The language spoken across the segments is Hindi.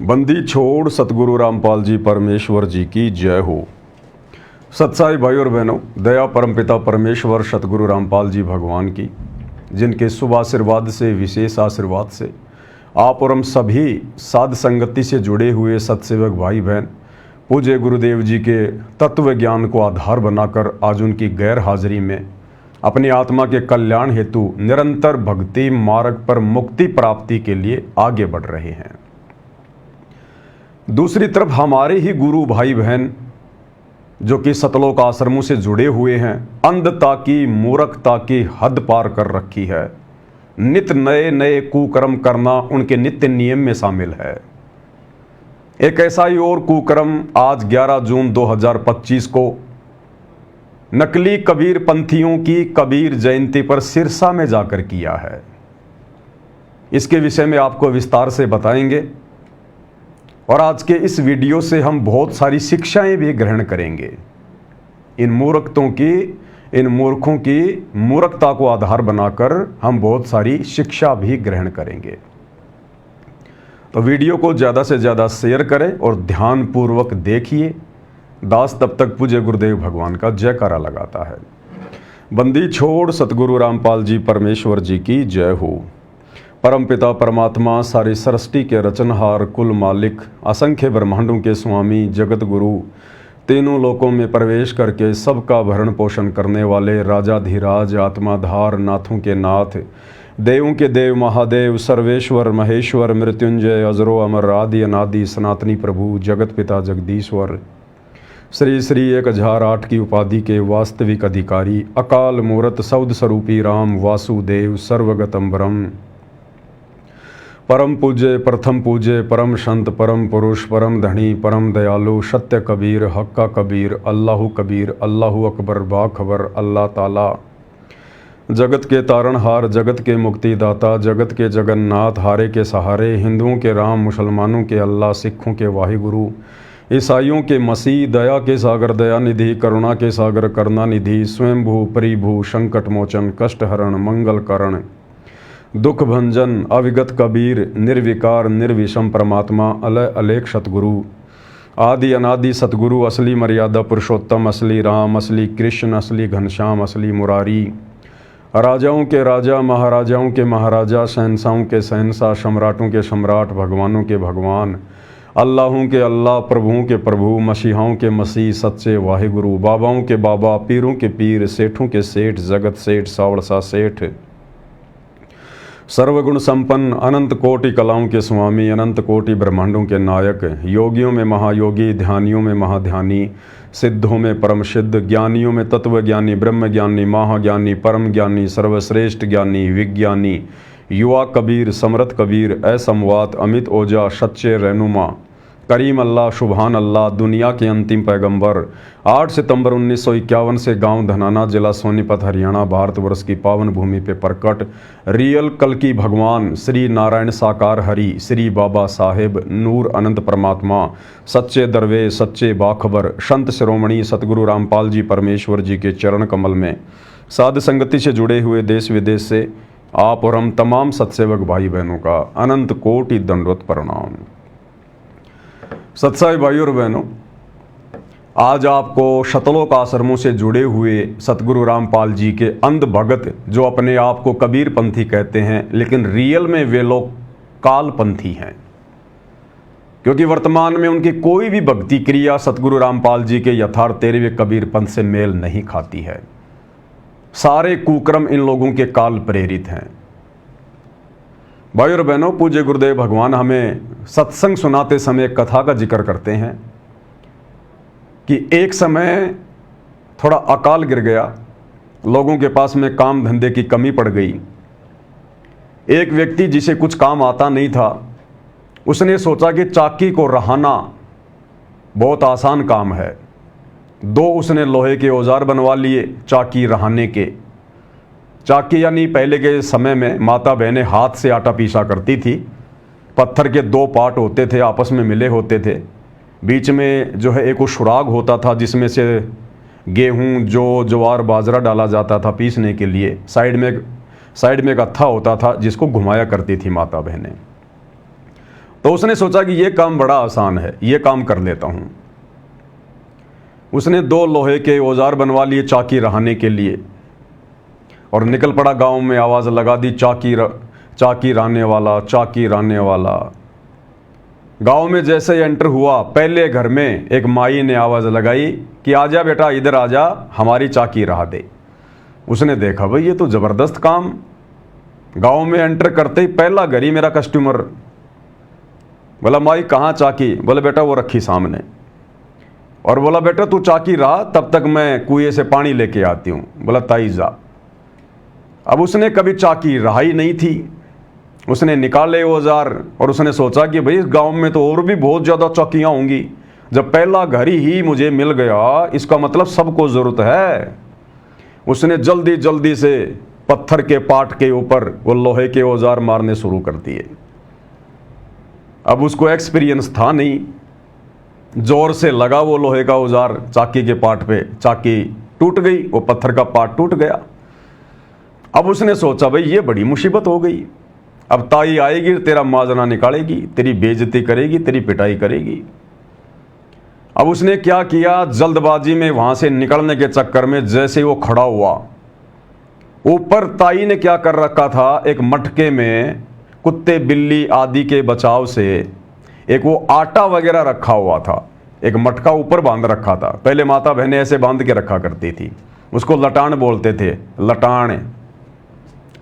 बंदी छोड़ सतगुरु रामपाल जी परमेश्वर जी की जय हो। सत्साई भाई और बहनों, दया परमपिता परमेश्वर सतगुरु रामपाल जी भगवान की, जिनके शुभ आशीर्वाद से, विशेष आशीर्वाद से आप और हम सभी साध संगति से जुड़े हुए सत्सेवक भाई बहन पूज्य गुरुदेव जी के तत्व ज्ञान को आधार बनाकर आज उनकी गैर हाजिरी में अपनी आत्मा के कल्याण हेतु निरंतर भक्ति मार्ग पर मुक्ति प्राप्ति के लिए आगे बढ़ रहे हैं। दूसरी तरफ हमारे ही गुरु भाई बहन जो कि सतलोक आश्रमों से जुड़े हुए हैं, अंधता की मूर्खता की हद पार कर रखी है। नित्य नए नए कुकर्म करना उनके नित्य नियम में शामिल है। एक ऐसा ही और कुकर्म आज 11 जून 2025 को नकली कबीर पंथियों की कबीर जयंती पर सिरसा में जाकर किया है। इसके विषय में आपको विस्तार से बताएंगे और आज के इस वीडियो से हम बहुत सारी शिक्षाएं भी ग्रहण करेंगे। इन मूर्खों की मूर्खता को आधार बनाकर हम बहुत सारी शिक्षा भी ग्रहण करेंगे। तो वीडियो को ज़्यादा से ज़्यादा शेयर करें और ध्यानपूर्वक देखिए। दास तब तक पूज्य गुरुदेव भगवान का जयकारा लगाता है। बंदी छोड़ सतगुरु रामपाल जी परमेश्वर जी की जय हो। परमपिता परमात्मा सारी सृष्टि के रचनहार, कुल मालिक, असंख्य ब्रह्मांडों के स्वामी, जगत गुरु, तीनों लोकों में प्रवेश करके सबका भरण पोषण करने वाले राजाधिराज, आत्माधार, नाथों के नाथ, देवों के देव, महादेव, सर्वेश्वर, महेश्वर, मृत्युंजय, अजरो अमर, आदि अनादि, सनातनी प्रभु, जगत पिता जगदीश्वर, श्री श्री 1008 की उपाधि के वास्तविक अधिकारी, अकाल मूर्त सौद स्वरूपी राम वासुदेव, सर्वगतम ब्रह्म, परम पूज्य, प्रथम पूज्य, परम संत, परम पुरुष, परम धनी, परम दयालु, सत्य कबीर, हक्का कबीर, अल्लाहु कबीर, अल्लाहु अकबर, बाखबर, अल्लाह ताला, जगत के तारणहार, जगत के मुक्तिदाता, जगत के जगन्नाथ, हारे के सहारे, हिंदुओं के राम, मुसलमानों के अल्लाह, सिखों के वाहिगुरु, ईसाइयों के मसीह, दया के सागर दया निधि, करुणा के सागर करुणा निधि, स्वयंभू परिभू, संकट मोचन, कष्ट हरण, मंगल करण, दुख भंजन, अविगत कबीर, निर्विकार निर्विषम परमात्मा, अलय अलेख सतगुरु, आदि अनादि सतगुरु, असली मर्यादा पुरुषोत्तम, असली राम, असली कृष्ण, असली घनश्याम, असली मुरारी, राजाओं के राजा, महाराजाओं के महाराजा, शहंशाहों के शहंशाह, सम्राटों के सम्राट, भगवानों के भगवान, अल्लाहों के अल्लाह, प्रभुओं के प्रभु, मसीहाओं के मसीह, सच्चे वाहिगुरु, बाबाओं के बाबा, पीरों के पीर, सेठों के सेठ, जगत सेठ, सावड़सा सेठ, सर्वगुण संपन्न, अनंत कोटि कलाओं के स्वामी, अनंत कोटि ब्रह्मांडों के नायक, योगियों में महायोगी, ध्यानियों में महाध्यानी, सिद्धों में परम सिद्ध, ज्ञानियों में तत्व ज्ञानी, ब्रह्म ज्ञानी, महाज्ञानी, परम ज्ञानी, सर्वश्रेष्ठ ज्ञानी, विज्ञानी, युवा कबीर, समर्थ कबीर, असमवात, अमित ओजा, सच्चे रहनुमा, करीम अल्लाह, सुबहान अल्लाह, दुनिया के अंतिम पैगंबर, 8 सितंबर 1951 से गांव धनाना, जिला सोनीपत, हरियाणा, भारतवर्ष की पावन भूमि पे प्रकट रियल कल की भगवान श्री नारायण साकार हरि, श्री बाबा साहेब नूर अनंत परमात्मा, सच्चे दरवेश, सच्चे बाखबर, संत शिरोमणि सतगुरु रामपाल जी परमेश्वर जी के चरण कमल में साध संगति से जुड़े हुए देश विदेश से आप और हम तमाम सत्सेवक भाई बहनों का अनंत कोटि दंडवत प्रणाम। सत्साई भाई और बहनों, आज आपको सतलोक आश्रमों से जुड़े हुए सतगुरु रामपाल जी के अंध भगत जो अपने आप को कबीर पंथी कहते हैं, लेकिन रियल में वे लोग काल पंथी हैं, क्योंकि वर्तमान में उनकी कोई भी भक्ति क्रिया सतगुरु रामपाल जी के यथार्थ 13वें कबीर पंथ से मेल नहीं खाती है। सारे कुकर्म इन लोगों के काल प्रेरित हैं। भाई और बहनों, पूज्य गुरुदेव भगवान हमें सत्संग सुनाते समय कथा का जिक्र करते हैं कि एक समय थोड़ा अकाल गिर गया, लोगों के पास में काम धंधे की कमी पड़ गई। एक व्यक्ति जिसे कुछ काम आता नहीं था, उसने सोचा कि चाकी को रहाना बहुत आसान काम है। 2 उसने लोहे के औजार बनवा लिए चाकी रहाने के। चाकी यानी पहले के समय में माता बहनें हाथ से आटा पीसा करती थी। पत्थर के 2 पार्ट होते थे, आपस में मिले होते थे। बीच में जो है एक वो सुराग होता था जिसमें से गेहूं, जौ, ज्वार, बाजरा डाला जाता था पीसने के लिए। साइड में एक अत्था होता था जिसको घुमाया करती थी माता बहनें। तो उसने सोचा कि ये काम बड़ा आसान है, ये काम कर लेता हूँ। उसने 2 लोहे के औजार बनवा लिए चाकी रहाने के लिए और निकल पड़ा गांव में। आवाज़ लगा दी, चाकी राने वाला, चाकी राने वाला। गांव में जैसे एंटर हुआ, पहले घर में एक माई ने आवाज़ लगाई कि आजा बेटा, इधर आजा, हमारी चाकी रहा दे। उसने देखा भाई ये तो ज़बरदस्त काम। गांव में एंटर करते ही पहला घर ही मेरा कस्टमर। बोला माई कहाँ चाकी? बोले बेटा वो रखी सामने। और बोला बेटा तू चाकी रहा, तब तक मैं कुएं से पानी लेके आती हूँ। बोला ताई जा। अब उसने कभी चाकी रहा ही नहीं थी। उसने निकाले औजार और उसने सोचा कि भाई इस गांव में तो और भी बहुत ज़्यादा चौकियाँ होंगी। जब पहला घर ही मुझे मिल गया, इसका मतलब सबको ज़रूरत है। उसने जल्दी जल्दी से पत्थर के पाट के ऊपर वो लोहे के औजार मारने शुरू कर दिए। अब उसको एक्सपीरियंस था नहीं, जोर से लगा वो लोहे का औजार चाकी के पाट पे, चाकी टूट गई, वो पत्थर का पाट टूट गया। अब उसने सोचा भाई ये बड़ी मुसीबत हो गई। अब ताई आएगी, तेरा माजना निकालेगी, तेरी बेइज्जती करेगी, तेरी पिटाई करेगी। अब उसने क्या किया, जल्दबाजी में वहां से निकलने के चक्कर में जैसे ही वो खड़ा हुआ, ऊपर ताई ने क्या कर रखा था, एक मटके में कुत्ते बिल्ली आदि के बचाव से एक वो आटा वगैरह रखा हुआ था। एक मटका ऊपर बांध रखा था। पहले माता बहनें ऐसे बांध के रखा करती थी, उसको लटान बोलते थे। लटान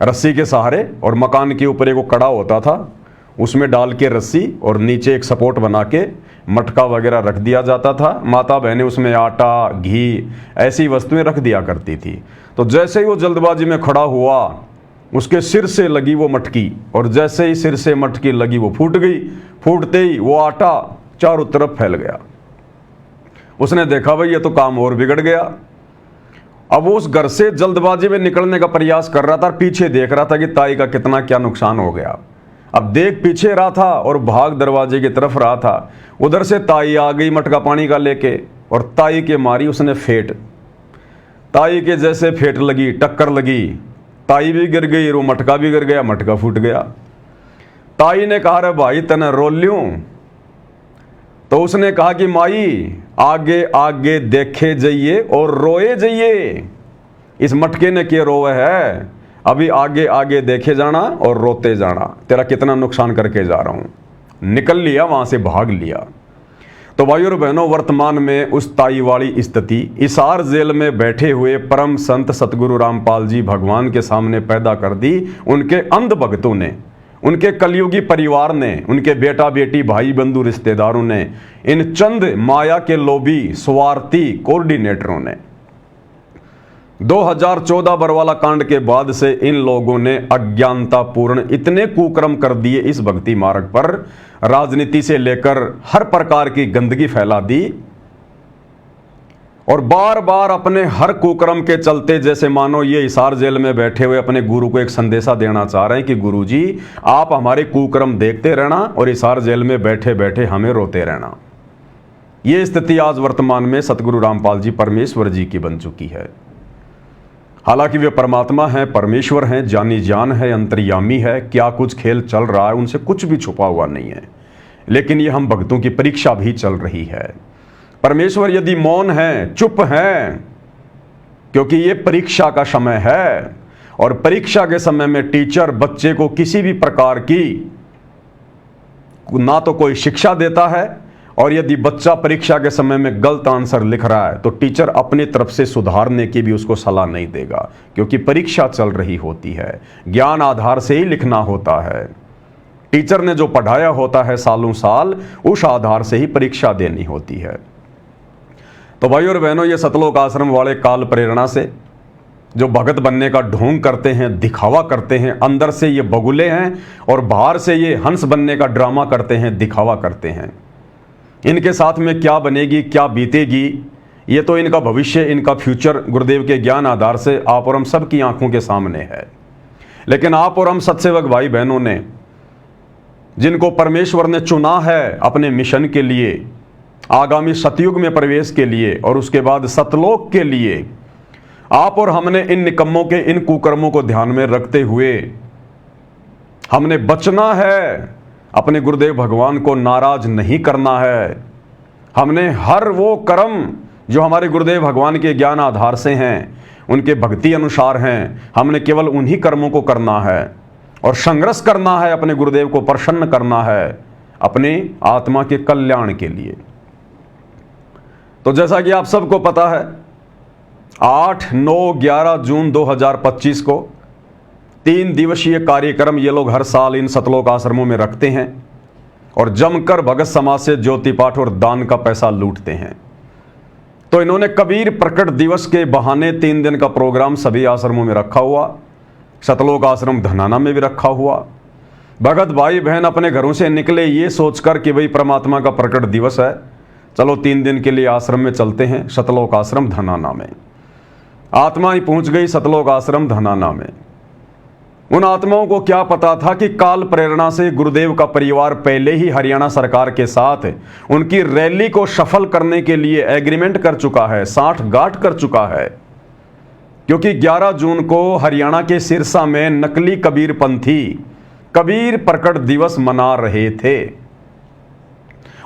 रस्सी के सहारे, और मकान के ऊपर एक वो कड़ा होता था, उसमें डाल के रस्सी और नीचे एक सपोर्ट बना के मटका वगैरह रख दिया जाता था। माता बहनें उसमें आटा, घी, ऐसी वस्तुएं रख दिया करती थी। तो जैसे ही वो जल्दबाजी में खड़ा हुआ, उसके सिर से लगी वो मटकी, और जैसे ही सिर से मटकी लगी वो फूट गई। फूटते ही वो आटा चारों तरफ फैल गया। उसने देखा भाई ये तो काम और बिगड़ गया। अब वो उस घर से जल्दबाजी में निकलने का प्रयास कर रहा था, पीछे देख रहा था कि ताई का कितना क्या नुकसान हो गया। अब देख पीछे रहा था और भाग दरवाजे की तरफ रहा था। उधर से ताई आ गई मटका पानी का लेके, और ताई के मारी उसने फेंट। ताई के जैसे फेंट लगी, टक्कर लगी, ताई भी गिर गई, वो मटका भी गिर गया, मटका फूट गया। ताई ने कहा रे भाई तने रो ल्यूं? तो उसने कहा कि माई आगे आगे देखे जाइए और रोए जाइए। इस मटके ने क्या रोवे है, अभी आगे आगे देखे जाना और रोते जाना। तेरा कितना नुकसान करके जा रहा हूं। निकल लिया वहां से, भाग लिया। तो भाई और बहनों, वर्तमान में उस ताई वाली स्थिति हिसार जेल में बैठे हुए परम संत सतगुरु रामपाल जी भगवान के सामने पैदा कर दी उनके अंध भक्तों ने, उनके कलयुगी परिवार ने, उनके बेटा बेटी भाई बंधु रिश्तेदारों ने, इन चंद माया के लोभी स्वार्थी कोऑर्डिनेटरों ने। 2014 बरवाला कांड के बाद से इन लोगों ने अज्ञानतापूर्ण इतने कुकर्म कर दिए इस भक्ति मार्ग पर, राजनीति से लेकर हर प्रकार की गंदगी फैला दी, और बार बार अपने हर कुकर्म के चलते जैसे मानो ये हिसार जेल में बैठे हुए अपने गुरु को एक संदेशा देना चाह रहे हैं कि गुरु जी आप हमारे कुकर्म देखते रहना और हिसार जेल में बैठे बैठे हमें रोते रहना। ये स्थिति आज वर्तमान में सतगुरु रामपाल जी परमेश्वर जी की बन चुकी है। हालांकि वे परमात्मा हैं, परमेश्वर हैं, जानी जान है, अंतर्यामी है, क्या कुछ खेल चल रहा है उनसे कुछ भी छुपा हुआ नहीं है। लेकिन ये हम भक्तों की परीक्षा भी चल रही है। परमेश्वर यदि मौन है, चुप है, क्योंकि ये परीक्षा का समय है, और परीक्षा के समय में टीचर बच्चे को किसी भी प्रकार की ना तो कोई शिक्षा देता है, और यदि बच्चा परीक्षा के समय में गलत आंसर लिख रहा है तो टीचर अपनी तरफ से सुधारने की भी उसको सलाह नहीं देगा, क्योंकि परीक्षा चल रही होती है। ज्ञान आधार से ही लिखना होता है। टीचर ने जो पढ़ाया होता है सालों साल, उस आधार से ही परीक्षा देनी होती है। तो भाई और बहनों, ये सतलोक आश्रम वाले काल प्रेरणा से जो भगत बनने का ढोंग करते हैं, दिखावा करते हैं, अंदर से ये बगुले हैं और बाहर से ये हंस बनने का ड्रामा करते हैं, दिखावा करते हैं। इनके साथ में क्या बनेगी, क्या बीतेगी, ये तो इनका भविष्य, इनका फ्यूचर गुरुदेव के ज्ञान आधार से आप और हम सब की आंखों के सामने है। लेकिन आप और हम सत्सेवक भाई बहनों ने, जिनको परमेश्वर ने चुना है अपने मिशन के लिए, आगामी सतयुग में प्रवेश के लिए और उसके बाद सतलोक के लिए, आप और हमने इन निकम्मों के इन कुकर्मों को ध्यान में रखते हुए हमने बचना है। अपने गुरुदेव भगवान को नाराज नहीं करना है। हमने हर वो कर्म जो हमारे गुरुदेव भगवान के ज्ञान आधार से हैं, उनके भक्ति अनुसार हैं, हमने केवल उन्हीं कर्मों को करना है और संघर्ष करना है, अपने गुरुदेव को प्रसन्न करना है अपने आत्मा के कल्याण के लिए। तो जैसा कि आप सबको पता है, 8, 9, 11 जून 2025 को 3 दिवसीय कार्यक्रम ये लोग हर साल इन सतलोक आश्रमों में रखते हैं और जमकर भगत समाज से ज्योति पाठ और दान का पैसा लूटते हैं। तो इन्होंने कबीर प्रकट दिवस के बहाने 3 दिन का प्रोग्राम सभी आश्रमों में रखा हुआ, सतलोक आश्रम धनाना में भी रखा हुआ। भगत भाई बहन अपने घरों से निकले ये सोचकर कि भाई परमात्मा का प्रकट दिवस है, चलो 3 दिन के लिए आश्रम में चलते हैं, सतलोक आश्रम धनाना में। आत्मा ही पहुंच गई सतलोक आश्रम धनाना में। उन आत्माओं को क्या पता था कि काल प्रेरणा से गुरुदेव का परिवार पहले ही हरियाणा सरकार के साथ उनकी रैली को सफल करने के लिए एग्रीमेंट कर चुका है, साठगांठ कर चुका है। क्योंकि 11 जून को हरियाणा के सिरसा में नकली कबीरपंथी कबीर प्रकट दिवस मना रहे थे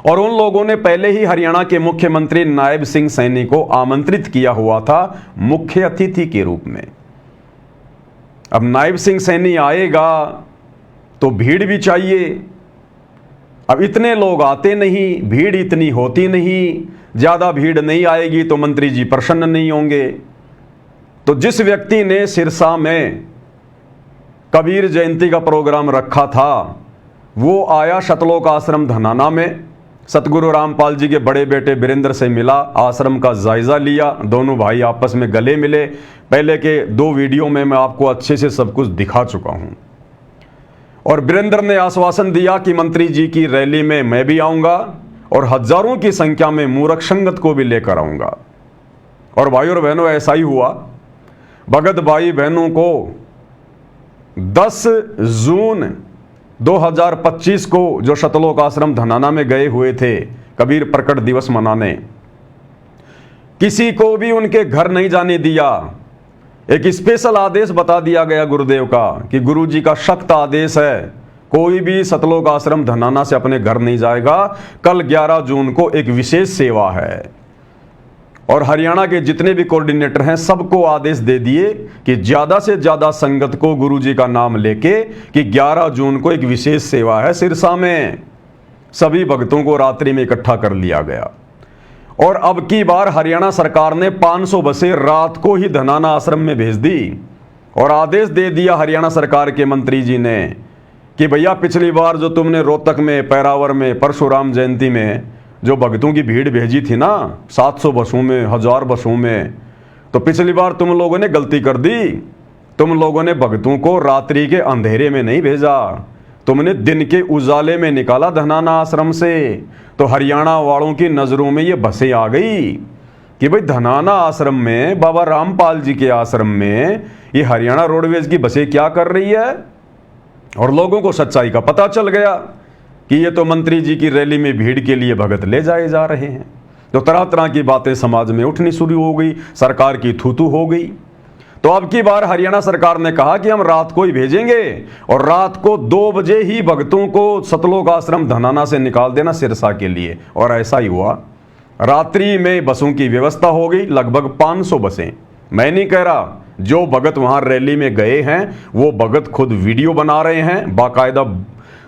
और उन लोगों ने पहले ही हरियाणा के मुख्यमंत्री नायब सिंह सैनी को आमंत्रित किया हुआ था मुख्य अतिथि के रूप में। अब नायब सिंह सैनी आएगा तो भीड़ भी चाहिए। अब इतने लोग आते नहीं, भीड़ इतनी होती नहीं, ज़्यादा भीड़ नहीं आएगी तो मंत्री जी प्रसन्न नहीं होंगे। तो जिस व्यक्ति ने सिरसा में कबीर जयंती का प्रोग्राम रखा था वो आया सतलोक आश्रम धनाना में, सतगुरु रामपाल जी के बड़े बेटे वीरेंद्र से मिला, आश्रम का जायजा लिया, दोनों भाई आपस में गले मिले। पहले के 2 वीडियो में मैं आपको अच्छे से सब कुछ दिखा चुका हूं। और वीरेंद्र ने आश्वासन दिया कि मंत्री जी की रैली में मैं भी आऊंगा और हजारों की संख्या में मूर्ख संगत को भी लेकर आऊंगा। और भाई और बहनों ऐसा ही हुआ। भगत भाई बहनों को 10 जून 2025 को जो सतलोक आश्रम धनाना में गए हुए थे कबीर प्रकट दिवस मनाने, किसी को भी उनके घर नहीं जाने दिया। एक स्पेशल आदेश बता दिया गया गुरुदेव का कि गुरु जी का सख्त आदेश है, कोई भी सतलोक आश्रम धनाना से अपने घर नहीं जाएगा। कल 11 जून को एक विशेष सेवा है और हरियाणा के जितने भी कोऑर्डिनेटर हैं सबको आदेश दे दिए कि ज़्यादा से ज़्यादा संगत को गुरु जी का नाम लेके कि 11 जून को एक विशेष सेवा है सिरसा में। सभी भक्तों को रात्रि में इकट्ठा कर लिया गया और अब की बार हरियाणा सरकार ने 500 बसें रात को ही धनाना आश्रम में भेज दी और आदेश दे दिया हरियाणा सरकार के मंत्री जी ने कि भैया पिछली बार जो तुमने रोहतक में, पैरावर में, परशुराम जयंती में जो भक्तों की भीड़ भेजी थी ना 700 बसों में, 1000 बसों में, तो पिछली बार तुम लोगों ने गलती कर दी। तुम लोगों ने भक्तों को रात्रि के अंधेरे में नहीं भेजा, तुमने दिन के उजाले में निकाला धनाना आश्रम से। तो हरियाणा वालों की नज़रों में ये बसें आ गई कि भाई धनाना आश्रम में, बाबा रामपाल जी के आश्रम में ये हरियाणा रोडवेज की बसें क्या कर रही है। और लोगों को सच्चाई का पता चल गया कि ये तो मंत्री जी की रैली में भीड़ के लिए भगत ले जाए जा रहे हैं। तो तरह तरह की बातें समाज में उठनी शुरू हो गई, सरकार की थू-थू हो गई। तो अब की बार हरियाणा सरकार ने कहा कि हम रात को ही भेजेंगे और रात को 2 बजे ही भक्तों को सतलोक आश्रम धनाना से निकाल देना सिरसा के लिए। और ऐसा ही हुआ, रात्रि में बसों की व्यवस्था हो गई, लगभग 500 बसें। मैं नहीं कह रहा, जो भगत वहां रैली में गए हैं वो भगत खुद वीडियो बना रहे हैं, बाकायदा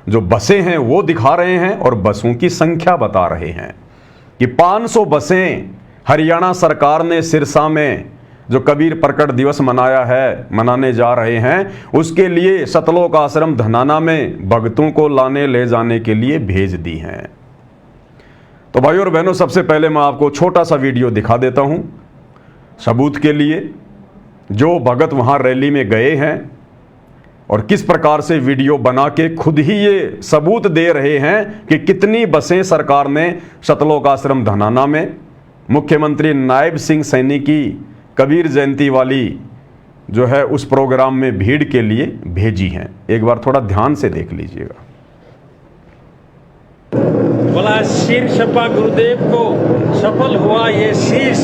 जो बसें हैं वो दिखा रहे हैं और बसों की संख्या बता रहे हैं कि 500 बसें हरियाणा सरकार ने सिरसा में जो कबीर प्रकट दिवस मनाने जा रहे हैं उसके लिए सतलोक आश्रम धनाना में भक्तों को लाने ले जाने के लिए भेज दी हैं। तो भाइयों और बहनों, सबसे पहले मैं आपको छोटा सा वीडियो दिखा देता हूं सबूत के लिए। जो भगत वहां रैली में गए हैं और किस प्रकार से वीडियो बना के खुद ही ये सबूत दे रहे हैं कि कितनी बसें सरकार ने सतलोक आश्रम धनाना में मुख्यमंत्री नायब सिंह सैनी की कबीर जयंती वाली जो है उस प्रोग्राम में भीड़ के लिए भेजी हैं। एक बार थोड़ा ध्यान से देख लीजिएगा। बोला शीर शपा गुरुदेव को सफल हुआ ये शीश,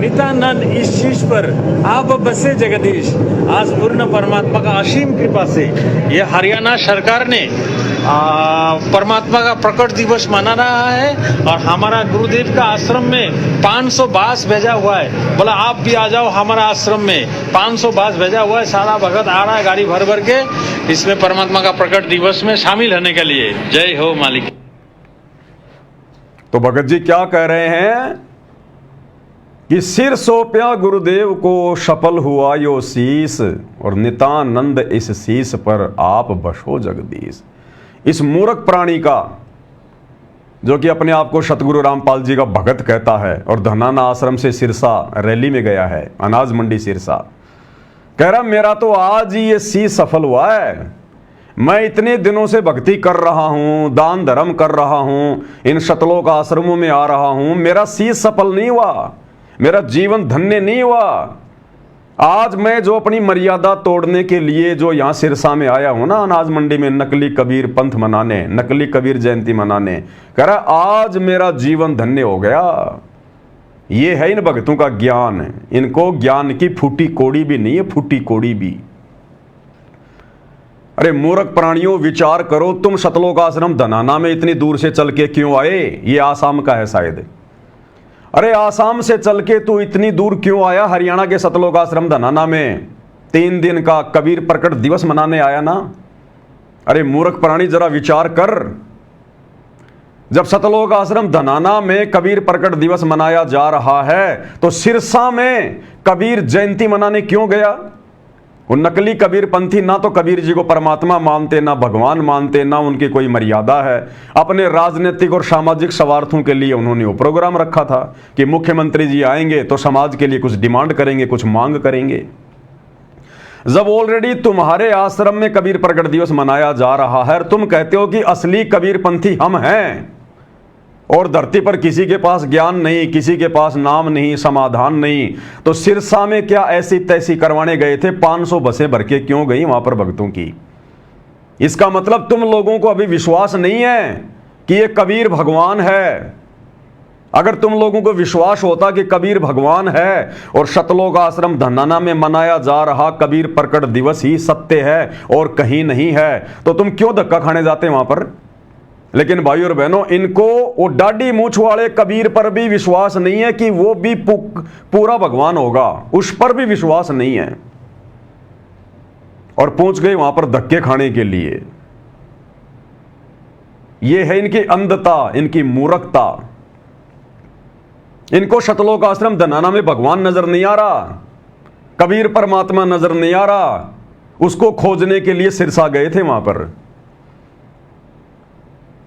नित्यानंद इस चीज पर आप बसे जगदीश। आज पूर्ण परमात्मा का असीम कृपा से ये हरियाणा सरकार ने परमात्मा का प्रकट दिवस मना रहा है और हमारा गुरुदेव का आश्रम में 500 बास भेजा हुआ है। बोला आप भी आ जाओ हमारा आश्रम में, 500 बास भेजा हुआ है। सारा भगत आ रहा है गाड़ी भर भर के इसमें परमात्मा का प्रकट दिवस में शामिल होने के लिए। जय हो मालिक। तो भगत जी क्या कह रहे हैं कि सिर सौंप्या गुरुदेव को सफल हुआ यो शीस, और नित्यानंद इस शीस पर आप बसो जगदीश। इस मूर्ख प्राणी का, जो कि अपने आप को सतगुरु रामपाल जी का भगत कहता है और धनाना आश्रम से सिरसा रैली में गया है, अनाज मंडी सिरसा, कह रहा मेरा तो आज ही ये शीस सफल हुआ है। मैं इतने दिनों से भक्ति कर रहा हूं, दान धर्म कर रहा हूं, इन शतलोक आश्रमों में आ रहा हूं, मेरा शीस सफल नहीं हुआ, मेरा जीवन धन्य नहीं हुआ। आज मैं जो अपनी मर्यादा तोड़ने के लिए जो यहां सिरसा में आया हूं ना, अनाज मंडी में नकली कबीर पंथ मनाने, नकली कबीर जयंती मनाने, कह रहा आज मेरा जीवन धन्य हो गया। ये है इन भक्तों का ज्ञान। इनको ज्ञान की फूटी कोड़ी भी नहीं है, फूटी कोड़ी भी। अरे मूर्ख प्राणियों, विचार करो, तुम शतलोक आश्रम धनाना में इतनी दूर से चल के क्यों आए? ये आसाम का है शायद। अरे आसाम से चल के तू इतनी दूर क्यों आया? हरियाणा के शतलोक आश्रम धनाना में 3 दिन का कबीर प्रकट दिवस मनाने आया ना। अरे मूर्ख प्राणी, जरा विचार कर। जब शतलोक आश्रम धनाना में कबीर प्रकट दिवस मनाया जा रहा है तो सिरसा में कबीर जयंती मनाने क्यों गया? वो नकली कबीर पंथी ना तो कबीर जी को परमात्मा मानते, ना भगवान मानते, ना उनकी कोई मर्यादा है। अपने राजनीतिक और सामाजिक स्वार्थों के लिए उन्होंने वो प्रोग्राम रखा था कि मुख्यमंत्री जी आएंगे तो समाज के लिए कुछ डिमांड करेंगे, कुछ मांग करेंगे। जब ऑलरेडी तुम्हारे आश्रम में कबीर प्रकट दिवस मनाया जा रहा है, तुम कहते हो कि असली कबीर पंथी हम हैं, और धरती पर किसी के पास ज्ञान नहीं, किसी के पास नाम नहीं, समाधान नहीं, तो सिरसा में क्या ऐसी तैसी करवाने गए थे? 500 बसें भर के क्यों गई वहां पर भक्तों की? इसका मतलब तुम लोगों को अभी विश्वास नहीं है कि ये कबीर भगवान है। अगर तुम लोगों को विश्वास होता कि कबीर भगवान है और शतलोक आश्रम धनाना में मनाया जा रहा कबीर प्रकट दिवस ही सत्य है और कहीं नहीं है, तो तुम क्यों धक्का खाने जाते वहां पर? लेकिन भाई और बहनों, इनको वो डाडी मूछ वाले कबीर पर भी विश्वास नहीं है कि वो भी पूरा भगवान होगा, उस पर भी विश्वास नहीं है, और पहुंच गए वहां पर धक्के खाने के लिए। ये है इनकी अंधता, इनकी मूर्खता। इनको शतलोक आश्रम धनाना में भगवान नजर नहीं आ रहा, कबीर परमात्मा नजर नहीं आ रहा। उसको खोजने के लिए सिरसा गए थे वहां पर।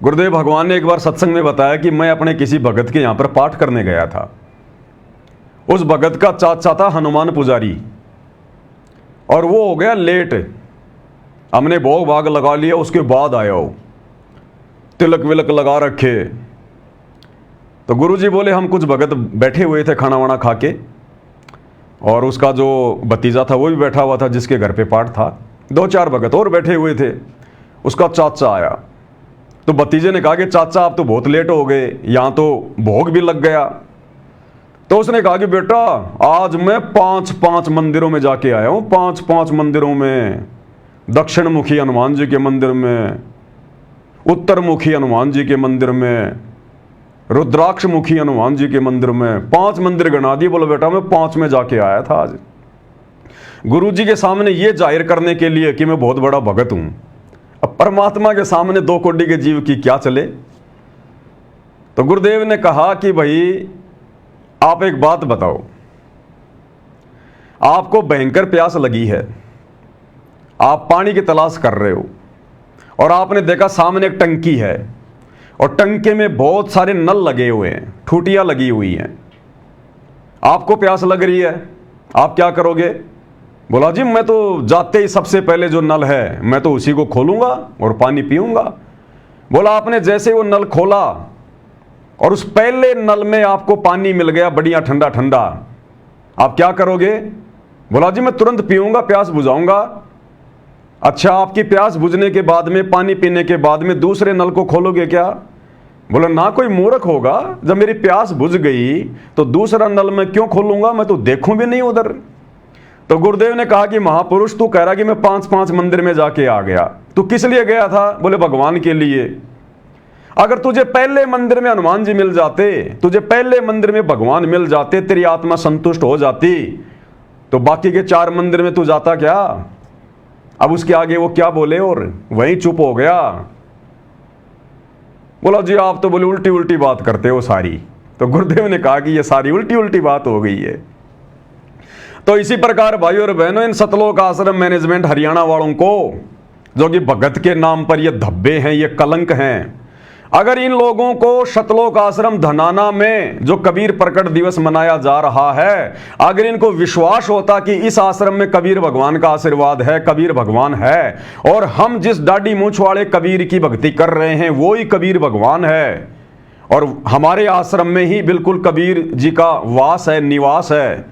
गुरुदेव भगवान ने एक बार सत्संग में बताया कि मैं अपने किसी भगत के यहां पर पाठ करने गया था। उस भगत का चाचा था हनुमान पुजारी, और वो हो गया लेट। हमने भोग भाग लगा लिया, उसके बाद आया हो, तिलक विलक लगा रखे। तो गुरुजी बोले हम कुछ भगत बैठे हुए थे खाना वाना खा के, और उसका जो भतीजा था वो भी बैठा हुआ था जिसके घर पे पाठ था। 2-4 भगत और बैठे हुए थे। उसका चाचा आया तो भतीजे ने कहा कि चाचा आप तो बहुत लेट हो गए, यहां तो भोग भी लग गया। तो उसने कहा कि बेटा आज मैं 5-5 मंदिरों में जाके आया हूं, 5-5 मंदिरों में, दक्षिण मुखी हनुमान जी के मंदिर में, उत्तर मुखी हनुमान जी के मंदिर में, रुद्राक्ष मुखी हनुमान जी के मंदिर में, 5 मंदिर गणा दिए। बोलो बेटा मैं 5 में जाके आया था आज, गुरुजी के सामने ये जाहिर करने के लिए कि मैं बहुत बड़ा भगत हूं। अब परमात्मा के सामने 2 कोटि के जीव की क्या चले? तो गुरुदेव ने कहा कि भाई आप एक बात बताओ, आपको भयंकर प्यास लगी है, आप पानी की तलाश कर रहे हो, और आपने देखा सामने एक टंकी है, और टंकी में बहुत सारे नल लगे हुए हैं, ठूटियां लगी हुई हैं। आपको प्यास लग रही है, आप क्या करोगे? बोला जी मैं तो जाते ही सबसे पहले जो नल है मैं तो उसी को खोलूंगा और पानी पीऊंगा। बोला आपने जैसे वो नल खोला और उस पहले नल में आपको पानी मिल गया बढ़िया ठंडा ठंडा, आप क्या करोगे? बोला जी मैं तुरंत पीऊंगा, प्यास बुझाऊंगा। अच्छा, आपकी प्यास बुझने के बाद में, पानी पीने के बाद में दूसरे नल को खोलोगे क्या? बोला ना कोई मूर्ख होगा, जब मेरी प्यास बुझ गई तो दूसरा नल मैं क्यों खोलूंगा, मैं तो देखूं भी नहीं उधर। तो गुरुदेव ने कहा कि महापुरुष तू कह रहा कि मैं 5-5 मंदिर में जाके आ गया, तू किस लिए गया था? बोले भगवान के लिए। अगर तुझे पहले मंदिर में हनुमान जी मिल जाते, तुझे पहले मंदिर में भगवान मिल जाते, तेरी आत्मा संतुष्ट हो जाती, तो बाकी के 4 मंदिर में तू जाता क्या? अब उसके आगे वो क्या बोले और वहीं चुप हो गया। बोला जी आप तो बोले उल्टी उल्टी बात करते हो सारी। तो गुरुदेव ने कहा कि ये सारी उल्टी उल्टी बात हो गई है। तो इसी प्रकार भाइयों और बहनों, इन सतलोक आश्रम मैनेजमेंट हरियाणा वालों को, जो कि भगत के नाम पर ये धब्बे हैं, ये कलंक हैं, अगर इन लोगों को सतलोक आश्रम धनाना में जो कबीर प्रकट दिवस मनाया जा रहा है, अगर इनको विश्वास होता कि इस आश्रम में कबीर भगवान का आशीर्वाद है, कबीर भगवान है, और हम जिस दाढ़ी मूंछ वाले कबीर की भक्ति कर रहे हैं वो ही कबीर भगवान है, और हमारे आश्रम में ही बिल्कुल कबीर जी का वास है, निवास है,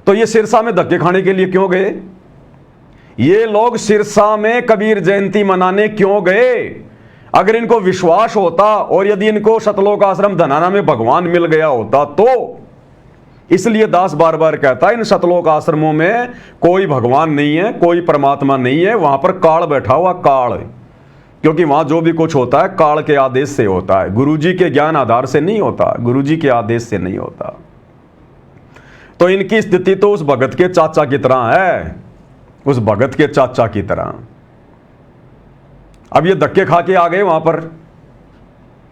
तो ये सिरसा में धक्के खाने के लिए क्यों गए? ये लोग सिरसा में कबीर जयंती मनाने क्यों गए? अगर इनको विश्वास होता और यदि इनको सतलोक आश्रम धनाना में भगवान मिल गया होता तो। इसलिए दास बार बार कहता है इन सतलोक आश्रमों में कोई भगवान नहीं है, कोई परमात्मा नहीं है, वहां पर काल बैठा हुआ, काल। क्योंकि वहां जो भी कुछ होता है काल के आदेश से होता है, गुरुजी के ज्ञान आधार से नहीं होता, गुरुजी के आदेश से नहीं होता। तो इनकी स्थिति तो उस भगत के चाचा की तरह है, उस भगत के चाचा की तरह। अब ये धक्के खा के आ गए वहां पर,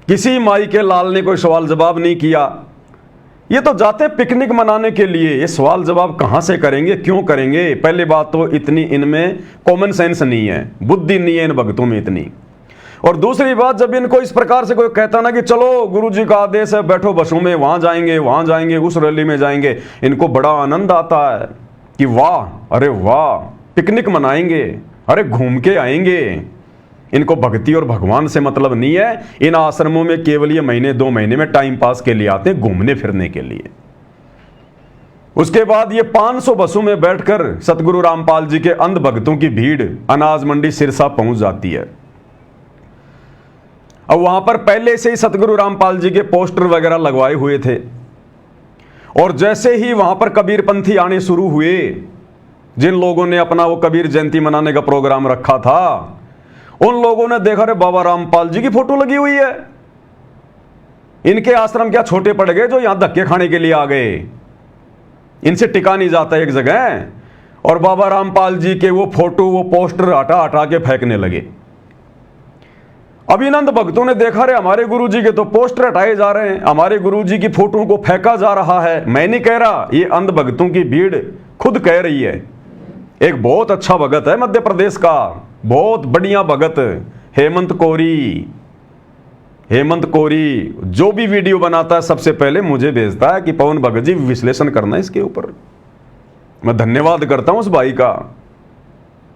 किसी माई के लाल ने कोई सवाल जवाब नहीं किया। ये तो जाते पिकनिक मनाने के लिए, ये सवाल जवाब कहां से करेंगे, क्यों करेंगे? पहली बात तो इतनी इनमें कॉमन सेंस नहीं है, बुद्धि नहीं है इन भक्तों में इतनी। और दूसरी बात, जब इनको इस प्रकार से कोई कहता ना कि चलो गुरुजी का आदेश है, बैठो बसों में, वहां जाएंगे, उस रैली में जाएंगे, इनको बड़ा आनंद आता है कि वाह, अरे वाह, पिकनिक मनाएंगे, अरे घूम के आएंगे। इनको भक्ति और भगवान से मतलब नहीं है। इन आश्रमों में केवल ये महीने 2 महीने में टाइम पास के लिए आते हैं, घूमने फिरने के लिए। उसके बाद ये 500 बसों में बैठकर सतगुरु रामपाल जी के अंध भक्तों की भीड़ अनाज मंडी सिरसा पहुंच जाती है। अब वहां पर पहले से ही सतगुरु रामपाल जी के पोस्टर वगैरह लगवाए हुए थे, और जैसे ही वहां पर कबीर पंथी आने शुरू हुए, जिन लोगों ने अपना वो कबीर जयंती मनाने का प्रोग्राम रखा था, उन लोगों ने देखा रे बाबा रामपाल जी की फोटो लगी हुई है, इनके आश्रम क्या छोटे पड़ गए जो यहां धक्के खाने के लिए आ गए, इनसे टिका नहीं जाता एक जगह। और बाबा रामपाल जी के वो फोटो, वो पोस्टर हटा हटा के फेंकने लगे। अभिनंद भक्तों ने देखा रे हमारे गुरुजी के तो पोस्टर हटाए जा रहे हैं, हमारे गुरुजी की फोटो को फेंका जा रहा है। मैं नहीं कह रहा, ये अंध भक्तों की भीड़ खुद कह रही है। एक बहुत अच्छा भगत है मध्य प्रदेश का, बहुत बढ़िया भगत, हेमंत कोरी जो भी वीडियो बनाता है सबसे पहले मुझे भेजता है कि पवन भगत जी विश्लेषण करना है इसके ऊपर। मैं धन्यवाद करता हूं उस भाई का,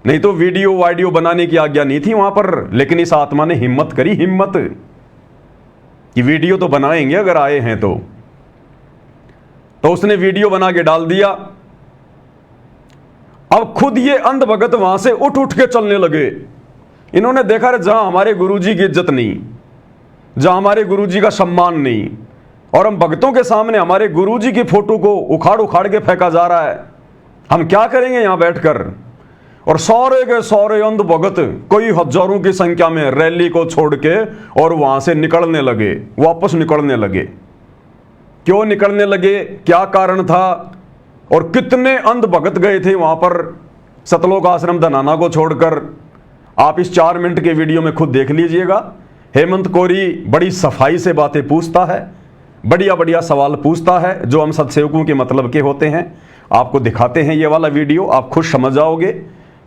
नहीं तो वीडियो बनाने की आज्ञा नहीं थी वहां पर, लेकिन इस आत्मा ने हिम्मत करी, हिम्मत कि वीडियो तो बनाएंगे अगर आए हैं तो उसने वीडियो बना के डाल दिया। अब खुद ये अंध भगत वहां से उठ उठ के चलने लगे। इन्होंने देखा रे जहां हमारे गुरुजी की इज्जत नहीं, जहां हमारे गुरुजी का सम्मान नहीं, और हम भक्तों के सामने हमारे गुरुजी की फोटो को उखाड़ उखाड़ के फेंका जा रहा है, हम क्या करेंगे यहां बैठकर? और सारे के सारे अंध भगत कई हजारों की संख्या में रैली को छोड़ के और वहां से निकलने लगे, वापस निकलने लगे। क्यों निकलने लगे, क्या कारण था, और कितने अंध भगत गए थे वहां पर सतलोक आश्रम धनाना को छोड़कर, आप इस 4 मिनट के वीडियो में खुद देख लीजिएगा। हेमंत कोरी बड़ी सफाई से बातें पूछता है, बढ़िया बढ़िया सवाल पूछता है जो हम सत्सेवकों के मतलब के होते हैं। आपको दिखाते हैं ये वाला वीडियो, आप खुद समझ जाओगे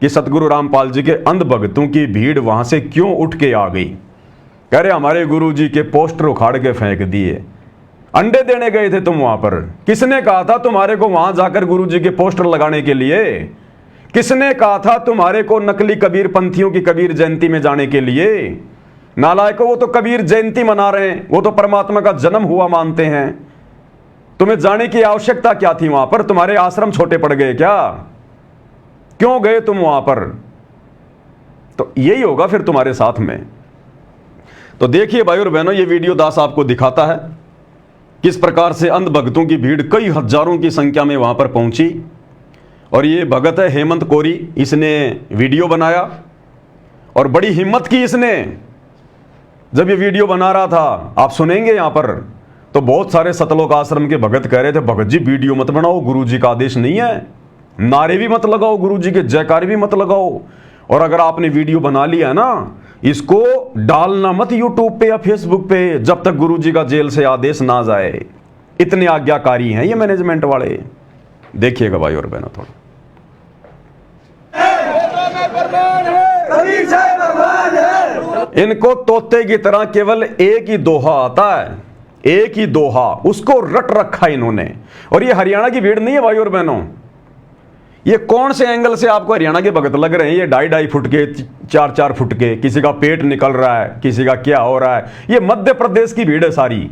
कि सतगुरु रामपाल जी के अंध भक्तों की भीड़ वहां से क्यों उठ के आ गई। कह रहे हमारे गुरु जी के पोस्टर उखाड़ के फेंक दिए, अंडे देने गए थे तुम वहां पर, किसने कहा था तुम्हारे को वहां जाकर गुरु जी के पोस्टर लगाने के लिए? किसने कहा था तुम्हारे को नकली कबीर पंथियों की कबीर जयंती में जाने के लिए? नालायकों, वो तो कबीर जयंती मना रहे हैं, वो तो परमात्मा का जन्म हुआ मानते हैं। तुम्हें जाने की आवश्यकता क्या थी वहां पर? तुम्हारे आश्रम छोटे पड़ गए क्या? क्यों गए तुम वहां पर? तो यही होगा फिर तुम्हारे साथ में। तो देखिए भाई और बहनों, ये वीडियो दास आपको दिखाता है किस प्रकार से अंध भक्तों की भीड़ कई हजारों की संख्या में वहां पर पहुंची। और ये भगत है हेमंत कोरी, इसने वीडियो बनाया और बड़ी हिम्मत की इसने। जब ये वीडियो बना रहा था, आप सुनेंगे यहां पर, तो बहुत सारे सतलोक आश्रम के भगत कह रहे थे, भगत जी वीडियो मत बनाओ, गुरुजी का आदेश नहीं है, नारे भी मत लगाओ, गुरुजी के जयकार भी मत लगाओ, और अगर आपने वीडियो बना लिया ना, इसको डालना मत यूट्यूब पे या फेसबुक पे जब तक गुरुजी का जेल से आदेश ना जाए। इतने आज्ञाकारी हैं ये मैनेजमेंट वाले। देखिएगा भाई और बहनों थोड़ा। इनको तोते की तरह केवल एक ही दोहा आता है, एक ही दोहा, उसको रट रखा इन्होंने। और ये हरियाणा की भीड़ नहीं है भाई और बहनों, ये कौन से एंगल से आपको हरियाणा के भगत लग रहे हैं? ये 2.5 फुट के, 4-4 फुट के, किसी का पेट निकल रहा है, किसी का क्या हो रहा है। ये मध्य प्रदेश की भीड़ है सारी,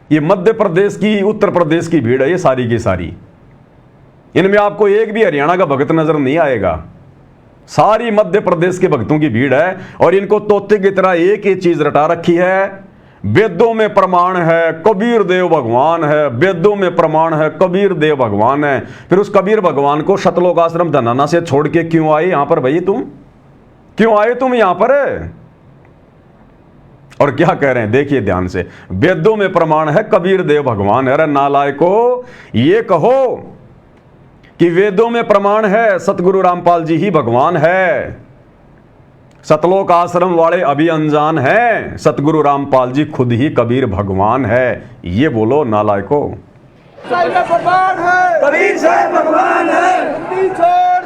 ये मध्य प्रदेश की, उत्तर प्रदेश की भीड़ है ये सारी की सारी। इनमें आपको एक भी हरियाणा का भगत नजर नहीं आएगा, सारी मध्य प्रदेश के भक्तों की भीड़ है। और इनको तोते की तरह एक ही चीज रटा रखी है, वेदों में प्रमाण है कबीर देव भगवान है, वेदों में प्रमाण है कबीर देव भगवान है। फिर उस कबीर भगवान को सतलोक आश्रम धनाना से छोड़ के क्यों आए यहां पर भाई? तुम क्यों आए तुम यहां पर? और क्या कह रहे हैं देखिए ध्यान से, वेदों में प्रमाण है कबीर देव भगवान है। अरे नालायको, ये कहो कि वेदों में प्रमाण है सतगुरु रामपाल जी ही भगवान है। सतलोक आश्रम वाले अभी अनजान हैं, सतगुरु रामपाल जी खुद ही कबीर भगवान है। ये बोलो नालायको। कबीर साहब भगवान है,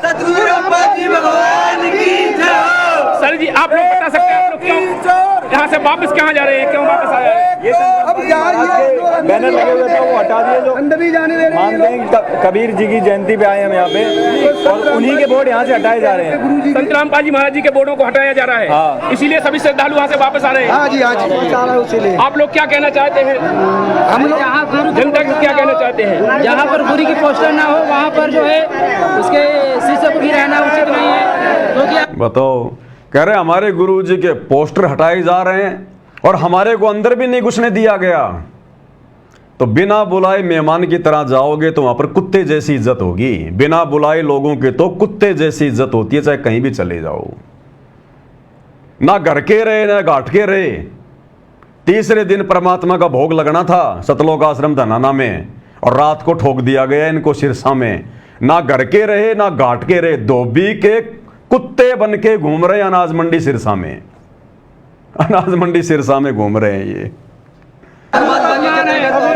सतगुरु रामपाल जी भगवान की जय। सर जी आप लोग बता सकते हैं आप लोग क्यों यहाँ से वापस कहाँ जा रहे हैं, क्यों वापस आ रहे हैं? ये अब बैनर लगे हुए थे वो हटा दिए, जो अंदर नहीं जाने दे रहे हैं। मानते हैं कि कबीर जी की जयंती पे आए हम यहाँ पे, और उन्हीं के बोर्ड यहाँ से हटाए जा रहे हैं। संत रामपाल जी महाराज जी के बोर्डों को हटाया जा रहा है, हाँ। इसीलिए सभी श्रद्धालु वहाँ से वापस आ रहे हैं। हाँ जी इसीलिए आप लोग क्या कहना चाहते हैं, हम लोग जनता को क्या कहना चाहते हैं? जहाँ पर गुरु की पोस्टर ना हो वहाँ पर जो है उसके शीशे को भी रहना उचित नहीं है, क्योंकि बताओ, कह रहे हमारे गुरु जी के पोस्टर हटाए जा रहे हैं और हमारे को अंदर भी नहीं घुसने दिया गया। तो बिना बुलाए मेहमान की तरह जाओगे तो वहां पर कुत्ते जैसी इज्जत होगी। बिना बुलाए लोगों के तो कुत्ते जैसी इज्जत होती है, चाहे कहीं भी चले जाओ, ना घर के रहे ना घाट के रहे। तीसरे दिन परमात्मा का भोग लगना था सतलोक आश्रम धनाना में, और रात को ठोक दिया गया इनको सिरसा में। ना घर के रहे ना घाट के रहे, धोबी के कुत्ते बन के घूम रहे अनाज मंडी सिरसा में, अनाज मंडी सिरसा में घूम रहे हैं ये।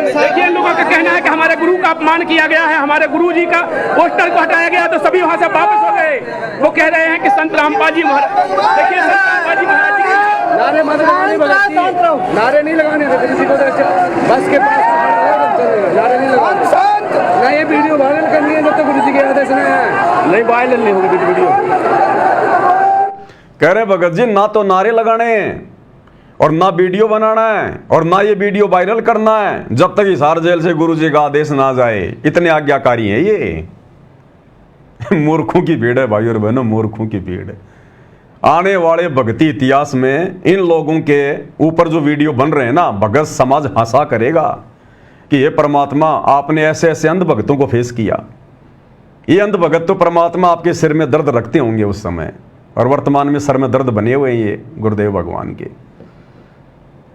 देखिए लोगों का कहना है कि हमारे गुरु का अपमान किया गया है, हमारे गुरु जी का पोस्टर को हटाया गया, तो सभी वहां से वापस हो गए। वो कह रहे हैं कि संत रामपाल जी महाराज, देखिए संत रामपाल जी महाराज जी नारे मत लगाने, नारे नहीं लगाने किसी को, बस के पास नारे नहीं लगाने ना। ये वीडियो वायरल करनी है जब तक गुरु जी के आदेश नहीं वायरल नहीं होगी वीडियो। कह रहे भगत जी ना तो नारे लगाने और ना वीडियो बनाना है और ना ये वीडियो वायरल करना है जब तक हिसार जेल से गुरुजी का आदेश ना जाए। इतने आज्ञाकारी हैं ये। मूर्खों की भीड़ है भाई और बहनों, मूर्खों की भीड़ है। आने वाले भक्ति इतिहास में इन लोगों के ऊपर जो वीडियो बन रहे हैं ना, भगत समाज हंसा करेगा कि ये परमात्मा आपने ऐसे ऐसे अंध भक्तों को फेस किया। ये अंध भगत तो परमात्मा आपके सिर में दर्द रखते होंगे उस समय, और वर्तमान में सर में दर्द बने हुए हैं ये गुरुदेव भगवान के।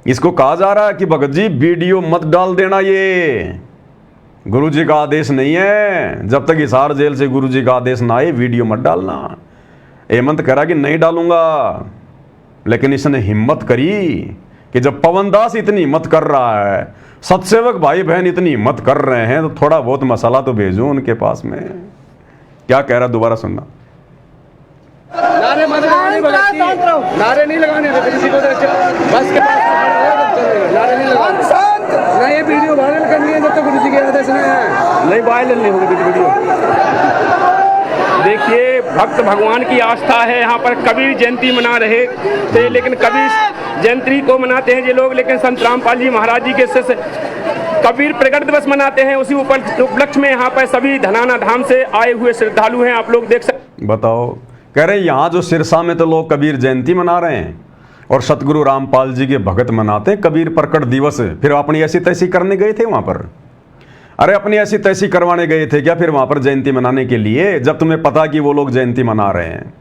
इसको कहा जा रहा है कि भगत जी वीडियो मत डाल देना, ये गुरुजी का आदेश नहीं है। जब तक हिसार जेल से गुरुजी का आदेश ना आए वीडियो मत डालना। हेमंत करा कि नहीं डालूंगा, लेकिन इसने हिम्मत करी कि जब पवन दास इतनी हिम्मत कर रहा है, सतसेवक भाई बहन इतनी हिम्मत कर रहे हैं, तो थोड़ा बहुत मसाला तो भेजो उनके पास में। क्या कह रहा दोबारा सुनना। नारे मत लगाने, नारे नहीं लगाने किसी को, बस के पास नारे नहीं लगाने ना। ये वीडियो वायरल करनी है जब तक गुरु जी के आदेश नहीं वायरल नहीं होगी वीडियो। देखिए भक्त भगवान की आस्था है, यहाँ पर कबीर जयंती मना रहे थे, लेकिन कबीर जयंती को मनाते हैं ये लोग, लेकिन संत रामपाल जी महाराज जी के से कबीर प्रकट दिवस मनाते हैं। उसी उपलक्ष्य में यहाँ पर सभी धनाना धाम से आए हुए श्रद्धालु हैं, आप लोग देख सकते। बताओ, कह रहे यहाँ जो सिरसा में तो लोग कबीर जयंती मना रहे हैं, और सतगुरु रामपाल जी के भगत मनाते कबीर प्रकट दिवस, फिर अपनी ऐसी तैसी करने गए थे वहां पर? अरे अपनी ऐसी तैसी करवाने गए थे क्या फिर वहां पर जयंती मनाने के लिए, जब तुम्हें पता कि वो लोग जयंती मना रहे हैं?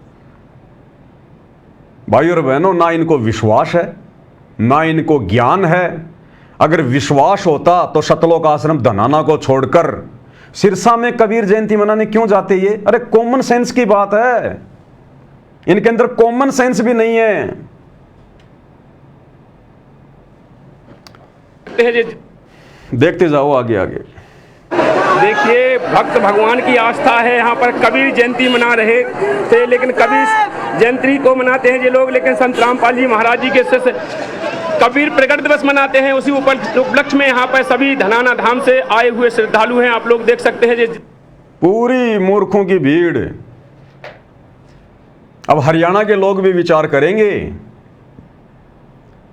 भाई और बहनों, ना इनको विश्वास है ना इनको ज्ञान है। अगर विश्वास होता तो सतलोक आश्रम धनाना को छोड़कर सिरसा में कबीर जयंती मनाने क्यों जाते ये? अरे कॉमन सेंस की बात है, इनके अंदर कॉमन सेंस भी नहीं है। देखते जाओ आगे आगे। देखिए, भक्त भगवान की आस्था है, यहाँ पर कबीर जयंती मना रहे थे, लेकिन कबीर जयंती को मनाते हैं ये लोग, लेकिन संत रामपाल जी महाराज जी के शिष्य कबीर प्रकट दिवस मनाते हैं। उसी उपलक्ष्य में यहाँ पर सभी धनाना धाम से आए हुए श्रद्धालु हैं, आप लोग देख सकते हैं। पूरी मूर्खों की भीड़। अब हरियाणा के लोग भी विचार करेंगे,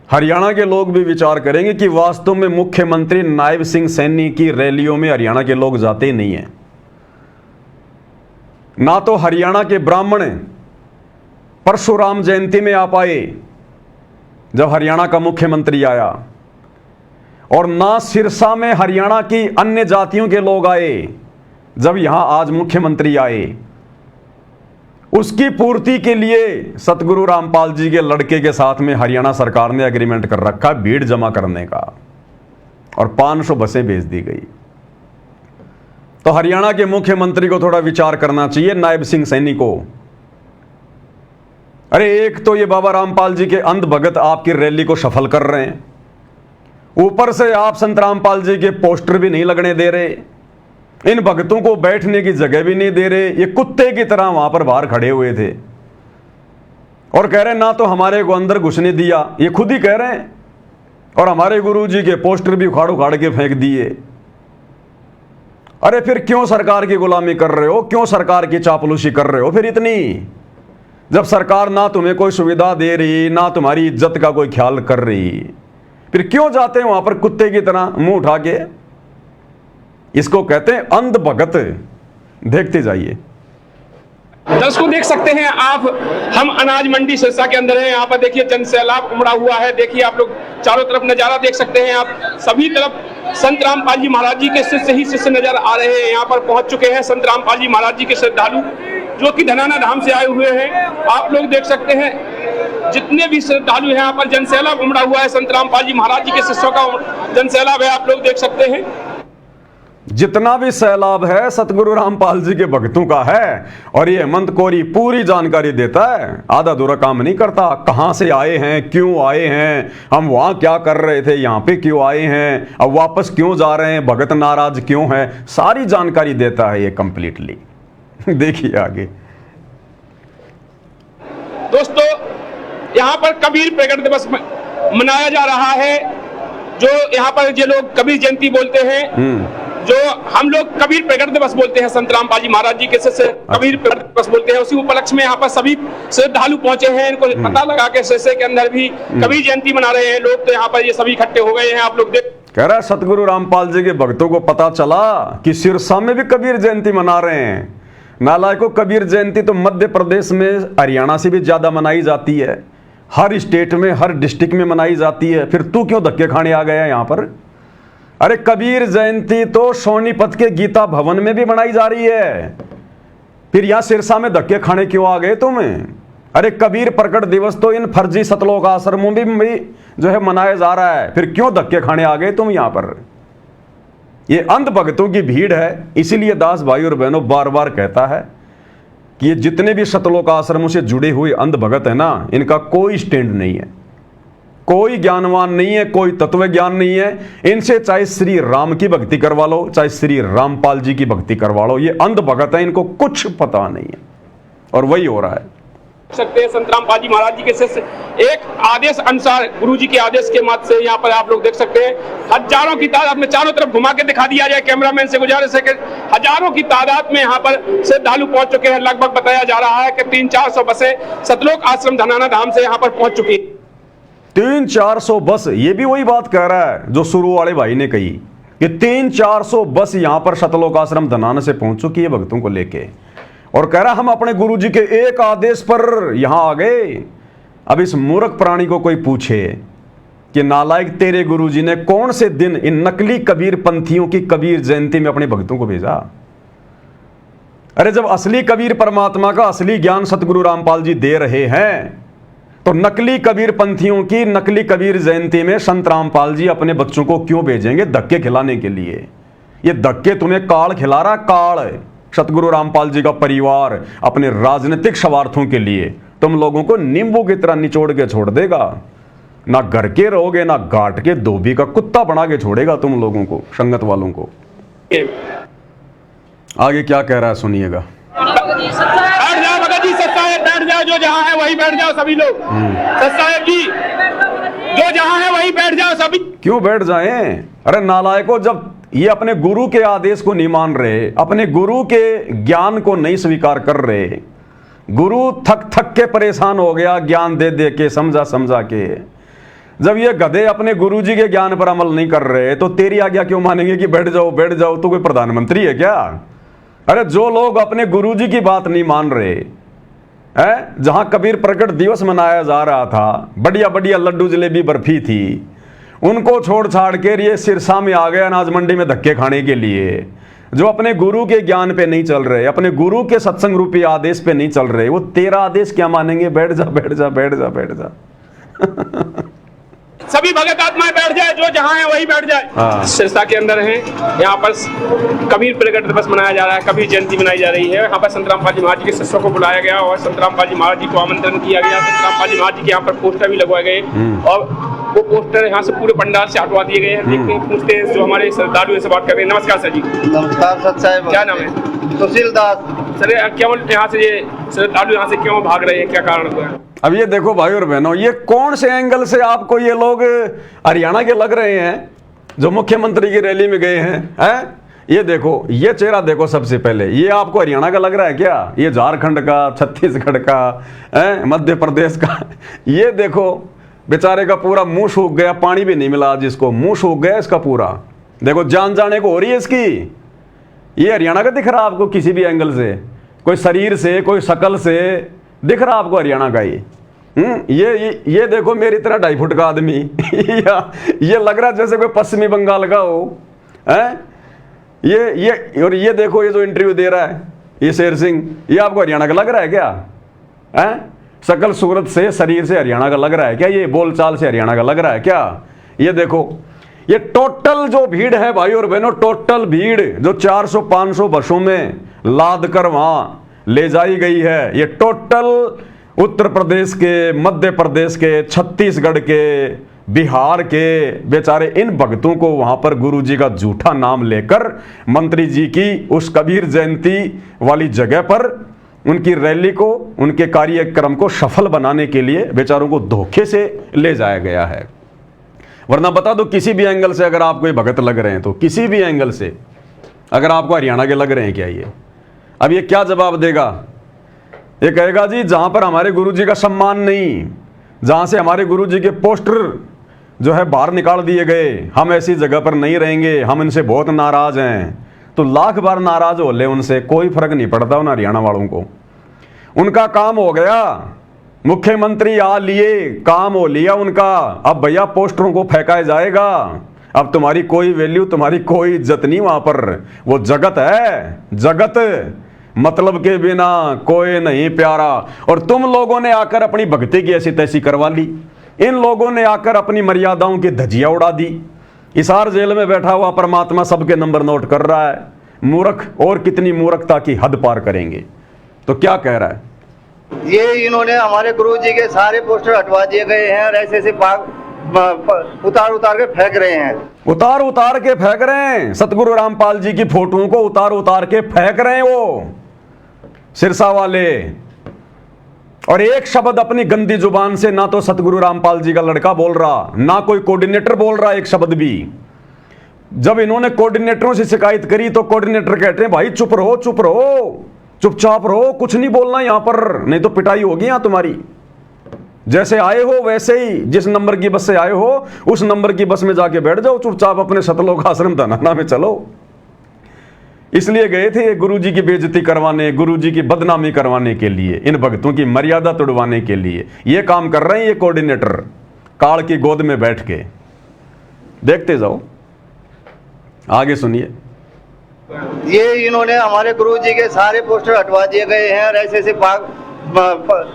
हरियाणा के लोग भी विचार करेंगे कि वास्तव में मुख्यमंत्री नायब सिंह सैनी की रैलियों में हरियाणा के लोग जाते ही नहीं हैं। ना तो हरियाणा के ब्राह्मण परशुराम जयंती में आ पाए जब हरियाणा का मुख्यमंत्री आया, और ना सिरसा में हरियाणा की अन्य जातियों के लोग आए जब यहां आज मुख्यमंत्री आए। उसकी पूर्ति के लिए सतगुरु रामपाल जी के लड़के के साथ में हरियाणा सरकार ने एग्रीमेंट कर रखा भीड़ जमा करने का, और 500 बसें भेज दी गई। तो हरियाणा के मुख्यमंत्री को थोड़ा विचार करना चाहिए, नायब सिंह सैनी को। अरे एक तो ये बाबा रामपाल जी के अंध भगत आपकी रैली को सफल कर रहे हैं, ऊपर से आप संत रामपाल जी के पोस्टर भी नहीं लगने दे रहे, इन भक्तों को बैठने की जगह भी नहीं दे रहे। ये कुत्ते की तरह वहां पर बाहर खड़े हुए थे और कह रहे ना तो हमारे को अंदर घुसने दिया, ये खुद ही कह रहे हैं, और हमारे गुरु जी के पोस्टर भी उखाड़ उखाड़ के फेंक दिए। अरे फिर क्यों सरकार की गुलामी कर रहे हो, क्यों सरकार की चापलूसी कर रहे हो फिर इतनी, जब सरकार ना तुम्हें कोई सुविधा दे रही ना तुम्हारी इज्जत का कोई ख्याल कर रही, फिर क्यों जाते हैं वहां पर कुत्ते की तरह मुंह उठा के? इसको कहते हैं अंध भगत। देखते जाइए। दर्शकों देख सकते हैं आप, हम अनाज मंडी सिरसा के अंदर हैं। यहाँ पर देखिए जन सैलाब उमड़ा हुआ है। देखिए आप लोग चारों तरफ नजारा देख सकते हैं, आप सभी तरफ संत रामपाल जी महाराज जी के शिष्य ही शिष्य नजर आ रहे हैं। यहाँ पर पहुंच चुके हैं संत रामपाल जी महाराज जी के श्रद्धालु जो कि धनाना धाम से आए हुए हैं। आप लोग देख सकते हैं जितने भी श्रद्धालु हैं, यहाँ पर जन सैलाब उमड़ा हुआ है। संत रामपाल जी महाराज जी के शिष्यों का जन सैलाब है, आप लोग देख सकते हैं। जितना भी सैलाब है सतगुरु रामपाल जी के भक्तों का है, और ये हेमंत कोरी पूरी जानकारी देता है, आधा अधूरा काम नहीं करता। कहां से आए हैं, क्यों आए हैं, हम वहां क्या कर रहे थे, यहां पे क्यों आए हैं, अब वापस क्यों जा रहे हैं, भगत नाराज क्यों है, सारी जानकारी देता है ये कंप्लीटली। देखिए आगे। दोस्तों यहाँ पर कबीर प्रकट दिवस मनाया जा रहा है, जो यहाँ पर ये लोग कबीर जयंती बोलते हैं, जो हम लोग कबीर प्रकट दिवस बोलते हैं। संत रामपाल जी महाराज जी के शिष्य कबीर प्रकट दिवस बोलते हैं। उसी उपलक्ष्य में यहाँ पर सभी श्रद्धालु पहुंचे हैं। इनको पता लगा के शिष्य के अंदर भी कबीर जयंती मना रहे हैं लोग, तो यहाँ पर ये सभी इकट्ठे हो गए हैं। आप लोग देख कह रहा है सतगुरु रामपाल जी के भक्तों को पता चला कि सिरसा में भी कबीर जयंती मना रहे हैं। नालायकों, कबीर जयंती तो मध्य प्रदेश में हरियाणा से भी ज्यादा मनाई जाती है, हर स्टेट में हर डिस्ट्रिक्ट में मनाई जाती है। फिर तू क्यों धक्के खाने आ गया यहाँ पर? अरे कबीर जयंती तो सोनीपत के गीता भवन में भी मनाई जा रही है, फिर यहां सिरसा में धक्के खाने क्यों आ गए तुम? अरे कबीर प्रकट दिवस तो इन फर्जी सतलोक आश्रमों में भी जो है मनाया जा रहा है, फिर क्यों धक्के खाने आ गए तुम यहां पर? ये अंध भक्तों की भीड़ है। इसीलिए दास भाई और बहनों बार बार कहता है कि ये जितने भी सतलोक आश्रमों से जुड़े हुए अंध भगत है ना, इनका कोई स्टैंड नहीं है, कोई ज्ञानवान नहीं है, कोई तत्व ज्ञान नहीं है। इनसे चाहे श्री राम की भक्ति करवा लो, चाहे श्री रामपाल जी की भक्ति करवा लो, ये अंध भगत है, इनको कुछ पता नहीं है, और वही हो रहा है। सकते हैं संत रामपाल जी महाराज जी के शिष्य एक आदेश अनुसार, गुरु जी के आदेश के मत से यहाँ पर आप लोग देख सकते हैं हजारों की तादाद में, चारों तरफ घुमा के दिखा दिया जाए, कैमरामैन से गुजारिश है कि हजारों की तादाद में यहाँ पर श्रद्धालु पहुंच चुके हैं। लगभग बताया जा रहा है कि 300-400 बसें सतलोक आश्रम धनाना धाम से यहाँ पर पहुंच चुकी है। 300-400 बस, ये भी वही बात कह रहा है जो शुरू वाले भाई ने कही कि 300-400 बस यहां पर सतलोक आश्रम धनाना से पहुंच चुकी है भक्तों को लेके, और कह रहा हम अपने गुरु जी के एक आदेश पर यहां आ गए। अब इस मूर्ख प्राणी को कोई पूछे कि नालायक तेरे गुरुजी ने कौन से दिन इन नकली कबीर पंथियों की कबीर जयंती में अपने भक्तों को भेजा? अरे जब असली कबीर परमात्मा का असली ज्ञान सतगुरु रामपाल जी दे रहे हैं तो नकली कबीर पंथियों की नकली कबीर जयंती में संत रामपाल जी अपने बच्चों को क्यों भेजेंगे? धक्के खिलाने के लिए। ये धक्के तुम्हें काल खिला रहा, काल। सतगुरु रामपाल जी का परिवार अपने राजनीतिक स्वार्थों के लिए तुम लोगों को नींबू की तरह निचोड़ के छोड़ देगा। ना घर के रहोगे, ना घाट के धोबी का कुत्ता बना के छोड़ेगा तुम लोगों को, संगत वालों को। आगे क्या कह रहा है सुनिएगा। बैठ जाओ भगत जी, सत साहेब बैठ जाओ, जो जहाँ है वही बैठ जाओ सभी लोग। सत साहेब जी, जो जहाँ है वही बैठ जाओ सभी। क्यों बैठ जाएं? अरे नालायकों, जब ये अपने गुरु के आदेश को नहीं मान रहे, अपने गुरु के ज्ञान को नहीं स्वीकार कर रहे, गुरु थक थक के परेशान हो गया ज्ञान दे दे के, समझा समझा के। जब ये गधे अपने गुरुजी के ज्ञान पर अमल नहीं कर रहे तो तेरी आज्ञा क्यों मानेंगे कि बैठ जाओ बैठ जाओ? तो कोई प्रधानमंत्री है क्या? अरे जो लोग अपने गुरुजी की बात नहीं मान रहे हैं, जहां कबीर प्रकट दिवस मनाया जा रहा था, बढ़िया बढ़िया लड्डू जलेबी बर्फी थी, उनको छोड़ छाड़ के ये सिरसा में आ गए अनाज मंडी में धक्के खाने के लिए। जो अपने गुरु के ज्ञान पे नहीं चल रहे, अपने गुरु के सत्संग रूपी आदेश पे नहीं चल रहे, वो तेरा आदेश क्या मानेंगे? बैठ जा बैठ जा बैठ जा बैठ जा। सभी भगत आत्माएं बैठ जाए, जो जहाँ है वही बैठ जाए। सिरसा के अंदर हैं, यहाँ पर कबीर प्रकट दिवस मनाया जा रहा है, कबीर जयंती मनाई जा रही है। यहाँ पर संत रामपाल जी महाराज जी के शिष्यों को बुलाया गया और संत रामपाल जी महाराज जी को आमंत्रण किया गया। संत रामपाल जी महाराज जी के यहाँ पर पोस्टर भी लगवाए गए और वो पोस्टर यहाँ से पूरे पंडाल से हटवा दिए गए हैं। देखते हैं, पूछते हैं जो हमारे श्रद्धालु से बात कर रहे हैं। नमस्कार सर जी। नमस्कार सत साहेब। क्या नाम है? सुशील दास। सर क्यों यहाँ से ये श्रद्धालु यहाँ से क्यों भाग रहे हैं, क्या कारण हुआ है? अब ये देखो भाई और बहनों, ये कौन से एंगल से आपको ये लोग हरियाणा के लग रहे हैं जो मुख्यमंत्री की रैली में गए हैं? ये देखो, ये चेहरा देखो सबसे पहले, ये आपको हरियाणा का लग रहा है क्या? ये झारखंड का, छत्तीसगढ़ का, मध्य प्रदेश का। ये देखो बेचारे का पूरा मुंह सूख गया, पानी भी नहीं मिला जिसको, मुंह सूख गया इसका पूरा। देखो जान जाने को हो रही है इसकी। ये हरियाणा का दिख रहा आपको किसी भी एंगल से? कोई शरीर से, कोई शकल से दिख रहा आपको हरियाणा का? ये देखो मेरी तरह 2.5 फुट का आदमी ये लग रहा जैसे कोई पश्चिमी बंगाल का हो। और ये देखो ये जो इंटरव्यू दे रहा है ये शेर सिंह, ये आपको हरियाणा का लग रहा है क्या? शकल सूरत से, शरीर से हरियाणा का लग रहा है क्या? ये बोलचाल से हरियाणा का लग रहा है क्या? ये देखो, ये टोटल जो भीड़ है भाई और बहनों, टोटल भीड़ जो 400-500 बसों में लाद कर वहां ले जाई गई है, ये टोटल उत्तर प्रदेश के, मध्य प्रदेश के, छत्तीसगढ़ के, बिहार के बेचारे इन भक्तों को वहां पर गुरुजी का झूठा नाम लेकर मंत्री जी की उस कबीर जयंती वाली जगह पर उनकी रैली को, उनके कार्यक्रम को सफल बनाने के लिए बेचारों को धोखे से ले जाया गया है। वरना बता दो, किसी भी एंगल से अगर आपको ये भगत लग रहे हैं तो किसी भी एंगल से अगर आपको हरियाणा के लग रहे हैं क्या, ये अब ये क्या जवाब देगा? ये कहेगा जी जहां पर हमारे गुरुजी का सम्मान नहीं, जहां से हमारे गुरुजी के पोस्टर जो है बाहर निकाल दिए गए, हम ऐसी जगह पर नहीं रहेंगे, हम इनसे बहुत नाराज हैं। तो लाख बार नाराज हो ले उनसे, कोई फर्क नहीं पड़ता उन हरियाणा वालों को। उनका काम हो गया, मुख्यमंत्री आ लिए, काम हो लिया उनका। अब भैया पोस्टरों को फेंका जाएगा, अब तुम्हारी कोई वैल्यू, तुम्हारी कोई इज्जत नहीं वहां पर। वो जगत है, जगत मतलब के बिना कोई नहीं प्यारा। और तुम लोगों ने आकर अपनी भक्ति की ऐसी तैसी करवा ली, इन लोगों ने आकर अपनी मर्यादाओं की धज्जियां उड़ा दी। हिसार जेल में बैठा हुआ परमात्मा सबके नंबर नोट कर रहा है। मूर्ख और कितनी मूर्खता की हद पार करेंगे। तो क्या कह रहा है? ये इन्होंने हमारे गुरुजी के सारे पोस्टर हटवा दिए गए हैं और ऐसे उतार उतार के फेंक रहे हैं। उतार उतार के फेंक रहे हैं सतगुरु रामपाल जी की फोटोओं को, उतार उतार के फेंक रहे हैं वो सिरसा वाले। और एक शब्द अपनी गंदी जुबान से ना तो सतगुरु रामपाल जी का लड़का बोल रहा, ना कोई कोऑर्डिनेटर बोल रहा एक शब्द भी। जब इन्होंने कोऑर्डिनेटरों से शिकायत करी तो कोऑर्डिनेटर कहते हैं भाई चुप रहो, चुप रहो, चुपचाप रहो, कुछ नहीं बोलना यहां पर, नहीं तो पिटाई होगी यहां तुम्हारी। जैसे आए हो वैसे ही, जिस नंबर की बस से आए हो उस नंबर की बस में जाके बैठ जाओ, चुपचाप अपने सतलोक आश्रम धनाना में चलो। इसलिए गए थे ये गुरुजी की बेइज्जती करवाने, गुरुजी की बदनामी करवाने के लिए, इन भक्तों की मर्यादा तोड़वाने के लिए ये काम कर रहे हैं ये कोऑर्डिनेटर काल की गोद में बैठ के। देखते जाओ, आगे सुनिए। ये इन्होंने हमारे गुरुजी के सारे पोस्टर हटवा दिए गए हैं और ऐसे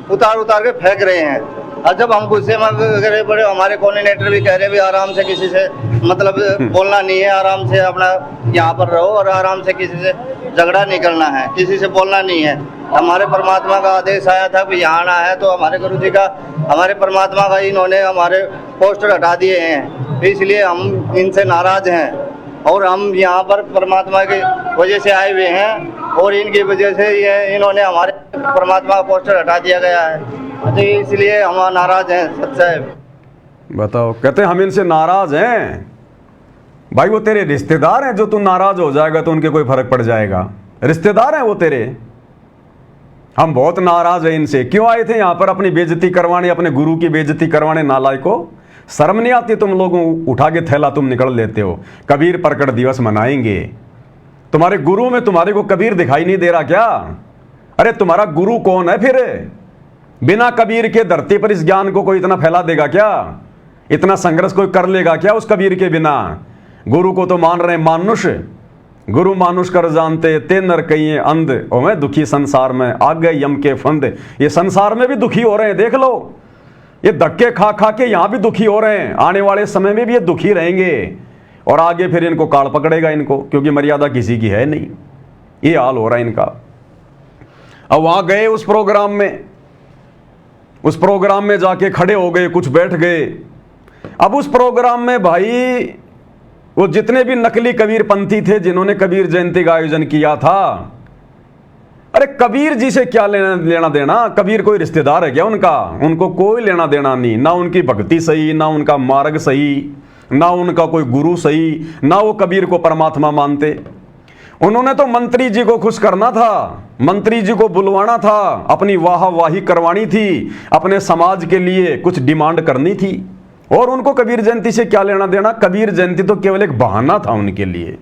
उतार उतार के फेंक रहे हैं। और जब हम गुस्से में गए बड़े, हमारे कोऑर्डिनेटर भी कह रहे भी आराम से, किसी से मतलब बोलना नहीं है, आराम से अपना यहाँ पर रहो और आराम से किसी से झगड़ा नहीं करना है, किसी से बोलना नहीं है। हमारे परमात्मा का आदेश आया था कि यहाँ आना है, तो हमारे गुरुजी का, हमारे परमात्मा का इन्होंने हमारे पोस्टर हटा दिए हैं, इसलिए हम इनसे नाराज हैं और हम यहाँ पर परमात्मा की वजह से आए हुए हैं और इनकी वजह से ये इन्होंने हमारे परमात्मा का पोस्टर हटा दिया गया है, तो इसलिए हम नाराज हैं। सच्चाई बताओ, कहते हैं हम इनसे नाराज हैं। भाई वो तेरे रिश्तेदार हैं, जो तू नाराज हो जाएगा तो उनके कोई फर्क पड़ जाएगा? रिश्तेदार हैं वो तेरे। हम बहुत नाराज हैं इनसे। क्यों आए थे यहाँ पर? अपनी बेइज्जती करवाने, अपने गुरु की बेइज्जती करवाने। नालायकों, शर्म नहीं आती तुम लोगों? उठा के थैला तुम निकल लेते हो। कबीर प्रकट दिवस मनाएंगे, तुम्हारे गुरु में तुम्हारे को कबीर दिखाई नहीं दे रहा क्या? अरे तुम्हारा गुरु कौन है फिर? बिना कबीर के धरती पर इस ज्ञान को कोई इतना फैला देगा क्या? इतना संघर्ष कोई कर लेगा क्या उस कबीर के बिना? गुरु को तो मान रहे मानुष, गुरु मानुष कर जानते, ते नर कहिए अंध, ओ मैं दुखी संसार में आ गए यम के फंद। ये संसार में भी दुखी हो रहे हैं, देख लो। ये धक्के खा खा के यहां भी दुखी हो रहे हैं, आने वाले समय में भी ये दुखी रहेंगे और आगे फिर इनको काल पकड़ेगा इनको, क्योंकि मर्यादा किसी की है नहीं। ये हाल हो रहा है इनका। अब वहां गए उस प्रोग्राम में जाके खड़े हो गए, कुछ बैठ गए। अब उस प्रोग्राम में भाई वो जितने भी नकली कबीर पंथी थे जिन्होंने कबीर जयंती का आयोजन किया था, अरे कबीर जी से क्या लेना देना? कबीर कोई रिश्तेदार है क्या उनका? उनको कोई लेना देना नहीं। ना उनकी भक्ति सही, ना उनका मार्ग सही, ना उनका कोई गुरु सही, ना वो कबीर को परमात्मा मानते। उन्होंने तो मंत्री जी को खुश करना था, मंत्री जी को बुलवाना था, अपनी वाहवाही करवानी थी, अपने समाज के लिए कुछ डिमांड करनी थी। और उनको कबीर जयंती से क्या लेना देना? कबीर जयंती तो केवल एक बहाना था उनके लिए।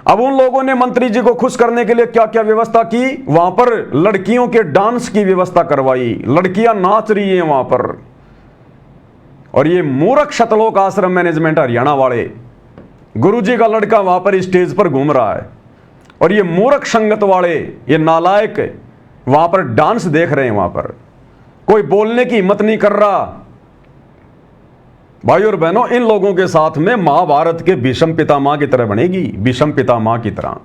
अब उन लोगों ने मंत्री जी को खुश करने के लिए क्या क्या व्यवस्था की? वहां पर लड़कियों के डांस की व्यवस्था करवाई, लड़कियां नाच रही हैं वहां पर। और ये मूर्ख शतलोक आश्रम मैनेजमेंट हरियाणा वाले, गुरुजी का लड़का वहां पर स्टेज पर घूम रहा है और ये मूर्ख संगत वाले, ये नालायक वहां पर डांस देख रहे हैं। वहां पर कोई बोलने की हिम्मत नहीं कर रहा। भाई और बहनों, इन लोगों के साथ में महाभारत के भीष्म पितामह की तरह बनेगी, भीष्म पितामह की तरह।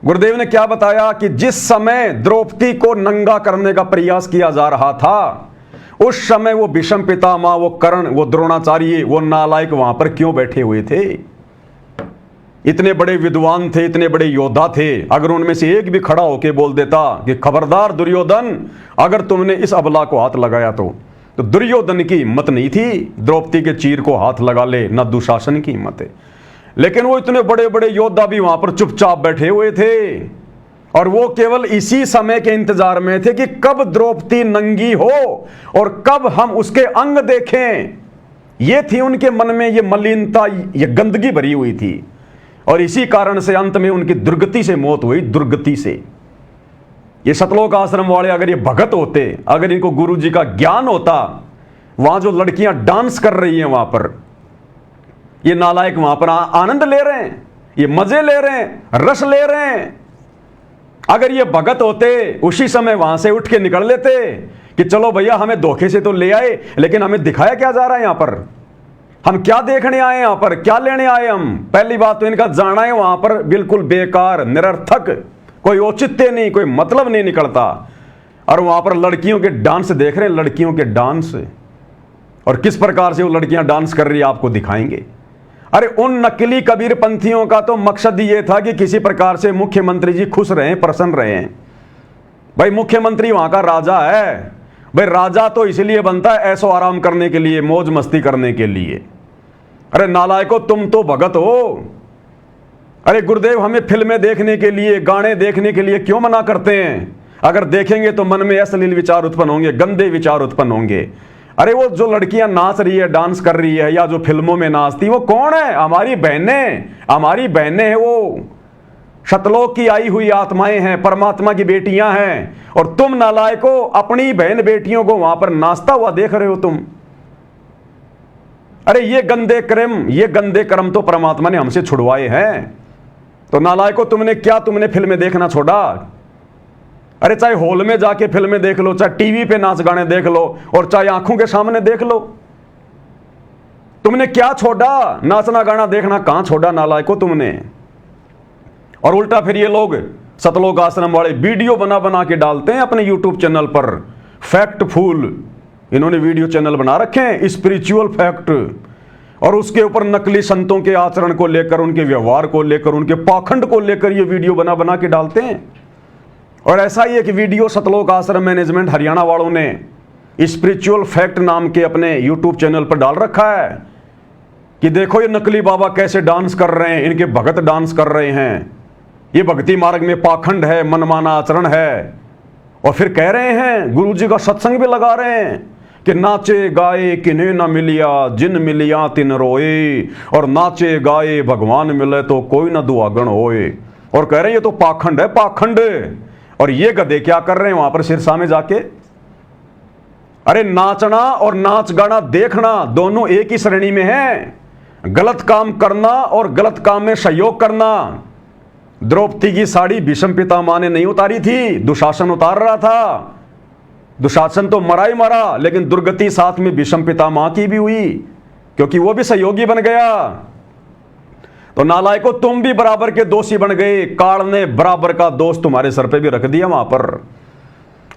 गुरुदेव ने क्या बताया कि जिस समय द्रौपदी को नंगा करने का प्रयास किया जा रहा था, उस समय वो भीष्म पितामह, वो कर्ण, वो द्रोणाचार्य, वो नालायक वहां पर क्यों बैठे हुए थे? इतने बड़े विद्वान थे, इतने बड़े योद्धा थे। अगर उनमें से एक भी खड़ा होकर बोल देता कि खबरदार दुर्योधन, अगर तुमने इस अबला को हाथ लगाया तो दुर्योधन की हिम्मत नहीं थी द्रौपदी के चीर को हाथ लगा ले, न दुशासन की हिम्मत है। लेकिन वो इतने बड़े बड़े योद्धा भी वहां पर चुपचाप बैठे हुए थे और वो केवल इसी समय के इंतजार में थे कि कब द्रौपदी नंगी हो और कब हम उसके अंग देखें। ये थी उनके मन में, ये मलिनता, ये गंदगी भरी हुई थी। और इसी कारण से अंत में उनकी दुर्गति से मौत हुई, दुर्गति से। ये शतलोक आश्रम वाले अगर ये भगत होते, अगर इनको गुरु जी का ज्ञान होता, वहां जो लड़कियां डांस कर रही हैं वहां पर, ये नालायक वहां पर आनंद ले रहे हैं, ये मजे ले रहे हैं, रस ले रहे हैं। अगर ये भगत होते, उसी समय वहां से उठ के निकल लेते कि चलो भैया, हमें धोखे से तो ले आए, लेकिन हमें दिखाया क्या जा रहा है यहां पर? हम क्या देखने आए यहां पर? क्या लेने आए हम? पहली बात तो इनका जाना है वहां पर बिल्कुल बेकार, निरर्थक, कोई औचित्य नहीं, कोई मतलब नहीं निकलता। और वहां पर लड़कियों के डांस देख रहे हैं, लड़कियों के डांस, और किस प्रकार से वो लड़कियां डांस कर रही है आपको दिखाएंगे। अरे उन नकली कबीर पंथियों का तो मकसद ये था कि किसी प्रकार से मुख्यमंत्री जी खुश रहें, प्रसन्न रहें। भाई मुख्यमंत्री वहां का राजा है, भाई राजा तो इसलिए बनता है ऐसो आराम करने के लिए, मौज मस्ती करने के लिए। अरे नालायको, तुम तो भगत हो। अरे गुरुदेव, हमें फिल्में देखने के लिए, गाने देखने के लिए क्यों मना करते हैं? अगर देखेंगे तो मन में अश्लील विचार उत्पन्न होंगे, गंदे विचार उत्पन्न होंगे। अरे वो जो लड़कियां नाच रही है, डांस कर रही है, या जो फिल्मों में नाचती, वो कौन है? हमारी बहनें, हमारी बहनें हैं वो। शतलोक की आई हुई आत्माएं हैं, परमात्मा की बेटियां हैं, और तुम नालायकों अपनी बहन बेटियों को वहां पर नाचता हुआ देख रहे हो तुम। अरे ये गंदे कर्म तो परमात्मा ने हमसे छुड़वाए हैं। तो नालायकों तुमने फिल्में देखना छोड़ा? अरे चाहे हॉल में जाके फिल्में देख लो, चाहे टीवी पे नाच गाने देख लो, और चाहे आंखों के सामने देख लो। तुमने क्या छोड़ा? नाचना गाना देखना कहां छोड़ा नालायकों तुमने? और उल्टा फिर ये लोग सतलोक आश्रम वाले वीडियो बना बना के डालते हैं अपने यूट्यूब चैनल पर। फैक्टफुल इन्होंने वीडियो चैनल बना रखे हैं, स्पिरिचुअल फैक्ट, और उसके ऊपर नकली संतों के आचरण को लेकर, उनके व्यवहार को लेकर, उनके पाखंड को लेकर ये वीडियो बना बना के डालते हैं। और ऐसा ही एक वीडियो सतलोक आश्रम मैनेजमेंट हरियाणा वालों ने स्पिरिचुअल फैक्ट नाम के अपने यूट्यूब चैनल पर डाल रखा है कि देखो ये नकली बाबा कैसे डांस कर रहे हैं, इनके भगत डांस कर रहे हैं, ये भक्ति मार्ग में पाखंड है, मनमाना आचरण है। और फिर कह रहे हैं, गुरुजी का सत्संग भी लगा रहे हैं कि नाचे गाए किन्हें न मिलिया, जिन मिलिया तिन रोए, और नाचे गाए भगवान मिले तो कोई न दुआगण होए। और कह रहे हैं ये तो पाखंड है, पाखंड। और ये गधे क्या कर रहे हैं वहां पर सिरसा में जाके? अरे नाचना और नाच गाना देखना दोनों एक ही श्रेणी में है। गलत काम करना और गलत काम में सहयोग करना। द्रौपदी की साड़ी भीष्म पितामह ने नहीं उतारी थी, दुशासन उतार रहा था। दुशासन तो मरा ही मरा, लेकिन दुर्गति साथ में भीष्म पितामह की भी हुई, क्योंकि वो भी सहयोगी बन गया। तो नालायकों तुम भी बराबर के दोषी बन गए। काल ने बराबर का दोष तुम्हारे सर पे भी रख दिया वहां पर।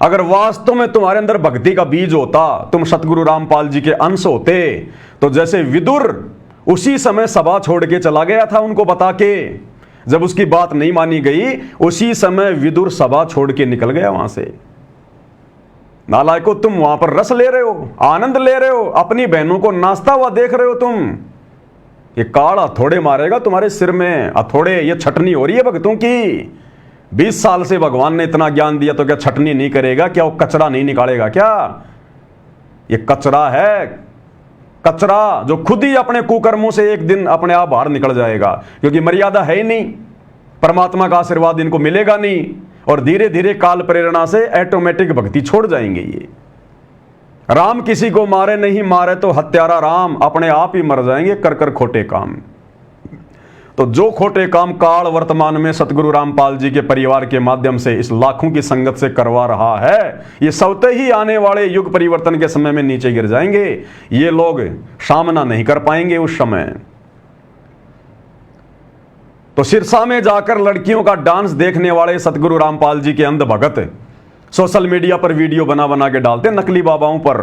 अगर वास्तव में तुम्हारे अंदर भक्ति का बीज होता, तुम सतगुरु रामपाल जी के अंश होते, तो जैसे विदुर उसी समय सभा छोड़ के चला गया था उनको बता के, जब उसकी बात नहीं मानी गई उसी समय विदुर सभा छोड़ के निकल गया वहां से। नालायकों तुम वहां पर रस ले रहे हो, आनंद ले रहे हो, अपनी बहनों को नाचता हुआ देख रहे हो तुम। ये काल हथौड़े मारेगा तुम्हारे सिर में, हथौड़े। ये छटनी हो रही है भक्तों की। 20 साल से भगवान ने इतना ज्ञान दिया तो क्या छटनी नहीं करेगा? क्या वो कचरा नहीं निकालेगा क्या? ये कचरा है, कचरा जो खुद ही अपने कुकर्मों से एक दिन अपने आप बाहर निकल जाएगा, क्योंकि मर्यादा है ही नहीं, परमात्मा का आशीर्वाद इनको मिलेगा नहीं, और धीरे धीरे काल प्रेरणा से ऑटोमेटिक भक्ति छोड़ जाएंगे ये। राम किसी को मारे नहीं, मारे तो हत्यारा राम, अपने आप ही मर जाएंगे कर कर खोटे काम। तो जो खोटे काम काल वर्तमान में सतगुरु रामपाल जी के परिवार के माध्यम से इस लाखों की संगत से करवा रहा है, ये स्वतः ही आने वाले युग परिवर्तन के समय में नीचे गिर जाएंगे। ये लोग सामना नहीं कर पाएंगे उस समय। तो सिरसा में जाकर लड़कियों का डांस देखने वाले सतगुरु रामपाल जी के अंध भगत सोशल मीडिया पर वीडियो बना बना के डालते नकली बाबाओं पर।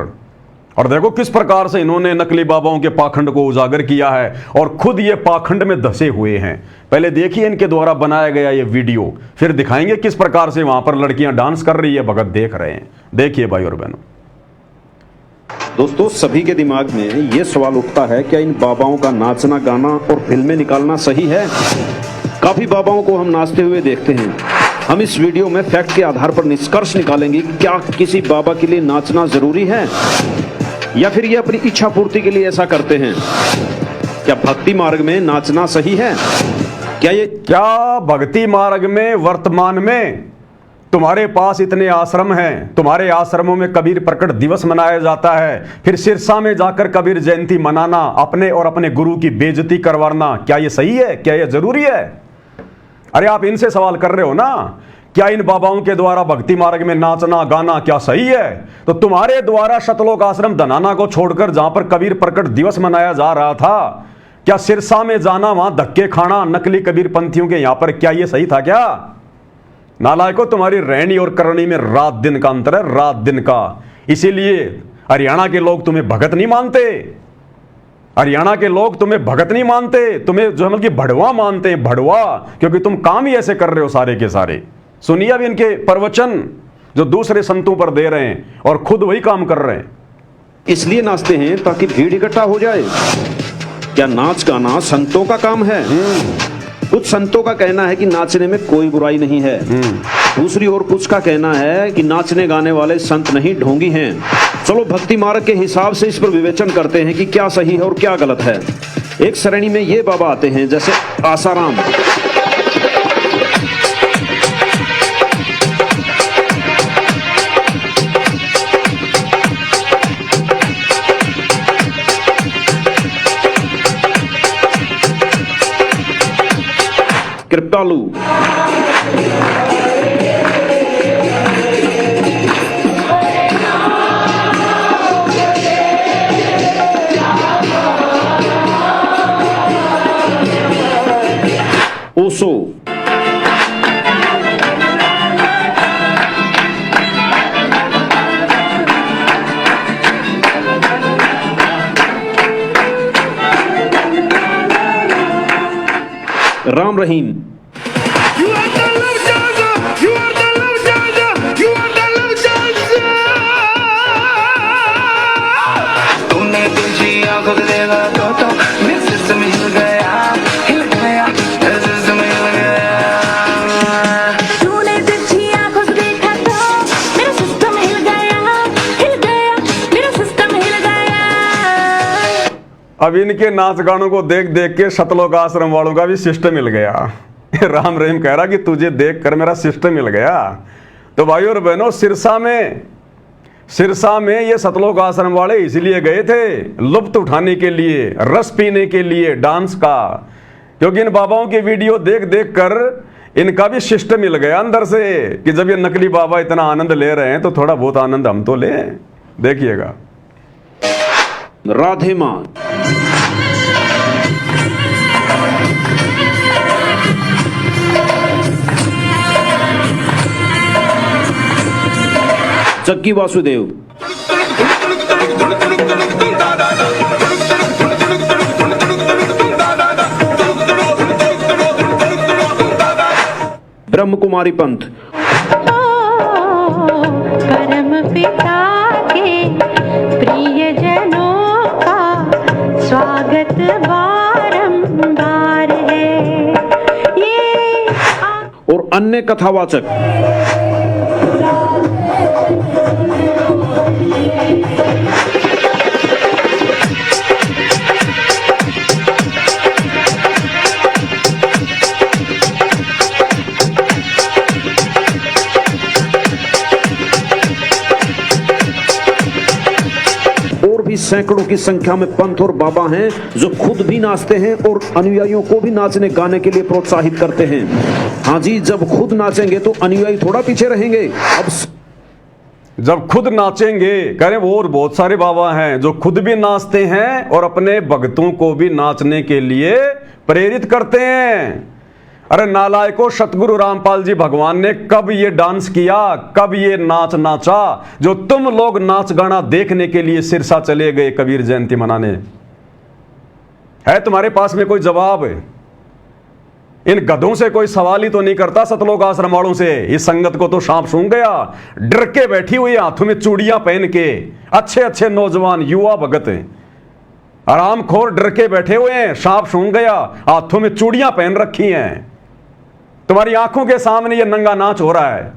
और देखो किस प्रकार से इन्होंने नकली बाबाओं के पाखंड को उजागर किया है, और खुद ये पाखंड में धसे हुए हैं। पहले देखिए इनके द्वारा बनाया गया ये वीडियो, फिर दिखाएंगे किस प्रकार से वहां पर लड़कियां डांस कर रही है, भगत देख रहे हैं। देखिए भाई और बहनों। दोस्तों सभी के दिमाग में ये सवाल उठता है, क्या इन बाबाओं का नाचना गाना और फिल्में निकालना सही है? काफी बाबाओं को हम नाचते हुए देखते हैं। हम इस वीडियो में फैक्ट के आधार पर निष्कर्ष निकालेंगे कि क्या किसी बाबा के लिए नाचना जरूरी है, या फिर ये अपनी इच्छा पूर्ति के लिए ऐसा करते हैं। क्या भक्ति मार्ग में नाचना सही है? क्या भक्ति मार्ग में वर्तमान में तुम्हारे पास इतने आश्रम हैं, तुम्हारे आश्रमों में कबीर प्रकट दिवस मनाया जाता है, फिर सिरसा में जाकर कबीर जयंती मनाना, अपने और अपने गुरु की बेइज्जती करवाना, क्या ये सही है? क्या ये जरूरी है? अरे आप इनसे सवाल कर रहे हो ना, क्या इन बाबाओं के द्वारा भक्ति मार्ग में नाचना गाना क्या सही है? तो तुम्हारे द्वारा सतलोक आश्रम धनाना को छोड़कर जहां पर कबीर प्रकट दिवस मनाया जा रहा था, क्या सिरसा में जाना, वहां धक्के खाना नकली कबीर पंथियों के यहां पर, क्या ये सही था क्या? नालायकों तुम्हारी रहनी और करनी में रात दिन का अंतर है, रात दिन का। इसीलिए हरियाणा के लोग तुम्हें भगत नहीं मानते, हरियाणा के लोग तुम्हें भगत नहीं मानते, तुम्हें जो है कि भड़वा मानते हैं, भड़वा, क्योंकि तुम काम ही ऐसे कर रहे हो सारे के सारे। सुनिए अब इनके प्रवचन जो दूसरे संतों पर दे रहे हैं और खुद वही काम कर रहे हैं। इसलिए नाचते हैं ताकि भीड़ इकट्ठा हो जाए। क्या नाच गाना संतों का काम है? कुछ संतों का कहना है कि नाचने में कोई बुराई नहीं है। दूसरी ओर कुछ का कहना है कि नाचने गाने वाले संत नहीं ढोंगी हैं। चलो भक्ति मार्ग के हिसाब से इस पर विवेचन करते हैं कि क्या सही है और क्या गलत है। एक श्रेणी में ये बाबा आते हैं जैसे आसाराम, कृपालु। ओशो, राम रहीम, तूने तुझी आंखों से देखा तो मेरे सिस्टम हिल गया, हिल गया, मेरे सिस्टम हिल गया। तूने तुझी आंखों से देखा तो मेरा सिस्टम हिल गया, हिल गया, मेरा सिस्टम हिल गया। अब इनके नाच गानों को देख देख के सतलोक आश्रम वालों का भी सिस्टम मिल गया। राम रहीम कह रहा कि तुझे देख कर मेरा सिस्टम मिल गया। तो भाइयों और बहनों, सिरसा में ये सतलोक आश्रम वाले इसलिए गए थे, लुत्फ उठाने के लिए, रस पीने के लिए डांस का, क्योंकि इन बाबाओं की वीडियो देख देख कर इनका भी सिस्टम मिल गया अंदर से कि जब ये नकली बाबा इतना आनंद ले रहे हैं तो थोड़ा बहुत आनंद हम तो लें। देखिएगा। राधे मां, जग्गी वासुदेव, ब्रह्म कुमारी पंथ, परम पिता के प्रियजनों का स्वागत बारंबार है ये। और अन्य कथावाचक। और भी सैकड़ों की संख्या में पंथ और बाबा हैं जो खुद भी नाचते हैं और अनुयायियों को भी नाचने गाने के लिए प्रोत्साहित करते हैं। हाँ जी, जब खुद नाचेंगे तो अनुयायी थोड़ा पीछे रहेंगे। अब जब खुद नाचेंगे, कह रहे और बहुत सारे बाबा हैं जो खुद भी नाचते हैं और अपने भक्तों को भी नाचने के लिए प्रेरित करते हैं। अरे नालायकों, सतगुरु रामपाल जी भगवान ने कब ये डांस किया, कब ये नाच नाचा जो तुम लोग नाच गाना देखने के लिए सिरसा चले गए कबीर जयंती मनाने? है तुम्हारे पास में कोई जवाब? इन गधों से कोई सवाल ही तो नहीं करता सतलोक आश्रम वालों से। इस संगत को तो सांप सूंघ गया। डर के बैठी हुई, हाथों में चूड़ियां पहन के, अच्छे अच्छे नौजवान युवा भगत आरामखोर डर के बैठे हुए हैं। सांप सूंघ गया, हाथों में चूड़ियां पहन रखी हैं। तुम्हारी आंखों के सामने ये नंगा नाच हो रहा है।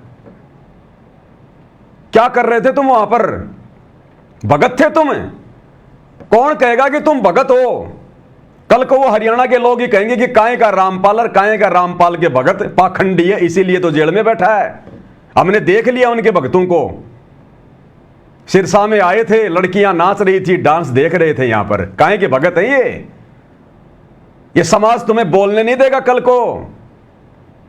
क्या कर रहे थे तुम वहां पर? भगत थे तुम? कौन कहेगा कि तुम भगत हो? कल को वो हरियाणा के लोग ही कहेंगे कि काहे का रामपाल और काहे का रामपाल के भगत पाखंडी है, इसीलिए तो जेल में बैठा है। हमने देख लिया उनके भक्तों को। सिरसा में आए थे, लड़कियां नाच रही थी, डांस देख रहे थे। यहां पर काहे के भगत हैं ये समाज तुम्हें बोलने नहीं देगा कल को,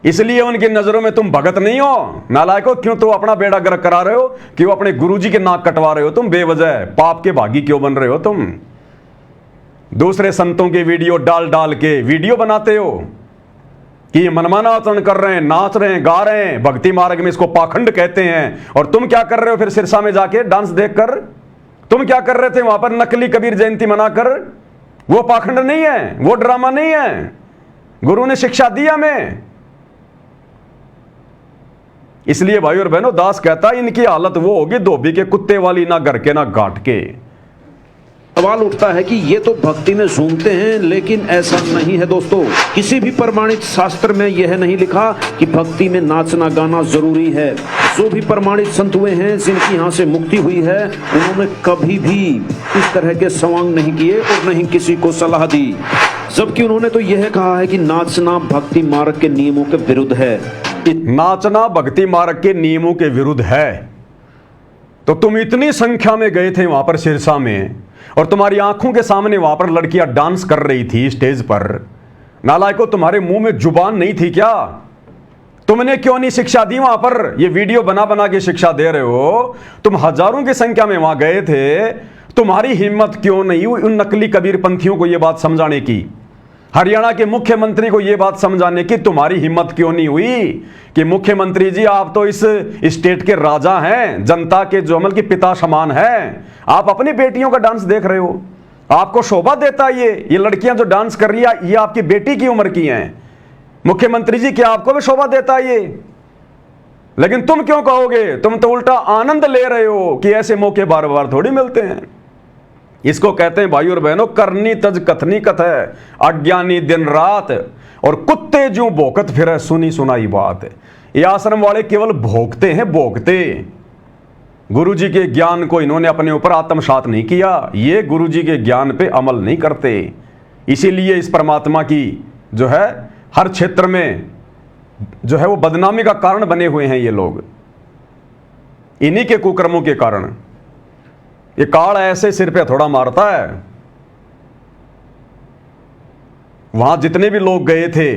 इसलिए उनकी नजरों में तुम भगत नहीं हो। नालायकों, क्यों तो अपना बेड़ा गर्क करा रहे हो? क्यों अपने गुरुजी के नाक कटवा रहे हो? तुम बेवजह पाप के भागी क्यों बन रहे हो? तुम दूसरे संतों के वीडियो डाल डाल के वीडियो बनाते हो कि ये मनमाना आचरण कर रहे हैं, नाच रहे हैं, गा रहे हैं, भक्ति मार्ग में इसको पाखंड कहते हैं। और तुम क्या कर रहे हो फिर सिरसा में जाके डांस देखकर? तुम क्या कर रहे थे वहां पर नकली कबीर जयंती मनाकर? वो पाखंड नहीं है, वो ड्रामा नहीं है। गुरु ने शिक्षा दी हमें। इसलिए भाई और बहनों, दास कहता है इनकी हालत वो होगी धोबी के कुत्ते वाली, ना घर के ना घाट के। सवाल उठता है कि ये तो भक्ति में झूमते हैं, लेकिन ऐसा नहीं है दोस्तों। किसी भी प्रमाणित शास्त्र में यह नहीं लिखा कि भक्ति में नाचना गाना जरूरी है। जो भी प्रमाणित संत हुए हैं जिनकी यहाँ से मुक्ति हुई है, उन्होंने कभी भी इस तरह के सवांग नहीं किए और नहीं किसी को सलाह दी। जबकि उन्होंने तो यह कहा है कि नाचना भक्ति मार्ग के नियमों के विरुद्ध है। नाचना भक्ति मार्ग के नियमों के विरुद्ध है। तो तुम इतनी संख्या में गए थे वहां पर सिरसा में, और तुम्हारी आंखों के सामने वहां पर लड़कियां डांस कर रही थी स्टेज पर, नालायकों, तुम्हारे मुंह में जुबान नहीं थी क्या? तुमने क्यों नहीं शिक्षा दी वहां पर? ये वीडियो बना बना के शिक्षा दे रहे हो। तुम हजारों की संख्या में वहां गए थे, तुम्हारी हिम्मत क्यों नहीं हुई उन नकली कबीरपंथियों को यह बात समझाने की? हरियाणा के मुख्यमंत्री को यह बात समझाने की तुम्हारी हिम्मत क्यों नहीं हुई कि मुख्यमंत्री जी, आप तो इस स्टेट के राजा हैं, जनता के जो अमल के पिता समान हैं, आप अपनी बेटियों का डांस देख रहे हो, आपको शोभा देता है ये लड़कियां जो डांस कर रही है, ये आपकी बेटी की उम्र की हैं। मुख्यमंत्री जी, क्या आपको भी शोभा देता है ये? लेकिन तुम क्यों कहोगे? तुम तो उल्टा आनंद ले रहे हो कि ऐसे मौके बार बार थोड़ी मिलते हैं। इसको कहते हैं भाई और बहनों, करनी तज कथनी कथ है, अज्ञानी दिन रात और कुत्ते जो भोकत फिर सुनी सुनाई बात। ये आश्रम वाले केवल भोगते हैं, भोगते। गुरु जी के ज्ञान को इन्होंने अपने ऊपर आत्मसात नहीं किया, ये गुरु जी के ज्ञान पे अमल नहीं करते। इसीलिए इस परमात्मा की जो है हर क्षेत्र में जो है वो बदनामी का कारण बने हुए हैं ये लोग, इन्हीं के कुकर्मों के कारण। ये काल ऐसे सिर पे थोड़ा मारता है। वहां जितने भी लोग गए थे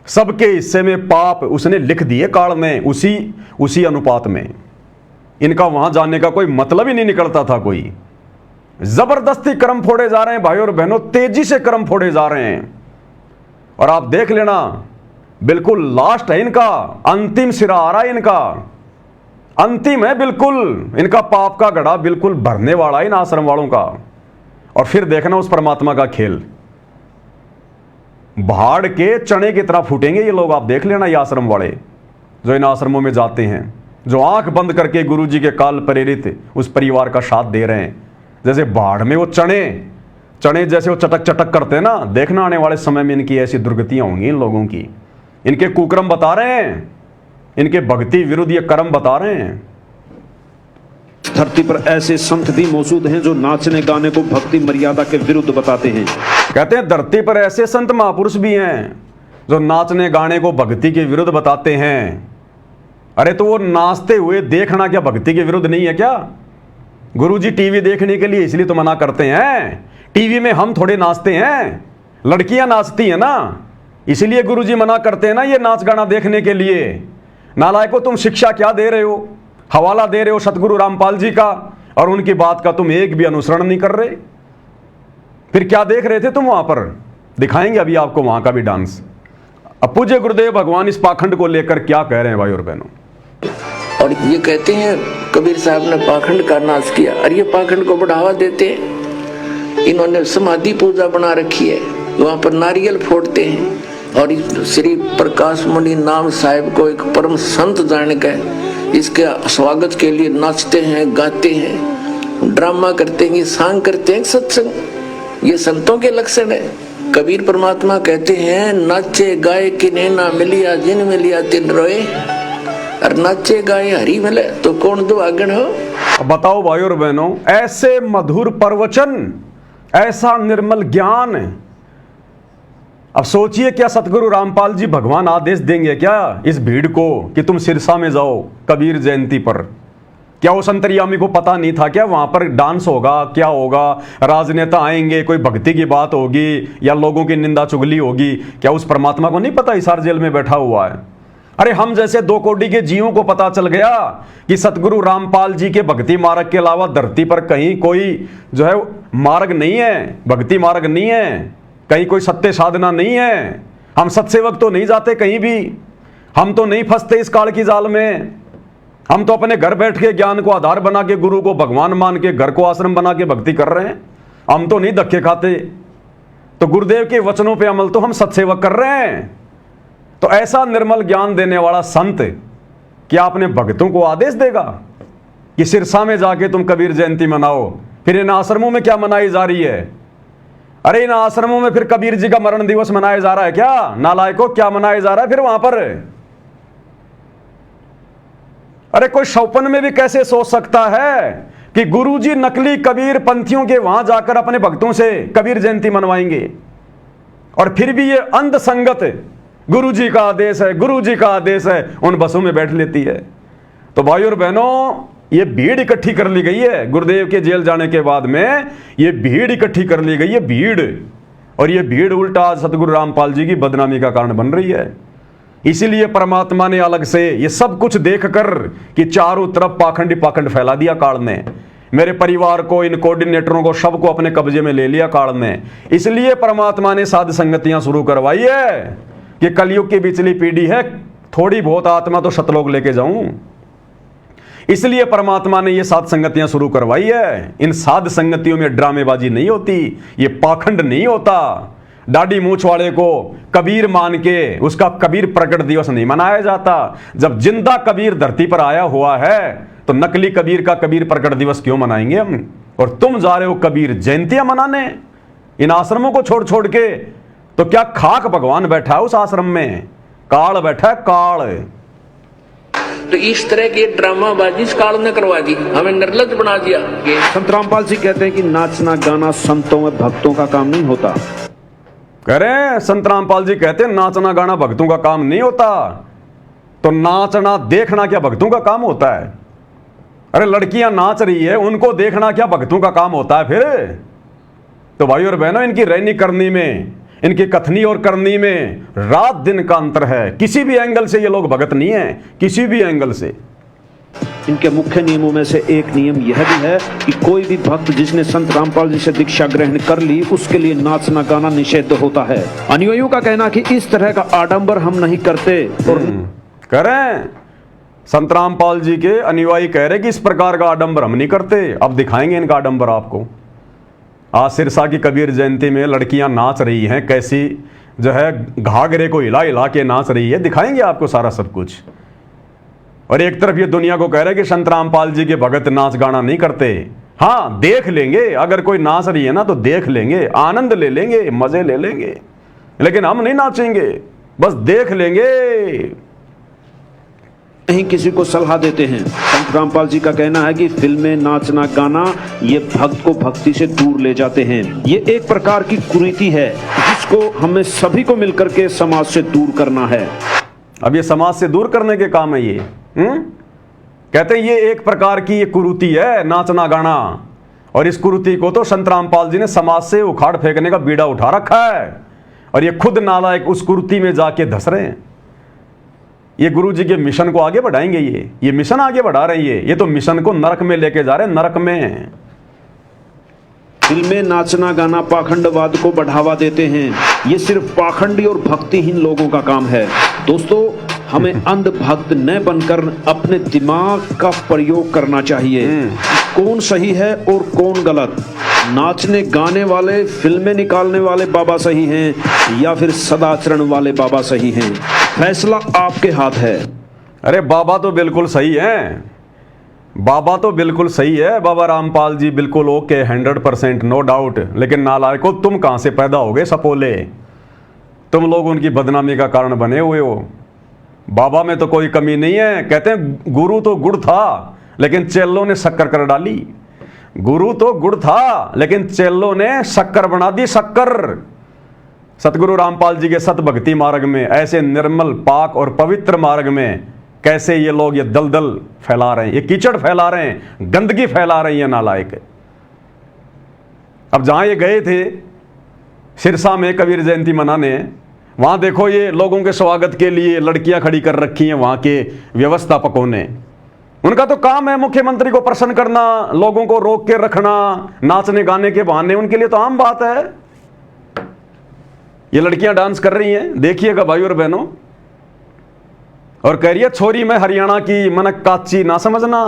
सबके हिस्से में पाप उसने लिख दिए काल ने, उसी अनुपात में। इनका वहां जाने का कोई मतलब ही नहीं निकलता था कोई। जबरदस्ती कर्म फोड़े जा रहे हैं भाई और बहनों, तेजी से कर्म फोड़े जा रहे हैं। और आप देख लेना, बिल्कुल लास्ट है इनका, अंतिम सिरा आ रहा है इनका, अंतिम है बिल्कुल। इनका पाप का घड़ा बिल्कुल भरने वाला है इन आश्रम वालों का। और फिर देखना उस परमात्मा का खेल, भाड़ के चने की तरह फूटेंगे ये लोग। आप देख लेना, ये आश्रम वाले जो इन आश्रमों में जाते हैं, जो आंख बंद करके गुरु जी के काल प्रेरित उस परिवार का साथ दे रहे हैं। जैसे भाड़ में वो चने जैसे वो चटक चटक करते हैं ना, देखना आने वाले समय में इनकी ऐसी दुर्गतियां होंगी इन लोगों की। इनके कुकर्म बता रहे हैं, इनके भक्ति विरुद्ध ये कर्म बता रहे हैं। धरती पर ऐसे संत भी मौजूद हैं जो नाचने गाने को भक्ति मर्यादा के विरुद्ध बताते हैं। कहते हैं धरती पर ऐसे संत महापुरुष भी हैं जो नाचने गाने को भक्ति के विरुद्ध बताते हैं। अरे तो वो नाचते हुए देखना क्या भक्ति के विरुद्ध नहीं है क्या? गुरुजी टीवी देखने के लिए इसलिए तो मना करते हैं। टीवी में हम थोड़े नाचते हैं, लड़कियां नाचती हैं ना, इसलिए गुरुजी मना करते हैं ना ये नाच गाना देखने के लिए। नालायकों, तुम शिक्षा क्या दे रहे हो? हवाला दे रहे हो सतगुरु रामपाल जी का, और उनकी बात का तुम एक भी अनुसरण नहीं कर रहे। फिर क्या देख रहे थे तुम वहां पर? दिखाएंगे अभी आपको वहां का भी डांस। अब पूज्य गुरुदेव भगवान इस पाखंड को लेकर क्या कह रहे हैं भाई और बहनों। और ये कहते हैं कबीर साहब ने पाखंड का नाश किया, और ये पाखंड को बढ़ावा देते हैं। इन्होंने समाधि पूजा बना रखी है, वहां पर नारियल फोड़ते हैं, और श्री प्रकाश मणि नाम साहिब को एक परम संत जानकर इसके स्वागत के लिए नाचते हैं, गाते हैं, ड्रामा करते हैं, सांग करते हैं, सत्संग। ये संतों के लक्षण है। कबीर परमात्मा कहते हैं, नाचे गाए किन्हें ना मिलिया, जिन मिलिया तिन रोए। और नाचे गाए हरी मिले तो कौन दो आगन हो। बताओ भाई और बहनों, ऐसे मधुर प्रवचन, ऐसा निर्मल ज्ञान। अब सोचिए, क्या सतगुरु रामपाल जी भगवान आदेश देंगे क्या इस भीड़ को कि तुम सिरसा में जाओ कबीर जयंती पर? क्या उस अंतर्यामी को पता नहीं था क्या वहां पर डांस होगा, क्या होगा, राजनेता आएंगे, कोई भक्ति की बात होगी या लोगों की निंदा चुगली होगी? क्या उस परमात्मा को नहीं पता हिसार जेल में बैठा हुआ है? अरे हम जैसे 2 कोटि के जीवों को पता चल गया कि सतगुरु रामपाल जी के भक्ति मार्ग के अलावा धरती पर कहीं कोई जो है मार्ग नहीं है, भक्ति मार्ग नहीं है, कहीं कोई सत्य साधना नहीं है। हम सत्सेवक तो नहीं जाते कहीं भी, हम तो नहीं फंसते इस काल की जाल में। हम तो अपने घर बैठ के ज्ञान को आधार बना के, गुरु को भगवान मान के, घर को आश्रम बना के भक्ति कर रहे हैं। हम तो नहीं धक्के खाते। तो गुरुदेव के वचनों पे अमल तो हम सत्सेवक कर रहे हैं। तो ऐसा निर्मल ज्ञान देने वाला संत क्या अपने भक्तों को आदेश देगा कि सिरसा में जाके तुम कबीर जयंती मनाओ? फिर इन आश्रमों में क्या मनाई जा रही है? अरे इन आश्रमों में फिर कबीर जी का मरण दिवस मनाया जा रहा है क्या? नालायकों, क्या मनाया जा रहा है फिर वहां पर? अरे कोई सौपन में भी कैसे सोच सकता है कि गुरुजी नकली कबीर पंथियों के वहां जाकर अपने भक्तों से कबीर जयंती मनवाएंगे? और फिर भी ये अंध संगत गुरुजी का आदेश है, गुरुजी का आदेश है, उन बसों में बैठ लेती है। तो भाई और बहनों, ये भीड़ इकट्ठी कर ली गई है गुरुदेव के जेल जाने के बाद में। ये भीड़ इकट्ठी कर ली गई है, भीड़। और ये भीड़ उल्टा आज सतगुरु रामपाल जी की बदनामी का कारण बन रही है। इसीलिए परमात्मा ने अलग से ये सब कुछ देखकर कि चारों तरफ पाखंडी पाखंड फैला दिया काल ने, मेरे परिवार को, इन कोऑर्डिनेटरों को, सबको अपने कब्जे में ले लिया काल ने। इसलिए परमात्मा ने साध संगतियां शुरू करवाई है कि कलयुग की बिचली पीढ़ी है, थोड़ी बहुत आत्मा तो सतलोक लेके जाऊं। इसलिए परमात्मा ने ये साध संगतियां शुरू करवाई है। इन साध संगतियों में ड्रामेबाजी नहीं होती, ये पाखंड नहीं होता। दाढ़ी मूछ वाले को कबीर मान के उसका कबीर प्रकट दिवस नहीं मनाया जाता। जब जिंदा कबीर धरती पर आया हुआ है तो नकली कबीर का कबीर प्रकट दिवस क्यों मनाएंगे हम? और तुम जा रहे हो कबीर जयंतियां मनाने इन आश्रमों को छोड़ छोड़ के। तो क्या खाक भगवान बैठा है उस आश्रम में? काल बैठा है, काल। तो इस तरह की ड्रामाबाजी इस काल ने करवा दी, हमें निर्लज बना दिया। संत रामपाल जी कहते हैं कि नाचना गाना संतों में भक्तों का काम नहीं होता। कह रहे हैं संत रामपाल जी कहते हैं नाचना गाना भक्तों का काम नहीं होता। तो नाचना देखना क्या भक्तों का काम होता है? अरे लड़कियां नाच रही है, उनको देखना क्या भक्तों का काम होता है फिर? तो भाई और बहनों, इनकी रहनी करनी में, इनकी कथनी और करनी में रात दिन का अंतर है। किसी भी एंगल से ये लोग भगत नहीं है, किसी भी एंगल से। इनके मुख्य नियमों में से एक नियम यह भी है कि कोई भी भक्त जिसने संत रामपाल जी से दीक्षा ग्रहण कर ली उसके लिए नाचना गाना निषिद्ध होता है। अनुयायियों का कहना कि इस तरह का आडंबर हम नहीं करते। और करें संत रामपाल जी के अनुयायी कह रहे कि इस प्रकार का आडंबर हम नहीं करते। अब दिखाएंगे इनका आडंबर आपको। आज सिरसा की कबीर जयंती में लड़कियां नाच रही हैं, कैसी जो है घाघरे को हिला हिला के नाच रही है। दिखाएंगे आपको सारा सब कुछ। और एक तरफ ये दुनिया को कह रहे हैं कि संत रामपाल जी के भगत नाच गाना नहीं करते। हाँ, देख लेंगे, अगर कोई नाच रही है ना तो देख लेंगे, आनंद ले लेंगे, मजे ले लेंगे, लेकिन हम नहीं नाचेंगे, बस देख लेंगे। नहीं किसी को सलाह देते हैं। संत रामपाल जी का कहना है कि फिल्में, नाचना गाना ये भक्त को भक्ति से दूर ले जाते हैं। ये एक प्रकार की कुरीति है जिसको हमें सभी को मिलकर के समाज से दूर करना है। अब ये समाज से दूर करने के काम है ये। कहते हैं ये एक प्रकार की ये कुरीति है नाचना गाना। और इस कुरीति को तो संत रामपाल जी ने समाज से उखाड़ फेंकने का बीड़ा उठा रखा है। और ये खुद नालायक उस कुरीति में जाके धस रहे हैं। ये गुरु जी के मिशन को आगे बढ़ाएंगे। ये मिशन आगे बढ़ा रहे हैं। ये तो मिशन को नरक में लेके जा रहे हैं, नरक में। फिल्में, नाचना गाना पाखंडवाद को बढ़ावा देते हैं। ये सिर्फ पाखंडी और भक्तिहीन लोगों का काम है। दोस्तों, हमें अंधभक्त न बनकर अपने दिमाग का प्रयोग करना चाहिए। कौन सही है और कौन गलत? नाचने गाने वाले, फिल्में निकालने वाले बाबा सही हैं या फिर सदाचरण वाले बाबा सही हैं? फैसला आपके हाथ है। अरे बाबा तो बिल्कुल सही है, बाबा तो बिल्कुल सही है। बाबा रामपाल जी बिल्कुल ओके, 100% नो डाउट। लेकिन नालायको, तुम कहां से पैदा हो गए सपोले? तुम लोग उनकी बदनामी का कारण बने हुए हो। बाबा में तो कोई कमी नहीं है। कहते हैं गुरु तो गुड़ था लेकिन चेलों ने शक्कर कर डाली। गुरु तो गुड़ था लेकिन चेलों ने शक्कर बना दी, शक्कर। सतगुरु रामपाल जी के सत भक्ति मार्ग में, ऐसे निर्मल, पाक और पवित्र मार्ग में कैसे ये लोग ये दलदल फैला रहे हैं, ये कीचड़ फैला रहे हैं, गंदगी फैला रहे हैं नालायक। अब जहां ये गए थे सिरसा में कबीर जयंती मनाने, वहां देखो ये लोगों के स्वागत के लिए लड़कियां खड़ी कर रखी हैं वहां के व्यवस्थापकों ने। उनका तो काम है मुख्यमंत्री को प्रसन्न करना, लोगों को रोक के रखना नाचने गाने के बहाने। उनके लिए तो आम बात है। ये लड़कियां डांस कर रही हैं, देखिएगा भाई और बहनों। और कह रही है छोरी मैं हरियाणा की, मन काची ना समझना,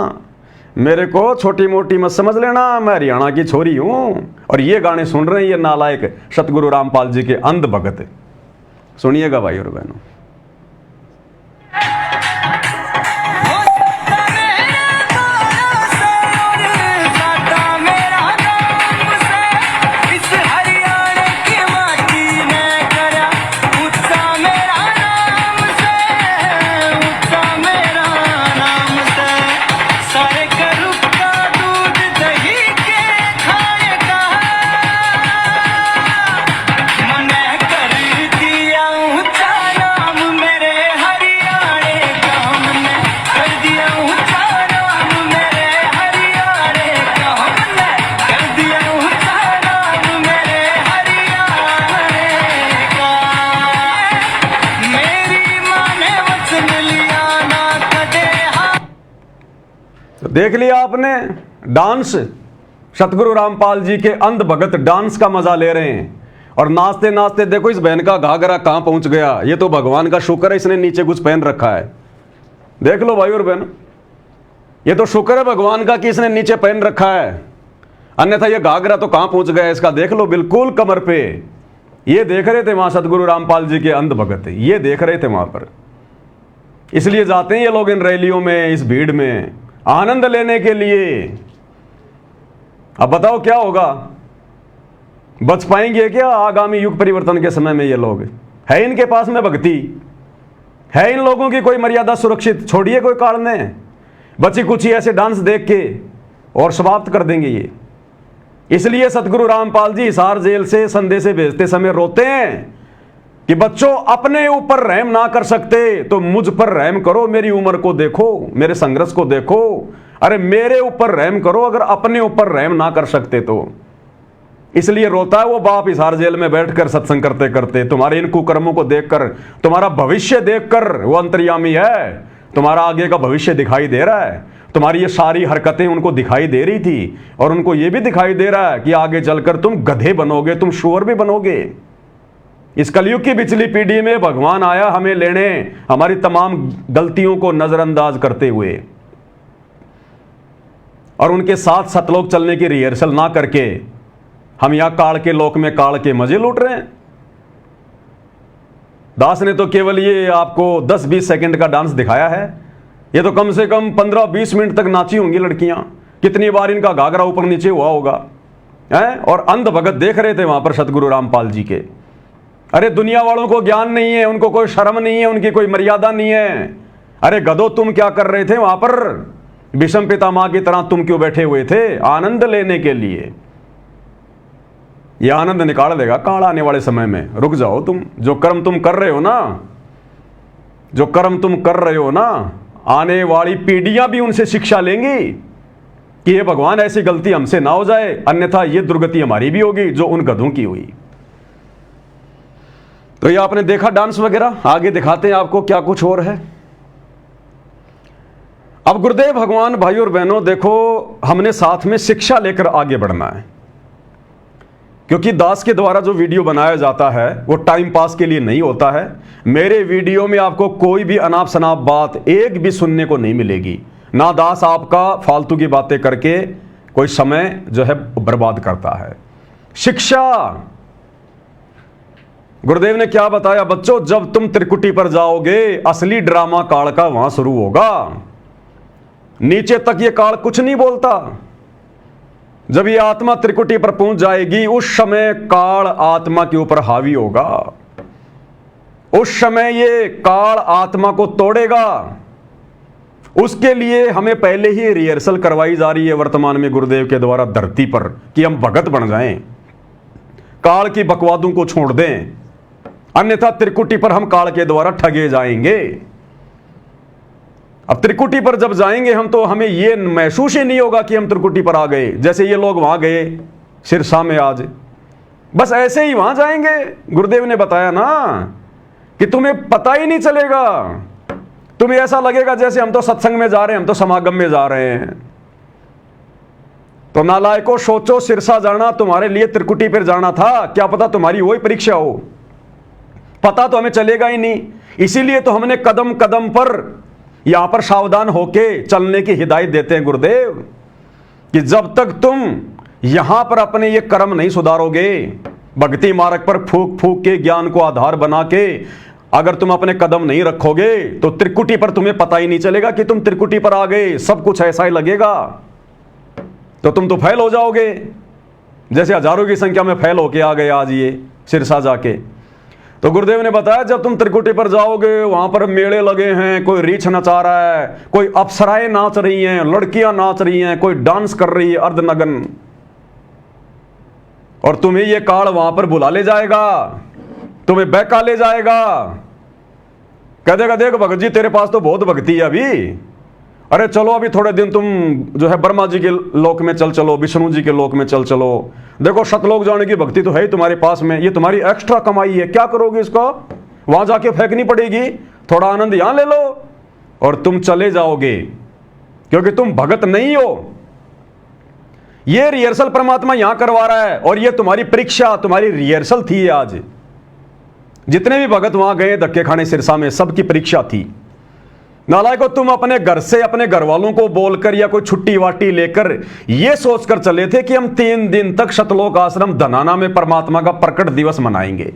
मेरे को छोटी मोटी मत समझ लेना, मैं हरियाणा की छोरी हूं। और ये गाने सुन रहे हैं ये नालायक सतगुरु रामपाल जी के अंध भगत। सुनिएगा भाई और बहनों। कर दिया ऊंचा नाम देख लिया आपने डांस, सतगुरु रामपाल जी के अंध भगत डांस का मजा ले रहे हैं। और नाचते नाचते देखो इस बहन का घाघरा कहां पहुंच गया। ये तो भगवान का शुक्र है इसने नीचे कुछ पहन रखा है। देख लो भाई और बहन, ये तो शुक्र है भगवान का कि इसने नीचे पहन रखा है, अन्यथा ये घाघरा तो कहां पहुंच गया इसका। देख लो बिल्कुल कमर पे। ये देख रहे थे वहां सतगुरु रामपाल जी के अंध भगत, ये देख रहे थे वहां पर। इसलिए जाते हैं ये लोग इन रैलियों में, इस भीड़ में आनंद लेने के लिए। अब बताओ क्या होगा, बच पाएंगे क्या आगामी युग परिवर्तन के समय में? ये लोग है इनके पास में भक्ति है, इन लोगों की कोई मर्यादा सुरक्षित? छोड़िए कोई कारण है, बची कुछ ही ऐसे डांस देख के और समाप्त कर देंगे ये। इसलिए सतगुरु रामपाल जी हिसार जेल से संदेश भेजते समय रोते हैं कि बच्चों अपने ऊपर रहम ना कर सकते तो मुझ पर रहम करो, मेरी उम्र को देखो, मेरे संघर्ष को देखो। अरे मेरे ऊपर रहम करो अगर अपने ऊपर रहम ना कर सकते तो। इसलिए रोता है वो बाप हिसार जेल में बैठकर सत्संग करते करते। तुम्हारे इन कुकर्मों को देखकर, तुम्हारा भविष्य देखकर वो अंतर्यामी है, तुम्हारा आगे का भविष्य दिखाई दे रहा है। तुम्हारी ये सारी हरकतें उनको दिखाई दे रही थी और उनको ये भी दिखाई दे रहा है कि आगे चलकर तुम गधे बनोगे, तुम शुअर भी बनोगे। इस कलयुग की पिछली पीढ़ी में भगवान आया हमें लेने, हमारी तमाम गलतियों को नजरअंदाज करते हुए, और उनके साथ सतलोक चलने की रिहर्सल ना करके हम यहां काल के लोक में काल के मजे लूट रहे हैं। दास ने तो केवल ये आपको 10-20 सेकंड का डांस दिखाया है, ये तो कम से कम 15-20 मिनट तक नाची होंगी लड़कियां। कितनी बार इनका घाघरा ऊपर नीचे हुआ होगा है? और अंध भगत देख रहे थे वहां पर सतगुरु रामपाल जी के। अरे दुनिया वालों को ज्ञान नहीं है, उनको कोई शर्म नहीं है, उनकी कोई मर्यादा नहीं है। अरे गधो तुम क्या कर रहे थे वहां पर? विषम पितामह की तरह तुम क्यों बैठे हुए थे? आनंद लेने के लिए। यह आनंद निकाल देगा काल आने वाले समय में। रुक जाओ तुम, जो कर्म तुम कर रहे हो ना, जो कर्म तुम कर रहे हो ना, आने वाली पीढ़ियां भी उनसे शिक्षा लेंगी कि ये भगवान ऐसी गलती हमसे ना हो जाए, अन्यथा ये दुर्गति हमारी भी होगी जो उन गधों की हुई। तो ये आपने देखा डांस वगैरह, आगे दिखाते हैं आपको क्या कुछ और है। अब गुरुदेव भगवान भाई और बहनों देखो, हमने साथ में शिक्षा लेकर आगे बढ़ना है, क्योंकि दास के द्वारा जो वीडियो बनाया जाता है वो टाइम पास के लिए नहीं होता है। मेरे वीडियो में आपको कोई भी अनाप शनाप बात एक भी सुनने को नहीं मिलेगी। ना दास आपका फालतू की बातें करके कोई समय जो है बर्बाद करता है। शिक्षा, गुरुदेव ने क्या बताया बच्चों, जब तुम त्रिकुटी पर जाओगे असली ड्रामा काल का वहां शुरू होगा। नीचे तक ये काल कुछ नहीं बोलता। जब ये आत्मा त्रिकुटी पर पहुंच जाएगी उस समय काल आत्मा के ऊपर हावी होगा। उस समय ये काल आत्मा को तोड़ेगा। उसके लिए हमें पहले ही रिहर्सल करवाई जा रही है वर्तमान में गुरुदेव के द्वारा धरती पर, कि हम भगत बन जाएं, काल की बकवादों को छोड़ दें, अन्यथा त्रिकुटी पर हम काल के द्वारा ठगे जाएंगे। अब त्रिकुटी पर जब जाएंगे हम तो हमें यह महसूस ही नहीं होगा कि हम त्रिकुटी पर आ गए। जैसे ये लोग वहां गए सिरसा में आज, बस ऐसे ही वहां जाएंगे। गुरुदेव ने बताया ना कि तुम्हें पता ही नहीं चलेगा, तुम्हें ऐसा लगेगा जैसे हम तो सत्संग में जा रहे हैं, हम तो समागम में जा रहे हैं। तो नालायकों सोचो, सिरसा जाना तुम्हारे लिए त्रिकुटी पर जाना था, क्या पता तुम्हारी वही परीक्षा हो। पता तो हमें चलेगा ही नहीं। इसीलिए तो हमने कदम कदम पर यहां पर सावधान होके चलने की हिदायत देते हैं गुरुदेव, कि जब तक तुम यहां पर अपने ये कर्म नहीं सुधारोगे, भक्ति मार्ग पर फूक फूक के ज्ञान को आधार बना के अगर तुम अपने कदम नहीं रखोगे तो त्रिकुटी पर तुम्हें पता ही नहीं चलेगा कि तुम त्रिकुटी पर आ गए। सब कुछ ऐसा ही लगेगा, तो तुम तो फेल हो जाओगे, जैसे हजारों की संख्या में फेल होके आ गए आज ये सिरसा जाके। तो गुरुदेव ने बताया जब तुम त्रिकुटी पर जाओगे वहां पर मेले लगे हैं, कोई रीछ नचा रहा है, कोई अप्सराएं नाच रही हैं, लड़कियां नाच रही हैं, कोई डांस कर रही है अर्धनग्न, और तुम्हें ये काल वहां पर बुला ले जाएगा, तुम्हें बहका ले जाएगा, कह देगा देख भगत जी तेरे पास तो बहुत भक्ति है अभी, अरे चलो अभी थोड़े दिन तुम जो है ब्रह्मा जी के लोक में चल चलो, विष्णु जी के लोक में चल चलो, देखो सतलोक जाने की भक्ति तो है ही तुम्हारे पास में, ये तुम्हारी एक्स्ट्रा कमाई है, क्या करोगे इसको, वहां जाके फेंकनी पड़ेगी, थोड़ा आनंद यहां ले लो। और तुम चले जाओगे क्योंकि तुम भगत नहीं हो। ये रिहर्सल परमात्मा यहां करवा रहा है, और ये तुम्हारी परीक्षा, तुम्हारी रिहर्सल थी आज। जितने भी भगत वहां गए धक्के खाने सिरसा में, सबकी परीक्षा थी। नालायको, तुम अपने घर से अपने घर वालों को बोलकर या कोई छुट्टी वाटी लेकर यह सोचकर चले थे कि हम 3 दिन तक शतलोक आश्रम धनाना में परमात्मा का प्रकट दिवस मनाएंगे,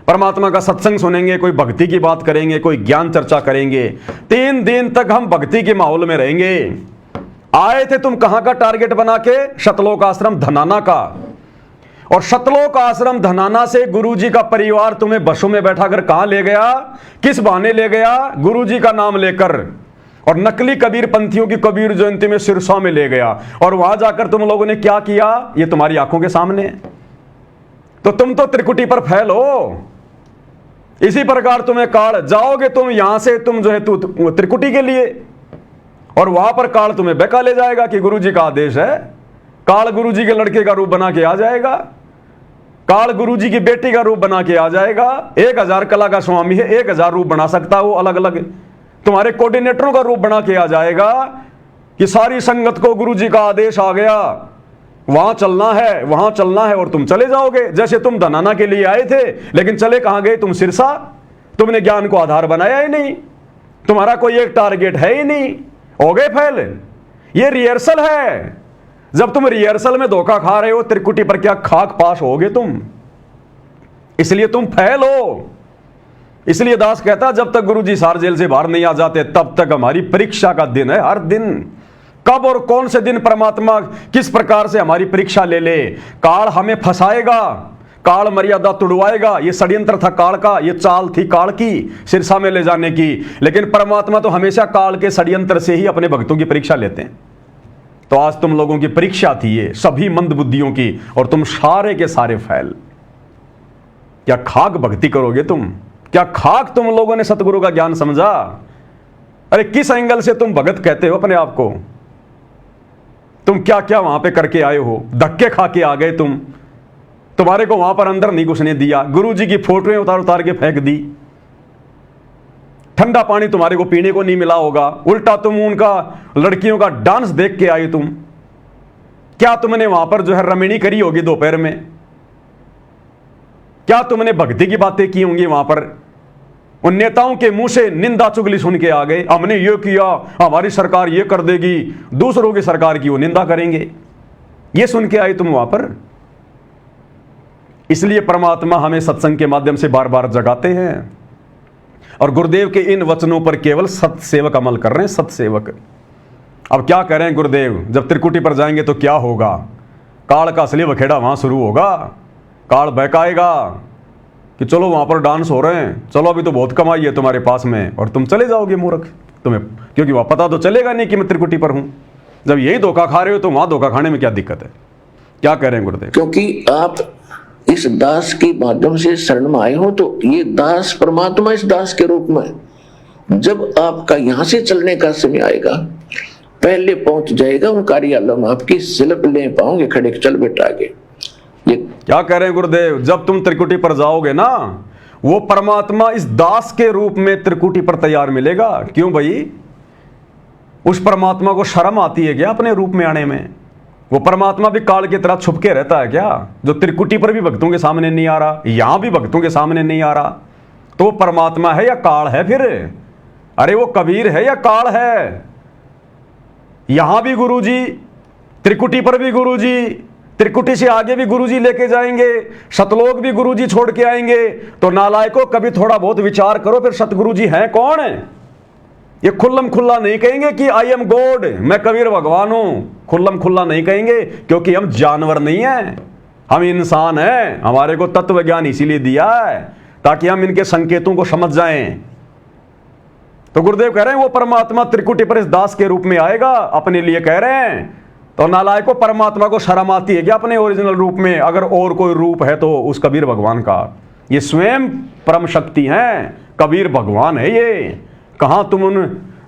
परमात्मा का सत्संग सुनेंगे, कोई भक्ति की बात करेंगे, कोई ज्ञान चर्चा करेंगे, 3 दिन तक हम भक्ति के माहौल में रहेंगे। आए थे तुम कहां का टारगेट बना के? शतलोक आश्रम धनाना का। और शतलोक आश्रम धनाना से गुरुजी का परिवार तुम्हें बसों में बैठाकर कहां ले गया? किस बहाने ले गया? गुरुजी का नाम लेकर, और नकली कबीर पंथियों की कबीर जयंती में सिरसा में ले गया। और वहां जाकर तुम लोगों ने क्या किया? ये तुम्हारी आंखों के सामने। तो तुम तो त्रिकुटी पर फैल हो। इसी प्रकार तुम्हें काल, जाओगे तुम यहां से, तुम जो है त्रिकुटी के लिए, और वहां पर काल तुम्हें बहका ले जाएगा कि गुरुजी का आदेश है। काल गुरुजी के लड़के का रूप बना के आ जाएगा, काल गुरुजी की बेटी का रूप बना के आ जाएगा। 1000 कला का स्वामी है, 1000 रूप बना सकता है वो अलग अलग। तुम्हारे कोऑर्डिनेटरों का रूप बना के आ जाएगा कि सारी संगत को गुरुजी का आदेश आ गया, वहां चलना है, वहां चलना है, और तुम चले जाओगे। जैसे तुम धनाना के लिए आए थे, लेकिन चले कहां गए? तुम सिरसा। तुमने ज्ञान को आधार बनाया ही नहीं, तुम्हारा कोई एक टारगेट है ही नहीं, हो गए फैल। ये रिहर्सल है। जब तुम रिहर्सल में धोखा खा रहे हो, त्रिकुटी पर क्या खाक पास होगे तुम? इसलिए तुम फैल हो। इसलिए दास कहता, जब तक गुरुजी सार जेल से बाहर नहीं आ जाते, तब तक हमारी परीक्षा का दिन है। हर दिन, कब और कौन से दिन परमात्मा किस प्रकार से हमारी परीक्षा ले ले। काल हमें फंसाएगा, काल मर्यादा तुड़वाएगा। ये षड्यंत्र था काल का, ये चाल थी काल की सिरसा में ले जाने की। लेकिन परमात्मा तो हमेशा काल के षड्यंत्र से ही अपने भक्तों की परीक्षा लेते हैं। तो आज तुम लोगों की परीक्षा थी ये, सभी मंद बुद्धियों की, और तुम सारे के सारे फैल। क्या खाक भक्ति करोगे तुम? क्या खाक तुम लोगों ने सतगुरु का ज्ञान समझा? अरे किस एंगल से तुम भगत कहते हो अपने आप को? तुम क्या क्या वहां पे करके आए हो? धक्के खा के आ गए तुम। तुम्हारे को वहां पर अंदर नहीं घुसने दिया, गुरुजी की फोटोएं उतार उतार के फेंक दी, ठंडा पानी तुम्हारे को पीने को नहीं मिला होगा, उल्टा तुम उनका लड़कियों का डांस देख के आई तुम। क्या तुमने वहां पर जो है रमणी करी होगी दोपहर में? क्या तुमने भक्ति की बातें की होंगी वहां पर? उन नेताओं के मुंह से निंदा चुगली सुन के आ गए, हमने ये किया, हमारी सरकार ये कर देगी, दूसरों की सरकार की वो निंदा करेंगे, ये सुन के आई तुम वहां पर। इसलिए परमात्मा हमें सत्संग के माध्यम से बार बार जगाते हैं, और गुरुदेव के इन वचनों पर केवल सत्सेवक अमल कर रहे हैं। सत्सेवक अब क्या करें गुरुदेव? जब त्रिकुटी पर जाएंगे तो क्या होगा? काल का असली बखेड़ा वहां शुरू होगा। काल बहकाएगा कि चलो वहां पर डांस हो रहे हैं, चलो अभी तो बहुत कमाई है तुम्हारे पास में, और तुम चले जाओगे मूर्ख। तुम्हें क्योंकि वहां पता तो चलेगा नहीं कि मैं त्रिकुटी पर हूं। जब यही धोखा खा रहे हो तो वहां धोखा खाने में क्या दिक्कत है? क्या कह रहे हैं गुरुदेव? क्योंकि आप इस दास के माध्यम से शरण में आए हो, तो ये दास परमात्मा इस दास के रूप में जब आपका यहां से चलने का समय आएगा, पहले पहुंच जाएगा उन कार्यालयों में, आपकी सिलप ले पाओगे खड़े, चल बेटा आगे। ये क्या कह रहे हैं गुरुदेव? जब तुम त्रिकुटी पर जाओगे ना, वो परमात्मा इस दास के रूप में त्रिकुटी पर तैयार मिलेगा। क्यों भाई? उस परमात्मा को शर्म आती है क्या अपने रूप में आने में? वो परमात्मा भी काल की तरह छुप के रहता है क्या? जो त्रिकुटी पर भी भक्तों के सामने नहीं आ रहा, यहां भी भक्तों के सामने नहीं आ रहा, तो वो परमात्मा है या काल है फिर? अरे वो कबीर है या काल है? यहां भी गुरुजी, त्रिकुटी पर भी गुरुजी, त्रिकुटी से आगे भी गुरुजी लेके जाएंगे, सतलोक भी गुरुजी छोड़ के आएंगे। तो नालायकों, कभी थोड़ा बहुत विचार करो, फिर सतगुरुजी हैं कौन है? ये खुल्लम खुल्ला नहीं कहेंगे कि आई एम गॉड, मैं कबीर भगवान हूं। खुल्लम खुल्ला नहीं कहेंगे, क्योंकि हम जानवर नहीं हैं, हम इंसान हैं। हमारे को तत्व ज्ञान इसीलिए दिया है ताकि हम इनके संकेतों को समझ जाएं। तो गुरुदेव कह रहे हैं वो परमात्मा त्रिकुटी पर इस दास के रूप में आएगा, अपने लिए कह रहे हैं। तो नालायकों, परमात्मा को शर्म आती है क्या अपने ओरिजिनल रूप में? अगर और कोई रूप है तो उस कबीर भगवान का। ये स्वयं परम शक्ति हैं, कबीर भगवान है ये। कहां तुम उन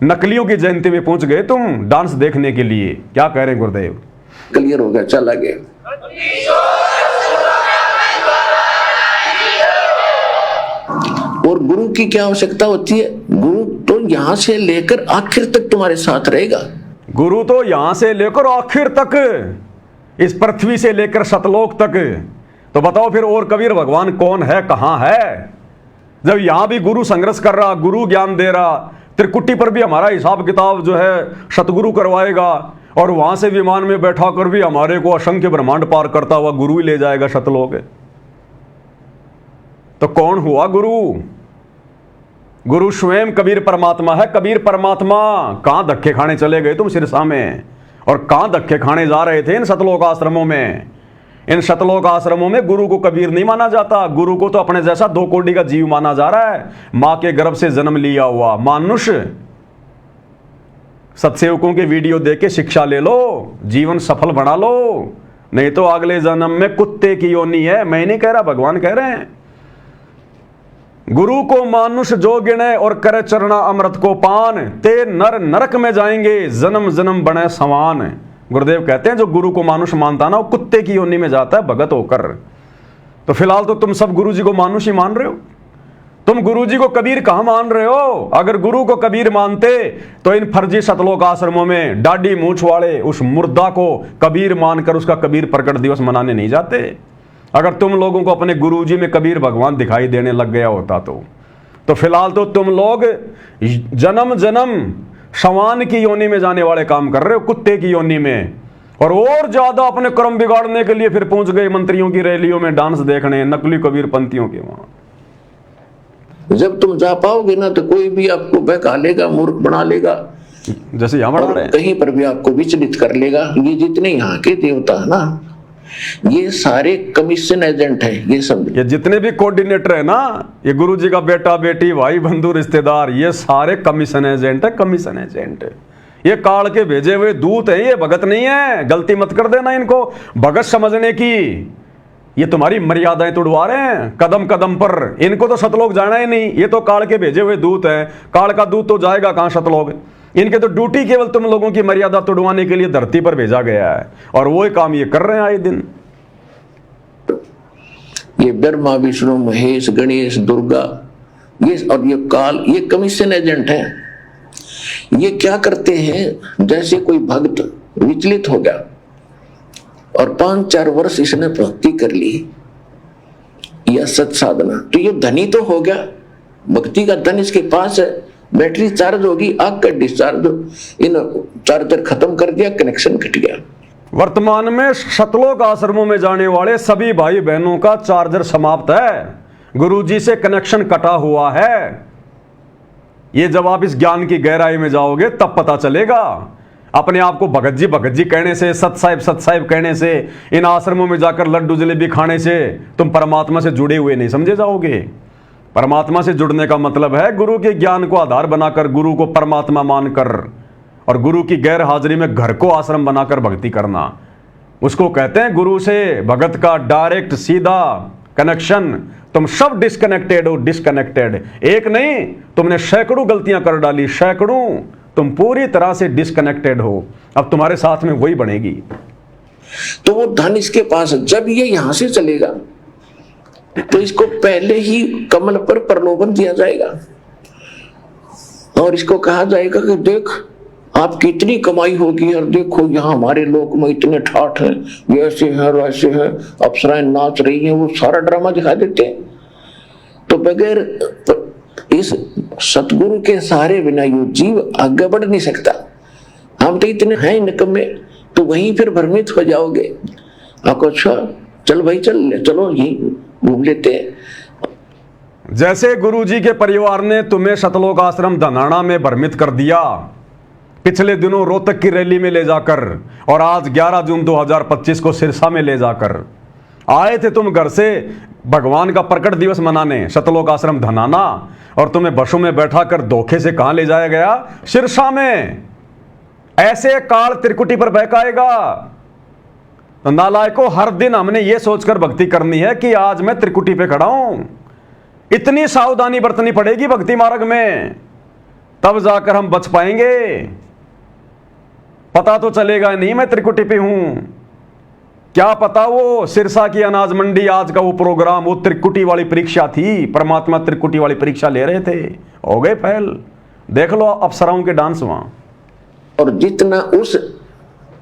नकलियों की जयंती में पहुंच गए तुम डांस देखने के लिए? क्या कह रहे हैं गुरुदेव? क्लियर हो गया, चल आगे। और गुरु की क्या आवश्यकता होती है? गुरु तो यहां से लेकर आखिर तक तुम्हारे साथ रहेगा। गुरु तो यहां से लेकर आखिर तक, इस पृथ्वी से लेकर सतलोक तक। तो बताओ फिर और कबीर भगवान कौन है, कहां है? जब यहां भी गुरु संघर्ष कर रहा, गुरु ज्ञान दे रहा, त्रिकुटी पर भी हमारा हिसाब किताब जो है सतगुरु करवाएगा, और वहां से विमान में बैठा कर भी हमारे को असंख्य ब्रह्मांड पार करता हुआ गुरु ही ले जाएगा सतलोक। तो कौन हुआ गुरु? गुरु स्वयं कबीर परमात्मा है। कबीर परमात्मा कहां धक्के खाने चले गए तुम सिरसा में, और कहां धक्के खाने जा रहे थे इन सतलोक आश्रमों में? इन सतलोक आश्रमों में गुरु को कबीर नहीं माना जाता। गुरु को तो अपने जैसा 2 कोड़ी का जीव माना जा रहा है, मां के गर्भ से जन्म लिया हुआ मानुष। सत्सेवकों के वीडियो देख के शिक्षा ले लो, जीवन सफल बना लो, नहीं तो अगले जन्म में कुत्ते की योनि है। मैं नहीं कह रहा, भगवान कह रहे हैं। गुरु को मानुष जो गिने और करे चरना अमृत को पान, ते नर नरक में जाएंगे जन्म जन्म बने समान। गुरुदेव कहते हैं जो गुरु को मानुष मानता ना, वो कुत्ते की योनि में जाता है भगत होकर। तो फिलहाल तो तुम सब गुरु जी को मानुष ही मान रहे हो। तुम गुरु जी को कबीर कहां मान रहे हो? अगर गुरु को कबीर मानते तो इन फर्जी सतलोक आश्रमों में डाडी मूछ वाले उस मुर्दा को कबीर मानकर उसका कबीर प्रकट दिवस मनाने नहीं जाते। अगर तुम लोगों को अपने गुरु जी में कबीर भगवान दिखाई देने लग गया होता तो फिलहाल तो तुम लोग जन्म जन्म शवान की योनि में जाने वाले काम कर रहे हो, कुत्ते की योनि में। और ज्यादा अपने कर्म बिगाड़ने के लिए फिर पहुंच गए मंत्रियों की रैलियों में डांस देखने, नकली कबीर पंथियों के वहां। जब तुम जा पाओगे ना तो कोई भी आपको बहका लेगा, मूर्ख बना लेगा, जैसे यहाँ बना रहे हैं। कहीं पर भी आपको विचलित कर लेगा। ये जितने यहाँ के देवता है ना, ये सारे कमीशन एजेंट है। ये सब ये जितने भी कोऑर्डिनेटर है ना, ये गुरु जी का बेटा बेटी भाई बंधु रिश्तेदार, ये सारे कमीशन एजेंट है। कमीशन एजेंट ये काल के भेजे हुए दूत हैं, ये भगत नहीं है। गलती मत कर देना इनको भगत समझने की। ये तुम्हारी मर्यादाएं तोड़वा रहे हैं कदम कदम पर। इनको तो सतलोक जाना ही नहीं, ये तो काल के भेजे हुए दूत हैं। काल का दूत तो जाएगा कहां सतलोक? इनके तो ड्यूटी केवल तुम लोगों की मर्यादा तोड़वाने के लिए धरती पर भेजा गया है, और वो ही काम ये कर रहे हैं आए दिन। ये ब्रह्मा विष्णु महेश गणेश दुर्गा ये और ये काल, ये कमीशन एजेंट है। ये क्या करते हैं, जैसे कोई भक्त विचलित हो गया और 5-4 वर्ष इसने भक्ति कर ली या सत साधना, तो ये धनी तो हो गया, भक्ति का धन इसके पास है, बैटरी चार्ज होगी, आग का डिस्चार्ज, इन चार्जर खत्म कर दिया, कनेक्शन कट गया। वर्तमान में सतलोक आश्रमों में जाने वाले सभी भाई बहनों का चार्जर समाप्त है, गुरुजी से कनेक्शन कटा हुआ है। ये जब आप इस ज्ञान की गहराई में जाओगे तब पता चलेगा। अपने आप को भगत जी कहने से, सत साहिब कहने से, इन आश्रमों में जाकर लड्डू जलेबी खाने से तुम परमात्मा से जुड़े हुए नहीं समझे जाओगे। परमात्मा से जुड़ने का मतलब है गुरु के ज्ञान को आधार बनाकर, गुरु को परमात्मा मानकर, और गुरु की गैर हाजिरी में घर को आश्रम बनाकर भक्ति करना। उसको कहते हैं गुरु से भगत का डायरेक्ट सीधा कनेक्शन। तुम सब डिस्कनेक्टेड हो, डिस्कनेक्टेड। एक नहीं, तुमने सैकड़ों गलतियां कर डाली, सैकड़ों। तुम पूरी तरह से डिस्कनेक्टेड हो। अब तुम्हारे साथ में वही बनेगी। तो वो धन इसके पास है। जब ये यहां से चलेगा तो इसको पहले ही कमल पर प्रलोभन दिया जाएगा और इसको कहा जाएगा कि देख आपकी इतनी कमाई होगी, और देखो यहाँ हमारे लोग में इतने ठाठ हैं, ये ऐसे हैं वैसे हैं, अप्सराएं नाच रही हैं, वो सारा ड्रामा दिखा देते हैं। तो बगैर इस सतगुरु के सहारे बिना ये जीव आगे बढ़ नहीं सकता। हम तो इतने हैं निकम्मे, तो वहीं फिर भ्रमित हो जाओगे। आपको अच्छा चल भाई चलो यही घूम लेते हैं। जैसे गुरुजी के परिवार ने तुम्हें सतलोक आश्रम धनाना में भ्रमित कर दिया पिछले दिनों रोहतक की रैली में ले जाकर, और आज 11 जून 2025 को सिरसा में ले जाकर आए थे तुम घर से भगवान का प्रकट दिवस मनाने सतलोक आश्रम धनाना, और तुम्हें बसों में बैठा कर धोखे से कहां ले जाया गया? सिरसा में। ऐसे काल त्रिकुटी पर बहकाएगा। तो नालायकों, हर दिन हमने ये सोचकर भक्ति करनी है कि आज मैं त्रिकुटी पे खड़ा हूं। इतनी सावधानी बरतनी पड़ेगी भक्ति मार्ग में, तब जाकर हम बच पाएंगे। पता तो चलेगा नहीं मैं त्रिकुटी पे हूं। क्या पता वो सिरसा की अनाज मंडी आज का वो प्रोग्राम वो त्रिकुटी वाली परीक्षा थी, परमात्मा त्रिकुटी वाली परीक्षा ले रहे थे, हो गए फेल। देख लो अप्सराओं के डांस वहां। और जितना उस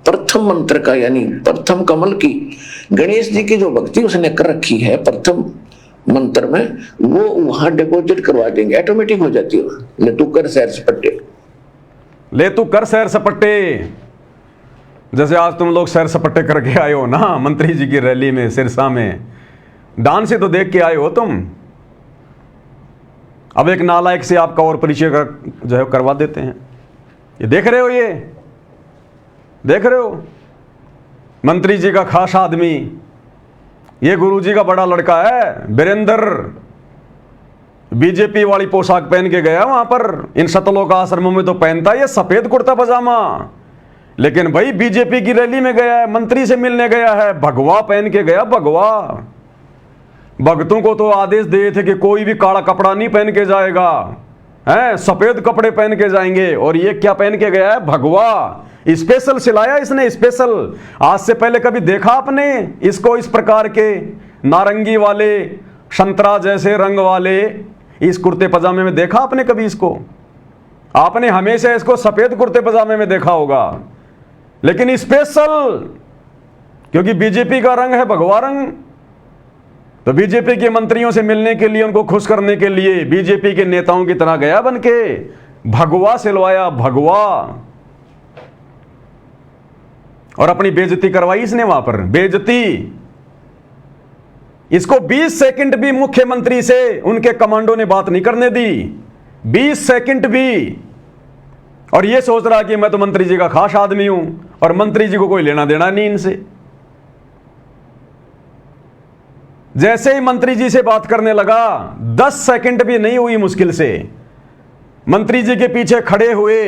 प्रथम मंत्र का यानी प्रथम कमल की गणेश जी की जो भक्ति उसने कर रखी है प्रथम मंत्र में, वो वहां डिपॉजिट करवा देंगे, ऑटोमेटिक हो जाती है। ले तू कर सैर सपट्टे, ले तू कर सैर सपट्टे। जैसे आज तुम लोग सैर सपट्टे करके आए हो ना मंत्री जी की रैली में सिरसा में, डांस से तो देख के आए हो तुम। अब एक नालायक से आपका और परिचय जो है करवा देते हैं। ये देख रहे हो, ये देख रहे हो, मंत्री जी का खास आदमी, ये गुरु जी का बड़ा लड़का है वीरेंद्र, बीजेपी वाली पोशाक पहन के गया वहां पर। इन सतलोक आश्रमों में तो पहनता है ये सफेद कुर्ता पजामा, लेकिन भाई बीजेपी की रैली में गया है, मंत्री से मिलने गया है, भगवा पहन के गया, भगवा। भक्तों को तो आदेश दिए थे कि कोई भी काला कपड़ा नहीं पहन के जाएगा, हैं सफेद कपड़े पहन के जाएंगे, और ये क्या पहन के गया है, भगवा। स्पेशल सिलाया इसने, स्पेशल। आज से पहले कभी देखा आपने इसको इस प्रकार के नारंगी वाले संतरा जैसे रंग वाले इस कुर्ते पजामे में देखा आपने कभी इसको? आपने हमेशा इसको सफेद कुर्ते पजामे में देखा होगा, लेकिन स्पेशल, क्योंकि बीजेपी का रंग है भगवा रंग, तो बीजेपी के मंत्रियों से मिलने के लिए, उनको खुश करने के लिए बीजेपी के नेताओं की तरह गया बनके, भगवा सिलवाया, भगवा, और अपनी बेइज्जती करवाई इसने वहां पर, बेइज्जती। इसको 20 सेकंड भी मुख्यमंत्री से उनके कमांडो ने बात नहीं करने दी, 20 सेकंड भी। और ये सोच रहा कि मैं तो मंत्री जी का खास आदमी हूं और मंत्री जी को कोई लेना देना नहीं इनसे। जैसे ही मंत्री जी से बात करने लगा, 10 सेकंड भी नहीं हुई मुश्किल से, मंत्री जी के पीछे खड़े हुए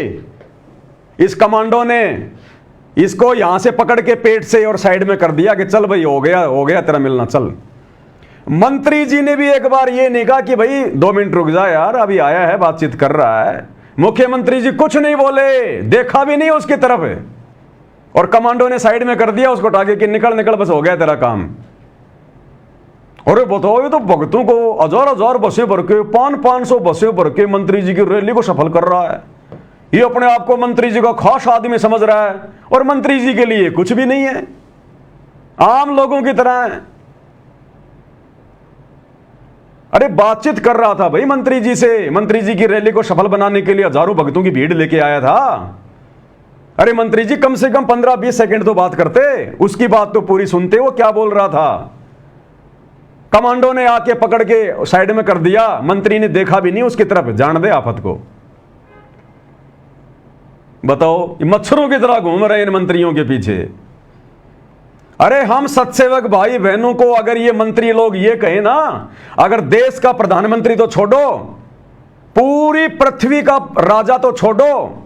इस कमांडो ने इसको यहां से पकड़ के पेट से और साइड में कर दिया कि चल भाई, हो गया तेरा मिलना, चल। मंत्री जी ने भी एक बार ये नहीं कहा कि भाई 2 मिनट रुक जा यार, अभी आया है, बातचीत कर रहा है। मुख्यमंत्री जी कुछ नहीं बोले, देखा भी नहीं उसकी तरफ, और कमांडो ने साइड में कर दिया उसको टाके कि निकल निकल, बस हो गया तेरा काम। अरे बताओ, ये तो भक्तों को हजार बसें भर के, 500 बसें भर के मंत्री जी की रैली को सफल कर रहा है। ये अपने आप को मंत्री जी का खास आदमी समझ रहा है, और मंत्री जी के लिए कुछ भी नहीं है, आम लोगों की तरह है। अरे बातचीत कर रहा था भाई मंत्री जी से, मंत्री जी की रैली को सफल बनाने के लिए हजारों भक्तों की भीड़ लेके आया था। अरे मंत्री जी कम से कम 15-20 सेकंड तो बात करते, उसकी बात तो पूरी सुनते, वो क्या बोल रहा था। कमांडो ने आके पकड़ के साइड में कर दिया, मंत्री ने देखा भी नहीं उसकी तरफ, जान दे आफत को। बताओ, मच्छरों की तरह घूम रहे हैं इन मंत्रियों के पीछे। अरे हम सत्सेवक भाई बहनों को अगर ये मंत्री लोग ये कहें ना, अगर देश का प्रधानमंत्री तो छोड़ो, पूरी पृथ्वी का राजा तो छोड़ो,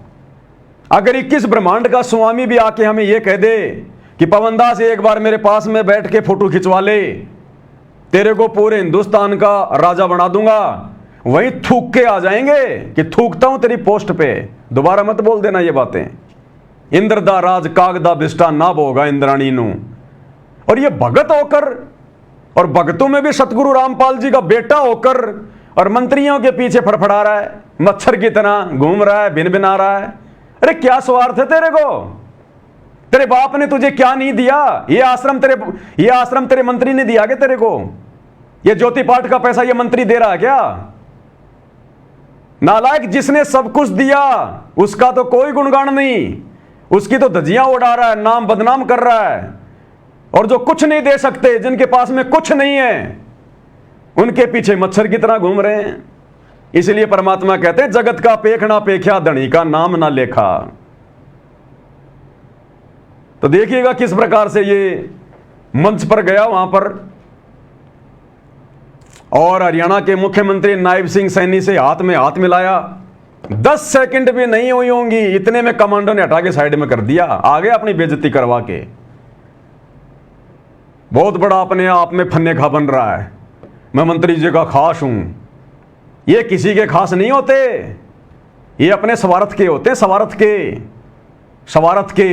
अगर 21 ब्रह्मांड का स्वामी भी आके हमें ये कह दे कि पवनदास एक बार मेरे पास में बैठ के फोटो खिंचवा ले, तेरे को पूरे हिंदुस्तान का राजा बना दूंगा, वहीं थूक के आ जाएंगे कि थूकता हूं तेरी पोस्ट पे, दोबारा मत बोल देना ये बातें। इंद्र दा राज कागदा बिस्टा ना बोगा इंद्राणी नू। और ये भगत होकर, और भगतों में भी सतगुरु रामपाल जी का बेटा होकर, और मंत्रियों के पीछे फड़फड़ा रहा है, मच्छर की तरह घूम रहा है, भिन भिना रहा है। अरे क्या स्वार्थ है तेरे को? तेरे बाप ने तुझे क्या नहीं दिया? ये आश्रम तेरे मंत्री ने दिया क्या तेरे को? ये ज्योति पाठ का पैसा ये मंत्री दे रहा है क्या? नालायक, जिसने सब कुछ दिया उसका तो कोई गुणगान नहीं, उसकी तो धज्जियां उड़ा रहा है, नाम बदनाम कर रहा है। और जो कुछ नहीं दे सकते, जिनके पास में कुछ नहीं है, उनके पीछे मच्छर की तरह घूम रहे हैं। इसलिए परमात्मा कहते हैं, जगत का पेख ना पेख्या, धनी का नाम ना लेखा। तो देखिएगा किस प्रकार से ये मंच पर गया वहां पर, और हरियाणा के मुख्यमंत्री नायब सिंह सैनी से हाथ में हाथ मिलाया। 10 सेकंड भी नहीं हुई होंगी, इतने में कमांडो ने हटा के साइड में कर दिया, आगे अपनी बेइज्जती करवा के। बहुत बड़ा अपने आप में फन्ने खा बन रहा है, मैं मंत्री जी का खास हूं। ये किसी के खास नहीं होते, ये अपने स्वार्थ के होते हैं, स्वार्थ के।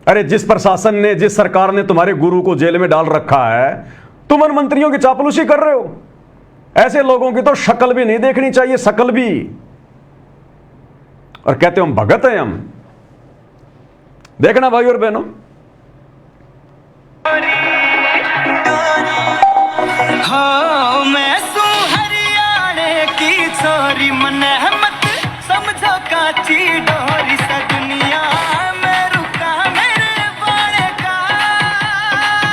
अरे जिस प्रशासन ने, जिस सरकार ने तुम्हारे गुरु को जेल में डाल रखा है, तुम उन मंत्रियों की चापलूसी कर रहे हो। ऐसे लोगों की तो शक्ल भी नहीं देखनी चाहिए, शक्ल भी। और कहते हो हम भगत हैं हम। देखना भाई और बहनों, हो मैं सू हरियाणे की छोरी मन मत समझो काची डोरी सा दुनिया में रुका मेरे बाड़े का।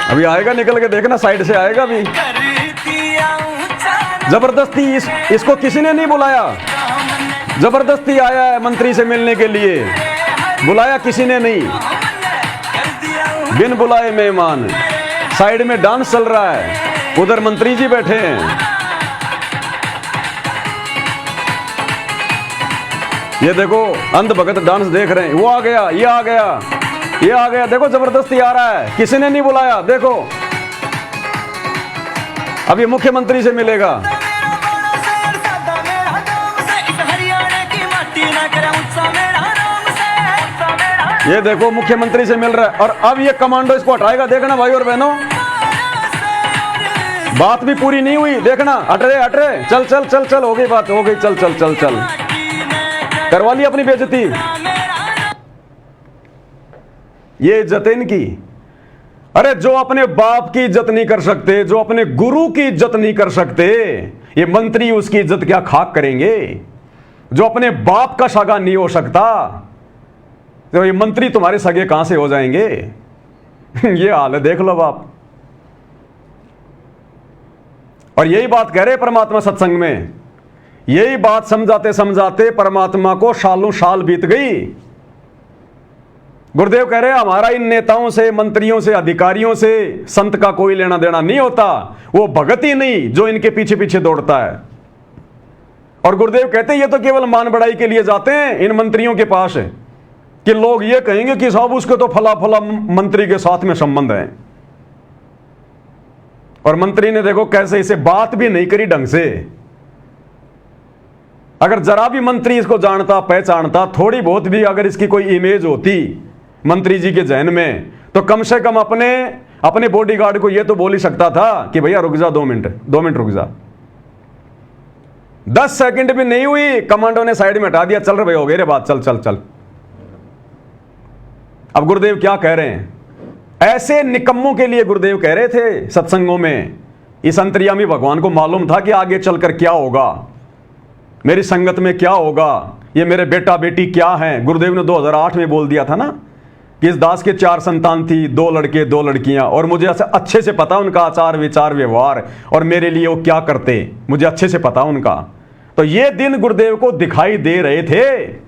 अभी आएगा निकल के, देखना साइड से आएगा अभी। कर दिया ऊंचा जबरदस्ती इसको किसी ने नहीं बुलाया, जबरदस्ती आया है मंत्री से मिलने के लिए, बुलाया किसी ने नहीं, बिन बुलाए मेहमान। साइड में डांस चल रहा है, उधर मंत्री जी बैठे हैं। ये देखो अंध भगत डांस देख रहे हैं, वो आ गया, ये आ गया, ये आ गया, देखो जबरदस्ती आ रहा है, किसी ने नहीं बुलाया। देखो अब ये मुख्यमंत्री से मिलेगा। ये देखो मुख्यमंत्री से मिल रहा है, और अब ये कमांडो इसको हटाएगा। देखना भाई और बहनों, बात भी पूरी नहीं हुई, देखना। हट रहे, चल चल चल चल, हो गई बात, हो गई, चल चल चल चल, करवा ली अपनी बेइज्जती। ये इज्जत है इनकी। अरे जो अपने बाप की इज्जत नहीं कर सकते, जो अपने गुरु की इज्जत नहीं कर सकते, ये मंत्री उसकी इज्जत क्या खाक करेंगे। जो अपने बाप का सगा नहीं हो सकता, तो ये मंत्री तुम्हारे सगे कहां से हो जाएंगे। ये हाल है, देख लो बाप। और यही बात कह रहे परमात्मा सत्संग में, यही बात समझाते समझाते परमात्मा को सालों साल बीत गई। गुरुदेव कह रहे हैं हमारा इन नेताओं से, मंत्रियों से, अधिकारियों से, संत का कोई लेना देना नहीं होता। वो भगत ही नहीं जो इनके पीछे पीछे दौड़ता है। और गुरुदेव कहते हैं ये तो केवल मान बढ़ाई के लिए जाते हैं इन मंत्रियों के पास, कि लोग ये कहेंगे कि साहब उसके तो फला फला मंत्री के साथ में संबंध है। और मंत्री ने देखो कैसे इसे बात भी नहीं करी ढंग से। अगर जरा भी मंत्री इसको जानता, पहचानता, थोड़ी बहुत भी अगर इसकी कोई इमेज होती मंत्री जी के जहन में, तो कम से कम अपने बॉडीगार्ड को यह तो बोल ही सकता था कि भैया रुक जा, 2 मिनट रुक जा। 10 सेकंड भी नहीं हुई, कमांडो ने साइड में हटा दिया, चल रहे भाई, हो गई रे बात, चल चल चल। अब गुरुदेव क्या कह रहे हैं, ऐसे निकम्मों के लिए गुरुदेव कह रहे थे सत्संगों में। इस अंतर्यामी भगवान को मालूम था कि आगे चलकर क्या होगा, मेरी संगत में क्या होगा, ये मेरे बेटा बेटी क्या हैं। गुरुदेव ने 2008 में बोल दिया था ना कि इस दास के 4 संतान थी, 2 लड़के 2 लड़कियां, और मुझे अच्छे से पता उनका आचार विचार व्यवहार, और मेरे लिए वो क्या करते मुझे अच्छे से पता उनका। तो ये दिन गुरुदेव को दिखाई दे रहे थे।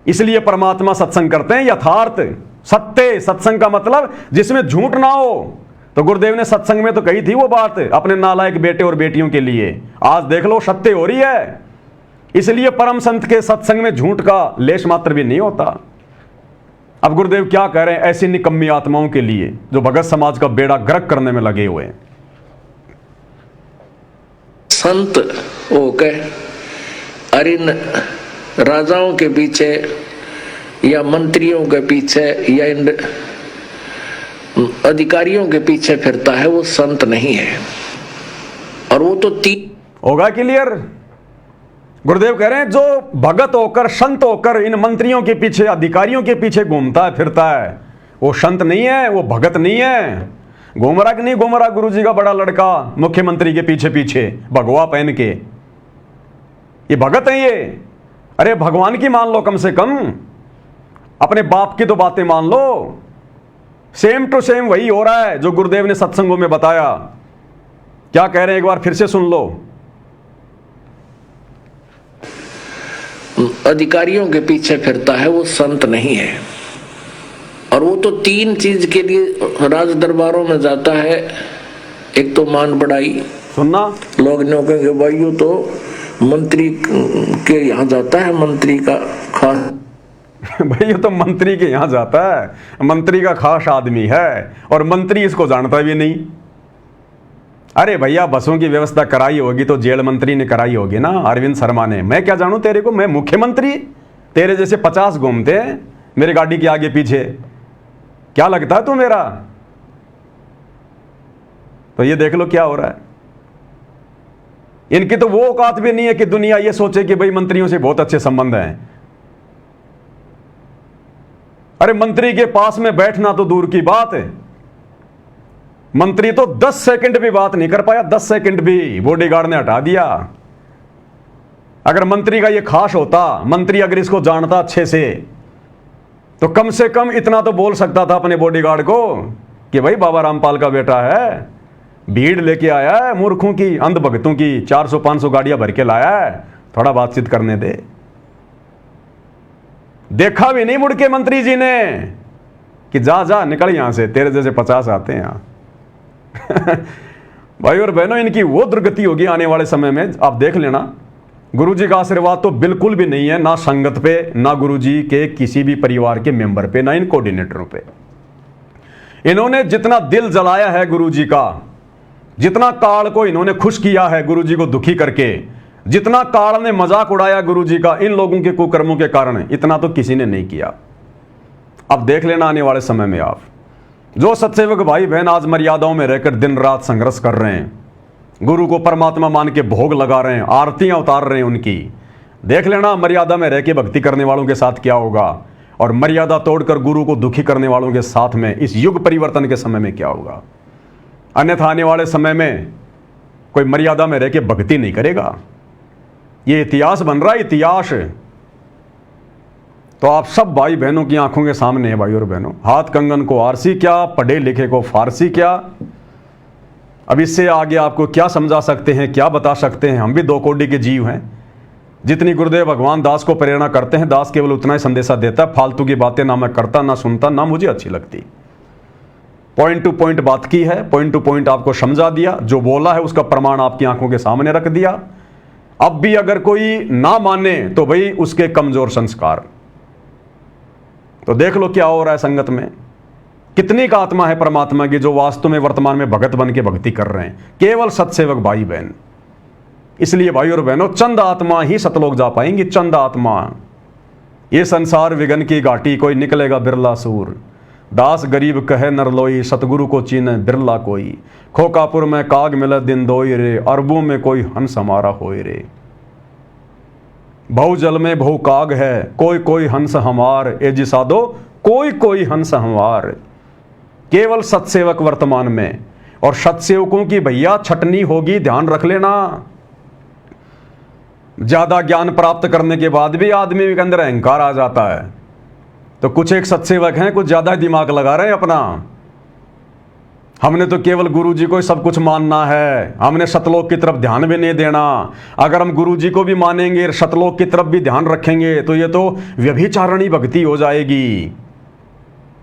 इसलिए परमात्मा सत्संग करते हैं, यथार्थ सत्य सत्संग का मतलब जिसमें झूठ ना हो। तो गुरुदेव ने सत्संग में तो कही थी वो बात अपने नालायक बेटे और बेटियों के लिए। आज देख लो सत्य हो रही है। इसलिए परम संत के सत्संग में झूठ का लेश मात्र भी नहीं होता। अब गुरुदेव क्या कह रहे हैं ऐसी निकम्मी आत्माओं के लिए जो भगत समाज का बेड़ा गर्क करने में लगे हुए हैं। संत होकर और इन राजाओं के पीछे या मंत्रियों के पीछे या इन अधिकारियों के पीछे फिरता है, वो संत नहीं है। और वो तो होगा क्लियर। गुरुदेव कह रहे हैं जो भगत होकर, संत होकर इन मंत्रियों के पीछे, अधिकारियों के पीछे घूमता है फिरता है, वो संत नहीं है, वो भगत नहीं है। घूमरा कि नहीं घूमरा गुरु जी का बड़ा लड़का मुख्यमंत्री के पीछे पीछे भगवा पहन के, ये भगत है ये। अरे भगवान की मान लो, कम से कम अपने बाप की तो बातें मान लो। सेम टू सेम वही हो रहा है जो गुरुदेव ने सत्संगों में बताया। क्या कह रहे हैं एक बार फिर से सुन लो। अधिकारियों के पीछे फिरता है, वो संत नहीं है। और वो तो 3 चीज के लिए राज दरबारों में जाता है। एक तो मान बढ़ाई, सुनना, लोग नो कहेंगे भाई ये तो मंत्री के यहाँ जाता है, मंत्री का खास भाई ये तो मंत्री के यहां जाता है, मंत्री का खास आदमी है, और मंत्री इसको जानता भी नहीं। अरे भैया बसों की व्यवस्था कराई होगी तो जेल मंत्री ने कराई होगी ना, अरविंद शर्मा ने। मैं क्या जानूं तेरे को, मैं मुख्यमंत्री? तेरे जैसे 50 घूमते हैं मेरे गाड़ी के आगे पीछे, क्या लगता है तू मेरा? तो ये देख लो क्या हो रहा है। इनकी तो वो औकात भी नहीं है कि दुनिया ये सोचे कि भाई मंत्रियों से बहुत अच्छे संबंध हैं। अरे मंत्री के पास में बैठना तो दूर की बात है, मंत्री तो 10 सेकंड भी बात नहीं कर पाया, 10 सेकंड भी बॉडीगार्ड ने हटा दिया। अगर मंत्री का ये खास होता, मंत्री अगर इसको जानता अच्छे से, तो कम से कम इतना तो बोल सकता था अपने बॉडीगार्ड को कि भाई बाबा रामपाल का बेटा है, भीड़ लेके आया है मूर्खों की, अंधभक्तों की, 400-500 गाड़ियां भर के लाया है, थोड़ा बातचीत करने दे। देखा भी नहीं मुड़ के मंत्री जी ने कि जा जा निकल यहां से, तेरे जैसे 50 आते हैं यहां। भाई और बहनों, इनकी वो दुर्गति होगी आने वाले समय में, आप देख लेना। गुरुजी का आशीर्वाद तो बिल्कुल भी नहीं है, ना संगत पे, ना गुरुजी के किसी भी परिवार के मेंबर पे, ना इन कोऑर्डिनेटरों पे। इन्होंने जितना दिल जलाया है गुरुजी का, जितना काल को इन्होंने खुश किया है गुरुजी को दुखी करके, जितना काल ने मजाक उड़ाया गुरुजी का इन लोगों के कुकर्मों के कारण, इतना तो किसी ने नहीं किया। अब देख लेना आने वाले समय में आप, जो सत्सेवक भाई बहन आज मर्यादाओं में रहकर दिन रात संघर्ष कर रहे हैं, गुरु को परमात्मा मान के भोग लगा रहे हैं, आरतियां उतार रहे हैं उनकी, देख लेना मर्यादा में रह के भक्ति करने वालों के साथ क्या होगा, और मर्यादा तोड़कर गुरु को दुखी करने वालों के साथ में इस युग परिवर्तन के समय में क्या होगा। अन्यथा आने वाले समय में कोई मर्यादा में रह के भक्ति नहीं करेगा। ये इतिहास बन रहा है, इतिहास। तो आप सब भाई बहनों की आंखों के सामने है भाई और बहनों, हाथ कंगन को आरसी क्या, पढ़े लिखे को फारसी क्या। अब इससे आगे आपको क्या समझा सकते हैं, क्या बता सकते हैं। हम भी 2 कोटि के जीव हैं। जितनी गुरुदेव भगवान दास को प्रेरणा करते हैं, दास केवल उतना ही संदेशा देता है, फालतू की बातें ना मैं करता, ना सुनता, ना मुझे अच्छी लगती। पॉइंट टू पॉइंट बात की है, पॉइंट टू पॉइंट आपको समझा दिया, जो बोला है उसका प्रमाण आपकी आंखों के सामने रख दिया। अब भी अगर कोई ना माने तो भाई उसके कमजोर संस्कार। तो देख लो क्या हो रहा है संगत में, कितनी का आत्मा है परमात्मा की जो वास्तव में वर्तमान में भगत बन के भक्ति कर रहे हैं, केवल सत्सेवक भाई बहन। इसलिए भाई और बहनों, चंद आत्मा ही सतलोक जा पाएंगी, चंद आत्मा। ये संसार विघन की घाटी, कोई निकलेगा बिरला सूर। दास गरीब कहे नरलोई, सतगुरु को चीने बिरला कोई। खोकापुर में काग मिले दिन दोई रे, अरबों में कोई हंस हमारा होए रे। बहु जल में बहु काग है, कोई कोई हंस हमार। ए जी साधो कोई कोई हंस हमार। केवल सत्सेवक वर्तमान में, और सत्सेवकों की भैया छटनी होगी, ध्यान रख लेना। ज्यादा ज्ञान प्राप्त करने के बाद भी आदमी के अंदर अहंकार आ जाता है। तो कुछ एक सत्सेवक हैं, कुछ ज्यादा दिमाग लगा रहे हैं अपना। हमने तो केवल गुरुजी को ही सब कुछ मानना है, हमने सतलोक की तरफ ध्यान भी नहीं देना। अगर हम गुरुजी को भी मानेंगे, सतलोक की तरफ भी ध्यान रखेंगे, तो ये तो व्यभिचारणी भक्ति हो जाएगी।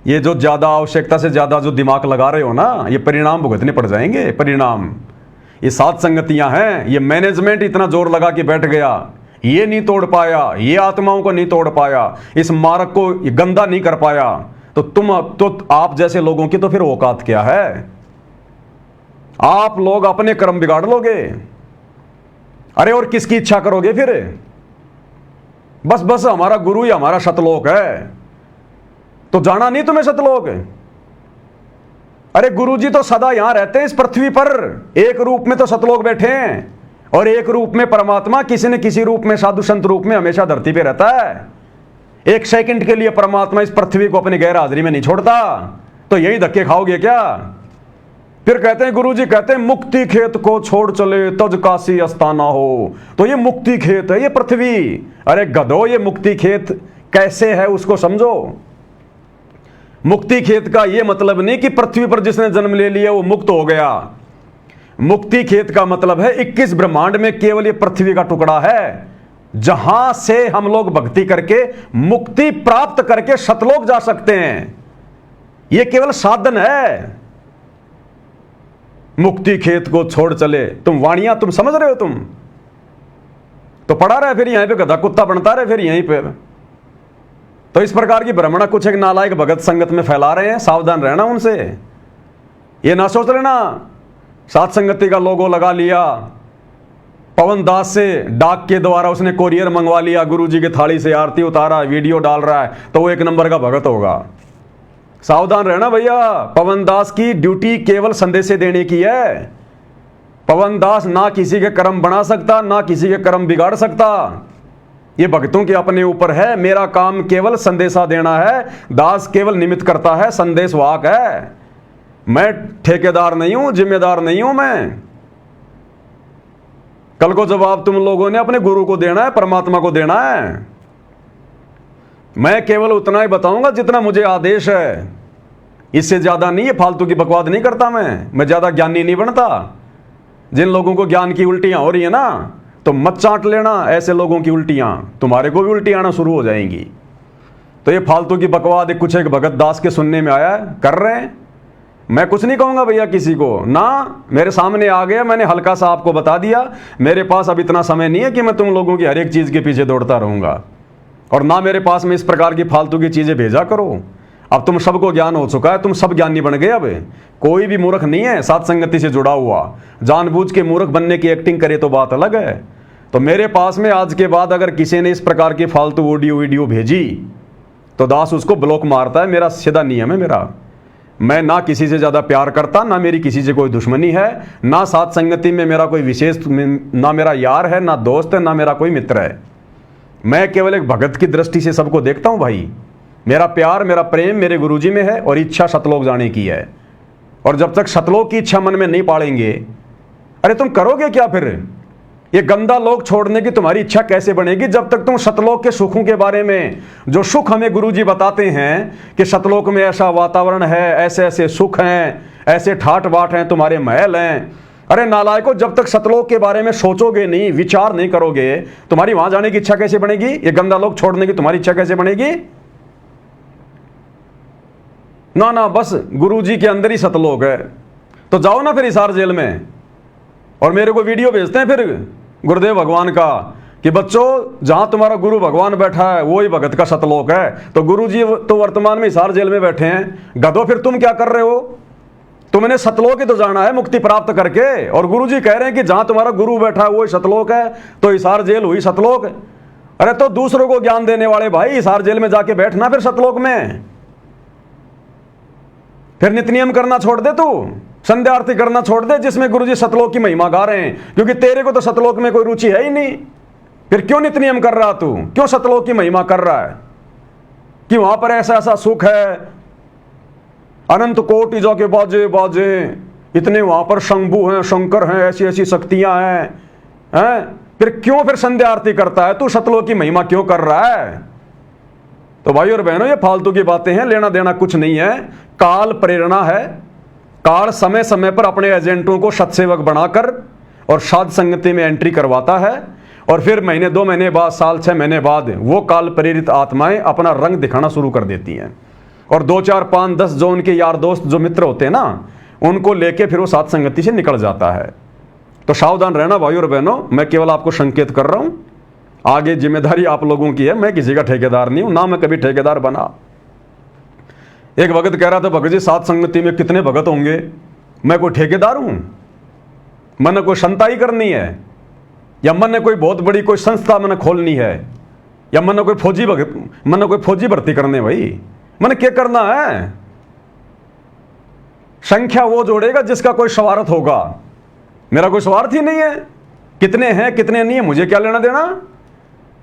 ये जो ज्यादा आवश्यकता से ज्यादा जो दिमाग लगा रहे हो ना, ये परिणाम भुगतने पड़ जाएंगे। परिणाम ये 7 संगतियां हैं, ये मैनेजमेंट इतना जोर लगा के बैठ गया, ये नहीं तोड़ पाया, ये आत्माओं को नहीं तोड़ पाया, इस मार्ग को गंदा नहीं कर पाया, तो आप जैसे लोगों की तो फिर औकात क्या है। आप लोग अपने कर्म बिगाड़ लोगे। अरे और किसकी इच्छा करोगे फिर। बस हमारा गुरु ही हमारा सतलोक है, तो जाना नहीं तुम्हें सतलोक। अरे गुरुजी तो सदा यहां रहते हैं इस पृथ्वी पर, एक रूप में तो सतलोक बैठे हैं, और एक रूप में परमात्मा किसी न किसी रूप में, साधु संत रूप में हमेशा धरती पे रहता है। एक सेकंड के लिए परमात्मा इस पृथ्वी को अपनी गैर हाजिरी में नहीं छोड़ता। तो यही धक्के खाओगे क्या। फिर कहते हैं गुरुजी कहते हैं, मुक्ति खेत को छोड़ चले तज काशी अस्ताना हो। तो ये मुक्ति खेत है, ये पृथ्वी। अरे गधो, ये मुक्ति खेत कैसे है उसको समझो। मुक्ति खेत का ये मतलब नहीं कि पृथ्वी पर जिसने जन्म ले लिया वो मुक्त हो गया। मुक्ति खेत का मतलब है 21 ब्रह्मांड में केवल ये पृथ्वी का टुकड़ा है, जहां से हम लोग भक्ति करके मुक्ति प्राप्त करके सतलोक जा सकते हैं। ये केवल साधन है। मुक्ति खेत को छोड़ चले, तुम वाणियां तुम समझ रहे हो, तुम तो पढ़ा रहे फिर यहीं पे गधा कुत्ता बनता रहे फिर यहीं पे। तो इस प्रकार की भ्रमणा कुछ एक नालायक भगत संगत में फैला रहे हैं, सावधान रहना उनसे। ये ना सोच लेना सात संगति का लोगो लगा लिया, पवन दास से डाक के द्वारा उसने कोरियर मंगवा लिया, गुरुजी की थाली से आरती उतारा, वीडियो डाल रहा है, तो वो 1 नंबर का भगत होगा। सावधान रहना भैया, पवन दास की ड्यूटी केवल संदेश देने की है। पवन दास ना किसी के कर्म बना सकता, ना किसी के कर्म बिगाड़ सकता। ये भक्तों के अपने ऊपर है। मेरा काम केवल संदेशा देना है, दास केवल निमित्त करता है, संदेश वाहक है। मैं ठेकेदार नहीं हूं, जिम्मेदार नहीं हूं मैं। कल को जवाब तुम लोगों ने अपने गुरु को देना है, परमात्मा को देना है। मैं केवल उतना ही बताऊंगा जितना मुझे आदेश है, इससे ज्यादा नहीं। है फालतू की बकवाद नहीं करता मैं ज्यादा ज्ञानी नहीं बनता। जिन लोगों को ज्ञान की उल्टियां हो रही है ना, तो मत चाट लेना ऐसे लोगों की उल्टियां, तुम्हारे को भी उल्टी आना शुरू हो जाएंगी। तो ये फालतू की बकवाद कुछ एक भगत दास के सुनने में आया, कर रहे हैं। मैं कुछ नहीं कहूंगा भैया किसी को ना, मेरे सामने आ गया, मैंने हल्का सा आपको बता दिया। मेरे पास अब इतना समय नहीं है कि मैं तुम लोगों की हर एक चीज के पीछे दौड़ता रहूंगा, और ना मेरे पास में इस प्रकार की फालतू की चीजें भेजा करो। अब तुम सबको ज्ञान हो चुका है, तुम सब ज्ञानी बन गए। अब कोई भी मूर्ख नहीं है साथ संगति से जुड़ा हुआ। जानबूझ के मूर्ख बनने की एक्टिंग करे तो बात अलग है। तो मेरे पास में आज के बाद अगर किसी ने इस प्रकार की फालतू ऑडियो वीडियो भेजी तो दास उसको ब्लॉक मारता है। मेरा सीधा नियम है मेरा। मैं ना किसी से ज्यादा प्यार करता, ना मेरी किसी से कोई दुश्मनी है, ना साथ संगति में मेरा कोई विशेष, ना मेरा यार है, ना दोस्त है, ना मेरा कोई मित्र है। मैं केवल एक भगत की दृष्टि से सबको देखता हूं भाई। मेरा प्यार, मेरा प्रेम मेरे गुरुजी में है और इच्छा सतलोक जाने की है। और जब तक सतलोक की इच्छा मन में नहीं पालेंगे, अरे तुम करोगे क्या फिर? ये गंदा लोक छोड़ने की तुम्हारी इच्छा कैसे बनेगी जब तक तुम सतलोक के सुखों के बारे में, जो सुख हमें गुरुजी बताते हैं कि सतलोक में ऐसा वातावरण है, ऐसे ऐसे सुख हैं, ऐसे ठाट बाट हैं, तुम्हारे महल हैं। अरे नालायकों, जब तक सतलोक के बारे में सोचोगे नहीं, विचार नहीं करोगे, तुम्हारी वहां जाने की इच्छा कैसे बनेगी? ये गंदा लोक छोड़ने की तुम्हारी इच्छा कैसे बनेगी? ना ना, बस गुरुजी के अंदर ही सतलोक है। तो जाओ ना फिर हिसार जेल में, और मेरे को वीडियो भेजते हैं फिर गुरुदेव भगवान का कि बच्चों जहां तुम्हारा गुरु भगवान बैठा है वो ही भगत का सतलोक है। तो गुरुजी तो वर्तमान में हिसार जेल में बैठे हैं। गधो, फिर तुम क्या कर रहे हो? तुमने सतलोक ही तो जाना है मुक्ति प्राप्त करके, और गुरुजी कह रहे हैं कि जहां तुम्हारा गुरु बैठा है वो ही सतलोक है। तो हिसार जेल हुई सतलोक। अरे तो दूसरों को ज्ञान देने वाले भाई हिसार जेल में जाके बैठना फिर सतलोक में। फिर नित्य नियम करना छोड़ दे, तू संध्या आरती करना छोड़ दे जिसमें गुरुजी सतलोक की महिमा गा रहे हैं, क्योंकि तेरे को तो सतलोक में कोई रुचि है ही नहीं। फिर क्यों नित्य नियम कर रहा तू? क्यों सतलोक की महिमा कर रहा है कि वहां पर ऐसा ऐसा सुख है, अनंत कोटि जाके बाजे बाजे, इतने वहां पर शंभु हैं, शंकर हैं, ऐसी ऐसी शक्तियां हैं? फिर क्यों फिर संध्या आरती करता है तू? सतलोक की महिमा क्यों कर रहा है? तो भाई और बहनों, ये फालतू की बातें हैं, लेना देना कुछ नहीं है। काल प्रेरणा है। काल समय समय पर अपने एजेंटों को सत्सेवक बनाकर और साध संगति में एंट्री करवाता है, और फिर महीने 2 महीने बाद, साल 6 महीने बाद वो काल प्रेरित आत्माएं अपना रंग दिखाना शुरू कर देती हैं, और 2 4 5 10 जो उनके यार दोस्त, जो मित्र होते हैं ना, उनको लेके फिर वो साध संगति से निकल जाता है। तो सावधान रहना भाई और बहनों। मैं केवल आपको संकेत कर रहा हूं, आगे जिम्मेदारी आप लोगों की है। मैं किसी का ठेकेदार नहीं हूं, ना मैं कभी ठेकेदार बना। एक भगत कह रहा था, भगत जी साध संगति में कितने भगत होंगे? मैं कोई ठेकेदार हूं? मैंने कोई संताई करनी है, या मैंने कोई बहुत बड़ी कोई संस्था मैंने खोलनी है, या मैंने कोई फौजी भर्ती करने? भाई मैंने क्या करना है? संख्या वो जोड़ेगा जिसका कोई स्वार्थ होगा। मेरा कोई स्वार्थ ही नहीं है। कितने हैं कितने नहीं है मुझे क्या लेना देना?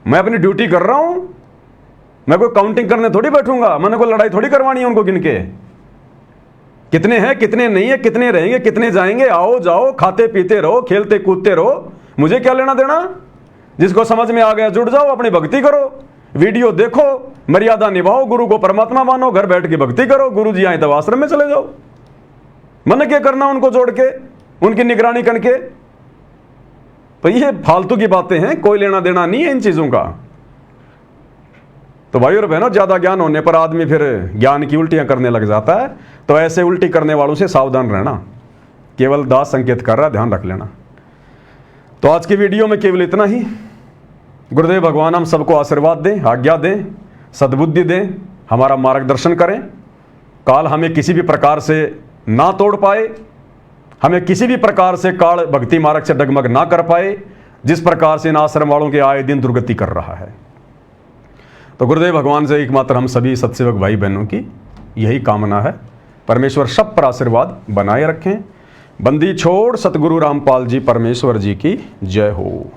मैं अपनी ड्यूटी कर रहा हूं। मैं कोई काउंटिंग करने थोड़ी बैठूंगा, मैंने कोई लड़ाई थोड़ी करवानी है उनको गिन के। कितने हैं कितने नहीं है, कितने रहेंगे कितने जाएंगे, आओ जाओ, खाते पीते रहो, खेलते कूदते रहो, मुझे क्या लेना देना? जिसको समझ में आ गया जुड़ जाओ, अपनी भक्ति करो, वीडियो देखो, मर्यादा निभाओ, गुरु को परमात्मा मानो, घर बैठ के भक्ति करो। गुरु जी आए तब आश्रम में चले जाओ। मैंने क्या करना उनको जोड़ के, उनकी निगरानी करके? तो ये फालतू की बातें हैं, कोई लेना देना नहीं है इन चीजों का। तो भाई और बहनों, ज्यादा ज्ञान होने पर आदमी फिर ज्ञान की उल्टियां करने लग जाता है। तो ऐसे उल्टी करने वालों से सावधान रहना। केवल दास संकेत कर रहा है, ध्यान रख लेना। तो आज की वीडियो में केवल इतना ही। गुरुदेव भगवान हम सबको आशीर्वाद दें, आज्ञा दें, सद्बुद्धि दें, हमारा मार्गदर्शन करें। काल हमें किसी भी प्रकार से ना तोड़ पाए, हमें किसी भी प्रकार से काल भक्ति मार्ग से डगमग ना कर पाए, जिस प्रकार से इन आश्रम वालों के आए दिन दुर्गति कर रहा है। तो गुरुदेव भगवान से एकमात्र हम सभी सत्सेवक भाई बहनों की यही कामना है। परमेश्वर सब पर आशीर्वाद बनाए रखें। बंदी छोड़ सतगुरु रामपाल जी परमेश्वर जी की जय हो।